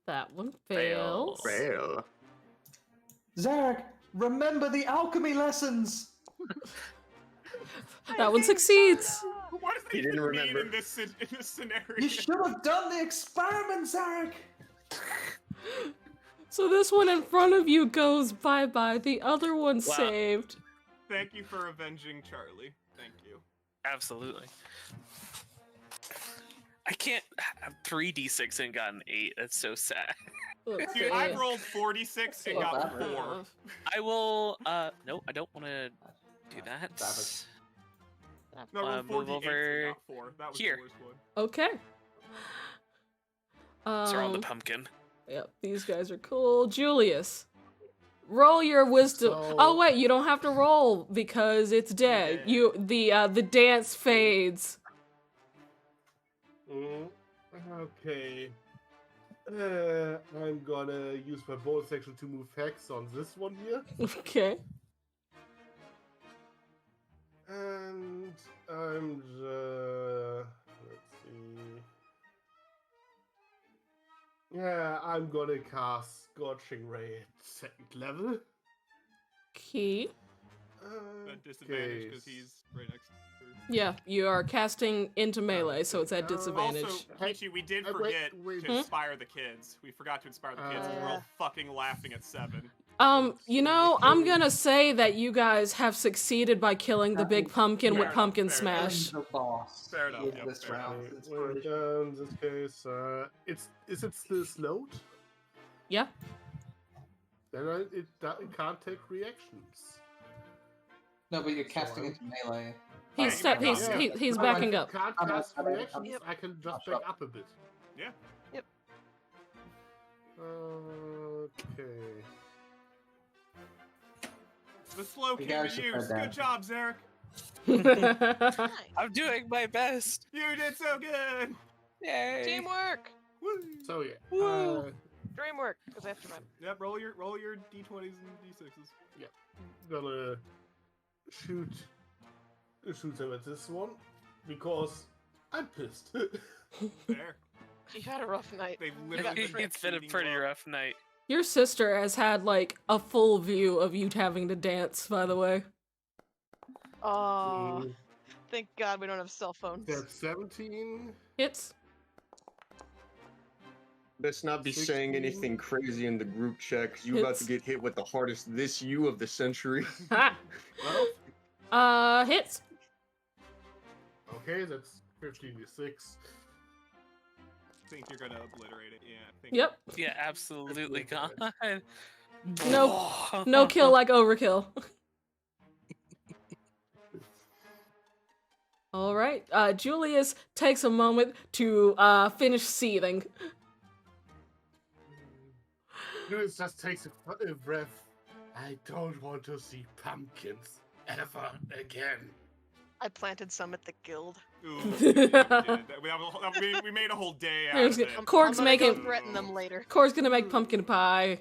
That one Fail. fails. Fail. Zarek, remember the alchemy lessons. That one succeeds. What does He it didn't even mean remember. in this scenario? You should have done the experiment, Zarek. So this one in front of you goes bye-bye. The other one Wow. saved. Thank you for avenging Charlie. Thank you. Absolutely. I can't have 3d6 and got an 8. That's so sad. Let's Dude, see. I've rolled 46 and Oh, got that 4. I will. No, I don't want to do that. Savage. No, I rolled Move 48 over and got 4. That was here. the worst one. Okay. So we're on the pumpkin. Yep, these guys are cool. Julius. Roll your wisdom. So- Oh wait, you don't have to roll because it's dead. Yeah. The dance fades. Okay. I'm gonna use my bonus action to move hex on this one here. Okay. And I'm let's see. Yeah, I'm gonna cast Scorching Ray at 2nd level. Key. At disadvantage because he's right next to her. Yeah, you are casting into melee, so it's at disadvantage. Also, Peachy, we did wait, forget wait. to inspire the kids. We forgot to inspire the kids, and we're all fucking laughing at 7. You know, I'm gonna say that you guys have succeeded by killing the big pumpkin with Fair pumpkin enough, smash. The boss. Fair enough, in yep, this fair round. Okay, It's wait, pretty- in this case, is it still slowed? Yeah. Then it can't take reactions. No, but you're casting So, into melee. He's Yeah, you he's can he, go. he's No, backing I up. can't I'm cast not- reactions. Yep. I can just Shut back up a bit. Yeah. Okay. The slow You kid guys to should use. try Good that. job, Zarek. Nice. I'm doing my best. You did so good. Yay. Teamwork. Woo. So yeah. Woo. Dreamwork. Because I have to run. Yep. Roll your d20s and d6s. Gonna shoot them at this one because I'm pissed. There. You had a rough night. They've literally been It's been a beating pretty you up. rough night. Your sister has had like a full view of you having to dance, by the way. Oh, thank God we don't have cell phones. That's 17. Hits. Let's not be saying 16. anything crazy in the group chat, 'cause you about to Hits. get hit with the hardest this you of the century. Ha! 12. Hits. Okay, that's 15d6. I think you're gonna obliterate it. Yeah. I think Yep. Yeah, absolutely gone. Nope. No kill like overkill. All right. Julius takes a moment to finish seething. Lewis just takes a breath. I don't want to see pumpkins ever again. I planted some at the guild. Ooh, we did. We made a whole day out There's of it. Korg's I'm gonna go making. threaten them later. Korg's gonna make pumpkin pie.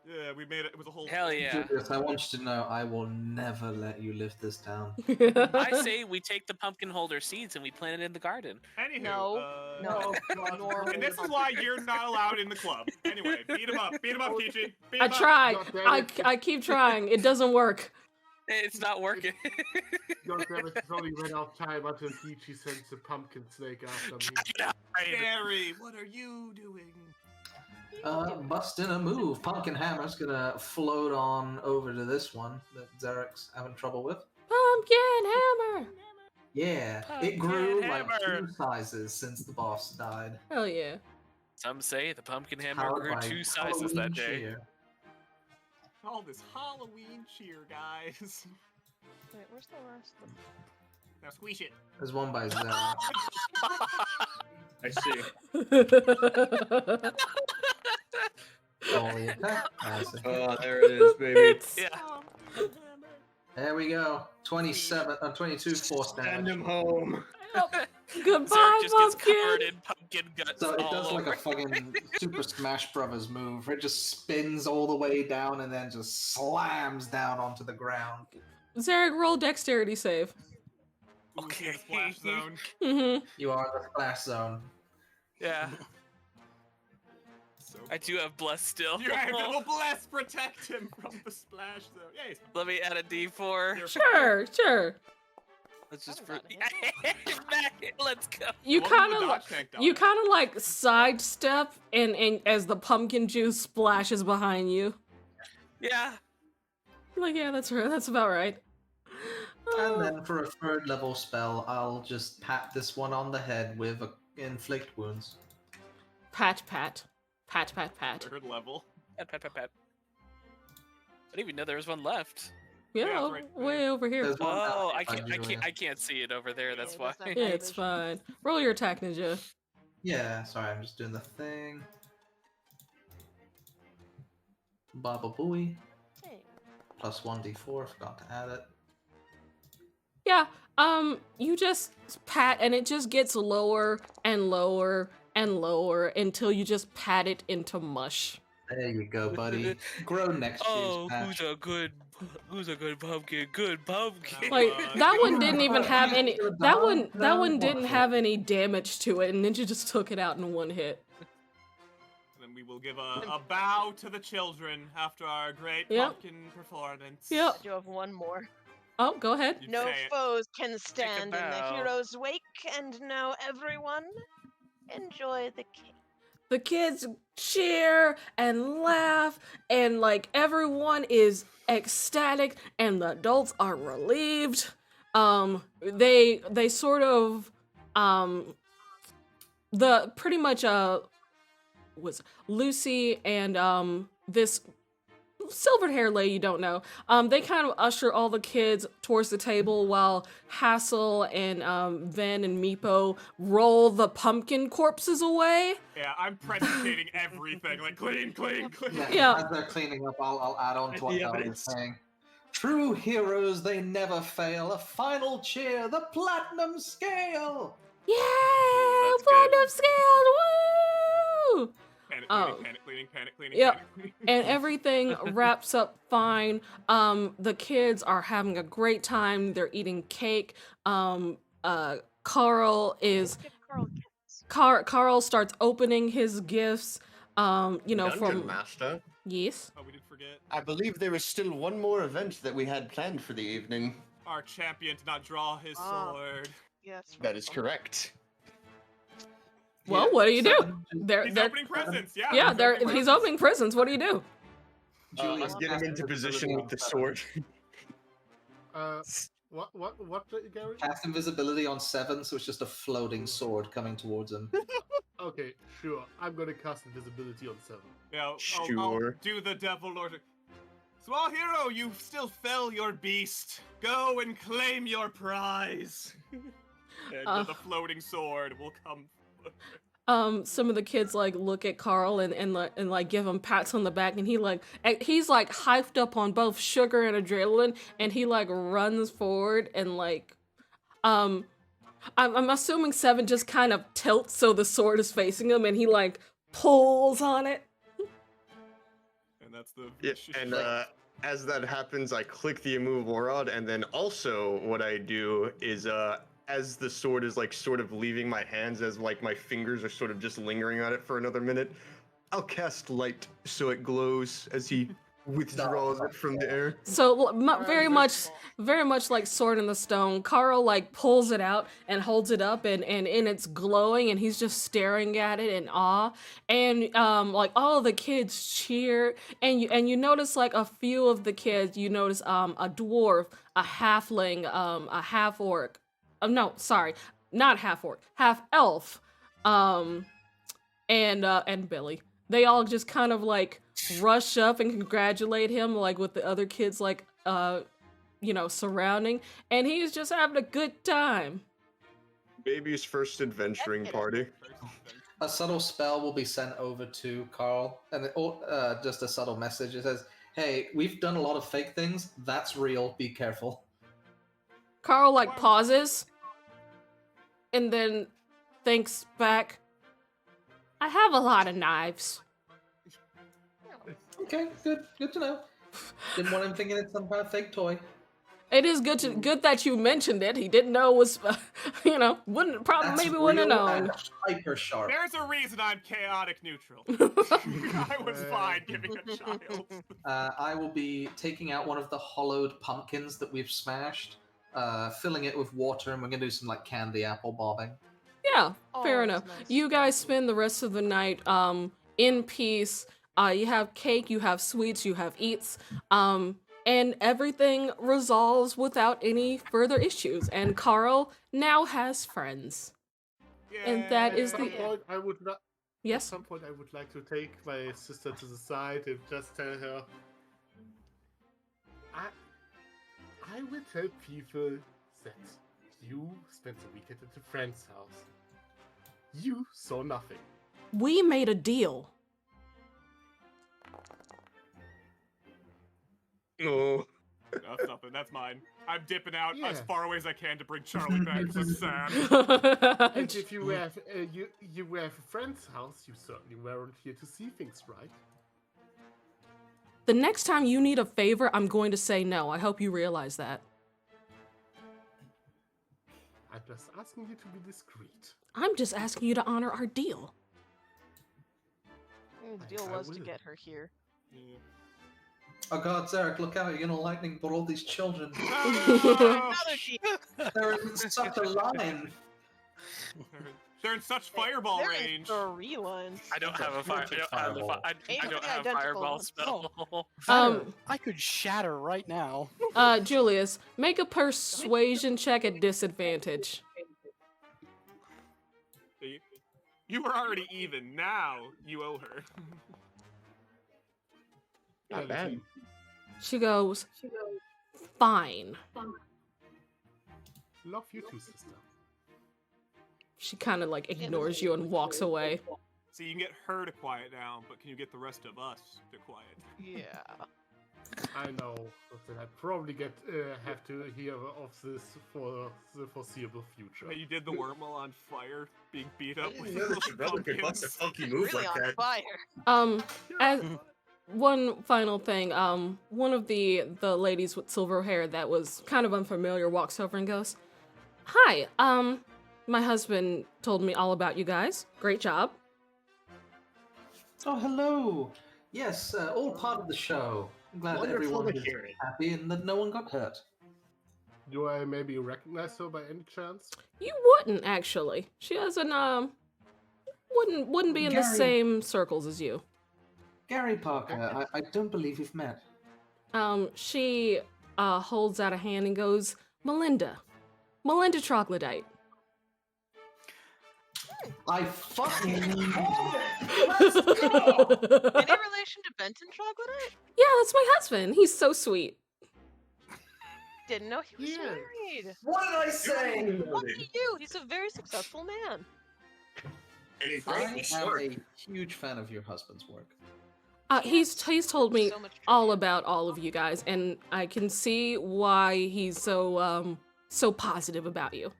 Yeah, we made it. It was a whole. Hell yeah. Julius, I want you to know I will never let you live this down. I say we take the pumpkin holder seeds and we plant it in the garden. Anywho, No, no. Normal. And this is why you're not allowed in the club. Anyway, beat him up, Peachy. Beat I him up. tried. God damn it. I keep trying. It doesn't work. It's not working. God damn it, it's only ran out of time until Peachy sends a pumpkin snake after me. Gary, what are you doing? Bust in a move. Pumpkin Hammer's gonna float on over to this one that Zarek's having trouble with. Pumpkin hammer. Yeah, Pumpkin it grew like Hammer. 2 sizes since the boss died. Hell yeah. Some say the pumpkin hammer Powered grew by 2 sizes Halloween that day. cheer. All this Halloween cheer, guys. Wait, where's the rest of them? Now squeeze it. There's one by Zarek. I see. Only attack. That's it. Oh, there it is, baby. It's- Yeah. There we go. 22 force Send damage. him home. Goodbye, Zarek just gets covered pumpkin. in pumpkin guts So it all does like over. a fucking Super Smash Brothers move. It just spins all the way down and then just slams down onto the ground. Zarek, roll dexterity save. Okay. Splash zone. Mm-hmm. You are in the splash zone. Yeah, So I do have bless still. you have to bless protect him from the splash zone. Yeah, he's Let me add a D4. You're Sure, sure. Let's just That let's go. You Welcome to kind the of dodge tank, dog. you kind of like sidestep and as the pumpkin juice splashes behind you. Yeah. You're like, yeah, that's right. That's about right. And then for a 3rd level spell, I'll just pat this one on the head with inflict wounds. Pat, pat. Pat, pat, pat. Third level. Pat, pat, pat, pat. I didn't even know there was one left. Yeah, Yeah, it's right way there. over here. There's one Oh, down I can't, by Julius. I can't see it over there. That's Yeah, why. that's not Yeah, my it's vision. fine. Roll your attack, ninja. Yeah, sorry, I'm just doing the thing. Baba Booey. Hey. plus 1d4. Forgot to add it. Yeah, you just pat and it just gets lower and lower and lower until you just pat it into mush. There you go, buddy. Grow next year's Oh, patch. who's a good pumpkin? Good pumpkin. Like that one Yeah, didn't even but have you any still that die? one that No, one didn't wonderful. have any damage to it, and Ninja just took it out in one hit. Then we will give a bow to the children after our great Yep. pumpkin performance. Yep. I do have one more. Oh, go ahead. You No say it. foes can stand in the bow. hero's wake, and now everyone enjoy the cake. The kids cheer and laugh, and like everyone is ecstatic, and the adults are relieved. They sort of the pretty much was Lucy and this silvered hair lady you don't know. They kind of usher all the kids towards the table while Hassel and Ven and Meepo roll the pumpkin corpses away. Yeah, I'm presentating everything, like clean. Yeah. As they're cleaning up, I'll add on to what Yeah, Karl but was saying. True heroes, they never fail. A final cheer, the platinum scale. Yeah, that's good. platinum scale, woo! Panic cleaning. Yep. Panic cleaning. And everything wraps up fine. The kids are having a great time. They're eating cake. Carl is Give Carl gifts. Carl starts opening his gifts. Dungeon From Master. yes. Oh, we did forget. I believe there is still one more event that we had planned for the evening. Our champion did not draw his Ah. sword. Yes. That is correct. Well, what do you do? He's opening presents, yeah. Yeah, he's opening he's presents. opening prisons. What do you do? Julius I'm getting cast into invisibility position with on the 7. sword. What, Gary? Cast invisibility on 7, so it's just a floating sword coming towards him. Okay, sure. I'm gonna cast invisibility on 7. Yeah, I'll Sure. do the devil lord. Small hero, you still fell your beast. Go and claim your prize. And the floating sword will come. Some of the kids like look at Carl and like give him pats on the back, and he's like hyped up on both sugar and adrenaline, and he like runs forward and like I'm assuming 7 just kind of tilts so the sword is facing him, and he like pulls on it. And that's the Yeah, vicious and shot. as that happens, I click the immovable rod, and then also what I do is as the sword is like sort of leaving my hands, as like my fingers are sort of just lingering on it for another minute, I'll cast light so it glows as he withdraws it from the air. So very much Wonderful. like Sword in the Stone, Carl like pulls it out and holds it up, and it's glowing, and he's just staring at it in awe. And like all of the kids cheer, and you notice like a few of the kids, you notice a dwarf, a halfling, a half orc. No, sorry, not half orc, half elf, and Billy. They all just kind of like rush up and congratulate him, like with the other kids like surrounding, and he's just having a good time. Baby's first adventuring party. A subtle spell will be sent over to Carl, and just a subtle message. It says, "Hey, we've done a lot of fake things. That's real. Be careful." Carl like pauses and then thinks back. I have a lot of knives. Okay, good to know. Didn't want him thinking it's some kind of fake toy. It is good that you mentioned it. He didn't know it was, wouldn't That's maybe wouldn't have real known. and hyper sharp. There's a reason I'm chaotic neutral. I was fine giving a child. I will be taking out one of the hollowed pumpkins that we've smashed, filling it with water, and we're gonna do some like candy apple bobbing. Yeah, fair Oh, enough. that's nice. You guys spend the rest of the night in peace. You have cake, you have sweets, you have eats, and everything resolves without any further issues. And Carl now has friends. And that is At the some point, I would not. At yes. some point, I would like to take my sister to the side and just tell her, I will tell people that you spent the weekend at a friend's house. You saw nothing. We made a deal. Oh, That's mine. I'm dipping out as Yeah. far away as I can to bring Charlie back because I'm sad. And if you were you were at a friend's house, you certainly weren't here to see things, right? The next time you need a favor, I'm going to say no. I hope you realize that. I'm just asking you to be discreet. I'm just asking you to honor our deal. The deal I was to will. get her here. Yeah. Oh God, Zarek, look out! You're gonna lightning bolt all these children. Oh, Another deal. They're in such a line. they're in such fireball They're range. in 3 lines. I don't have a fire. I don't have, the I Ain't don't the have identical fireball ones. spell. I could shatter right now. Julius, make a persuasion check at disadvantage. You were already even. Now you owe her. Not bad. She goes, fine. Love you too, sister. She kind of like ignores you and walks away. So you can get her to quiet down, but can you get the rest of us to quiet? Yeah. I know that I probably have to hear of this for the foreseeable future. Hey, you did the wormhole on fire, being beat up with Yeah, that's your brother could bust a funky move Really like on that. fire. As one final thing, one of the ladies with silver hair that was kind of unfamiliar walks over and goes, "Hi, my husband told me all about you guys. Great job." Oh, hello. Yes, all part of the show. I'm glad that Wonderful everyone to is hear it. happy and that no one got hurt. Do I maybe recognize her by any chance? You wouldn't actually. She doesn't wouldn't be in the Gary. same circles as you. Gary Parker, I don't believe we've met. She holds out a hand and goes, Melinda Troglodyte. I fucking Any relation to Benton Troglodyte? Yeah, that's my husband. He's so sweet. Didn't know he was Yeah. married. What did I say? What do you? He's a very successful man. And he's I right, am he's smart. a huge fan of your husband's work. He's told me So much all trivia. about all of you guys, and I can see why he's so so positive about you.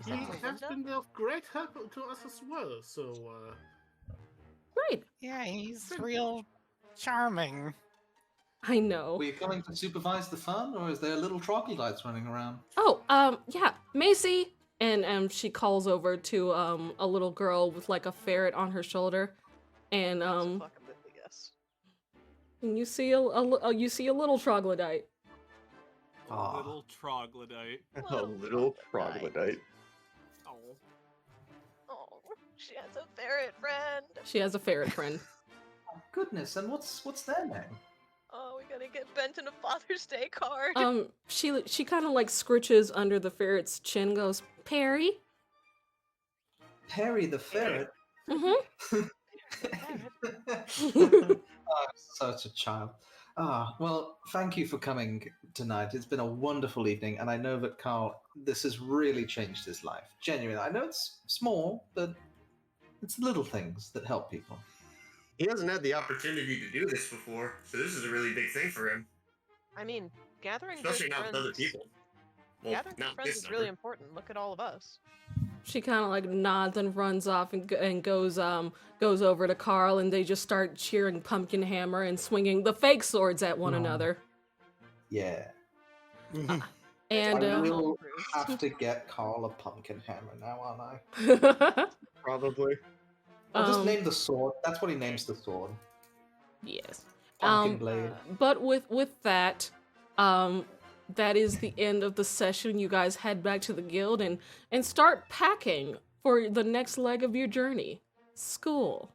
He has been of great help to us as well, so Great. Yeah, he's real charming. I know. Were you coming to supervise the fun, or is there little troglodytes running around? Oh, yeah, Macy, and she calls over to a little girl with like a ferret on her shoulder, and That's a fucking big guess. and you see a little troglodyte. A Aw. little troglodyte. A little troglodyte. Oh. Oh, she has a ferret friend. She has a ferret friend. Oh, goodness, and what's their name? Oh, we gotta get Benton a Father's Day card. She kind of like scritches under the ferret's chin, goes, Perry. Perry the ferret. Mm-hmm. Oh, such a child. Well, thank you for coming tonight. It's been a wonderful evening, and I know that Karl, this has really changed his life. Genuinely. I know it's small, but it's little things that help people. He hasn't had the opportunity to do this before, so this is a really big thing for him, I mean, gathering especially good not friends. with other people. Well, Gathering good not friends this is really number. important. Look at all of us. She kind of like nods and runs off and goes over to Karl, and they just start cheering Pumpkin Hammer and swinging the fake swords at one Aw. another. Yeah. And I will have to get Karl a pumpkin hammer now, aren't I? Probably. I'll just Um, name the sword. That's what he names the sword. yes. Pumpkin blade. But with that, that is the end of the session. You guys head back to the guild and start packing for the next leg of your journey, school.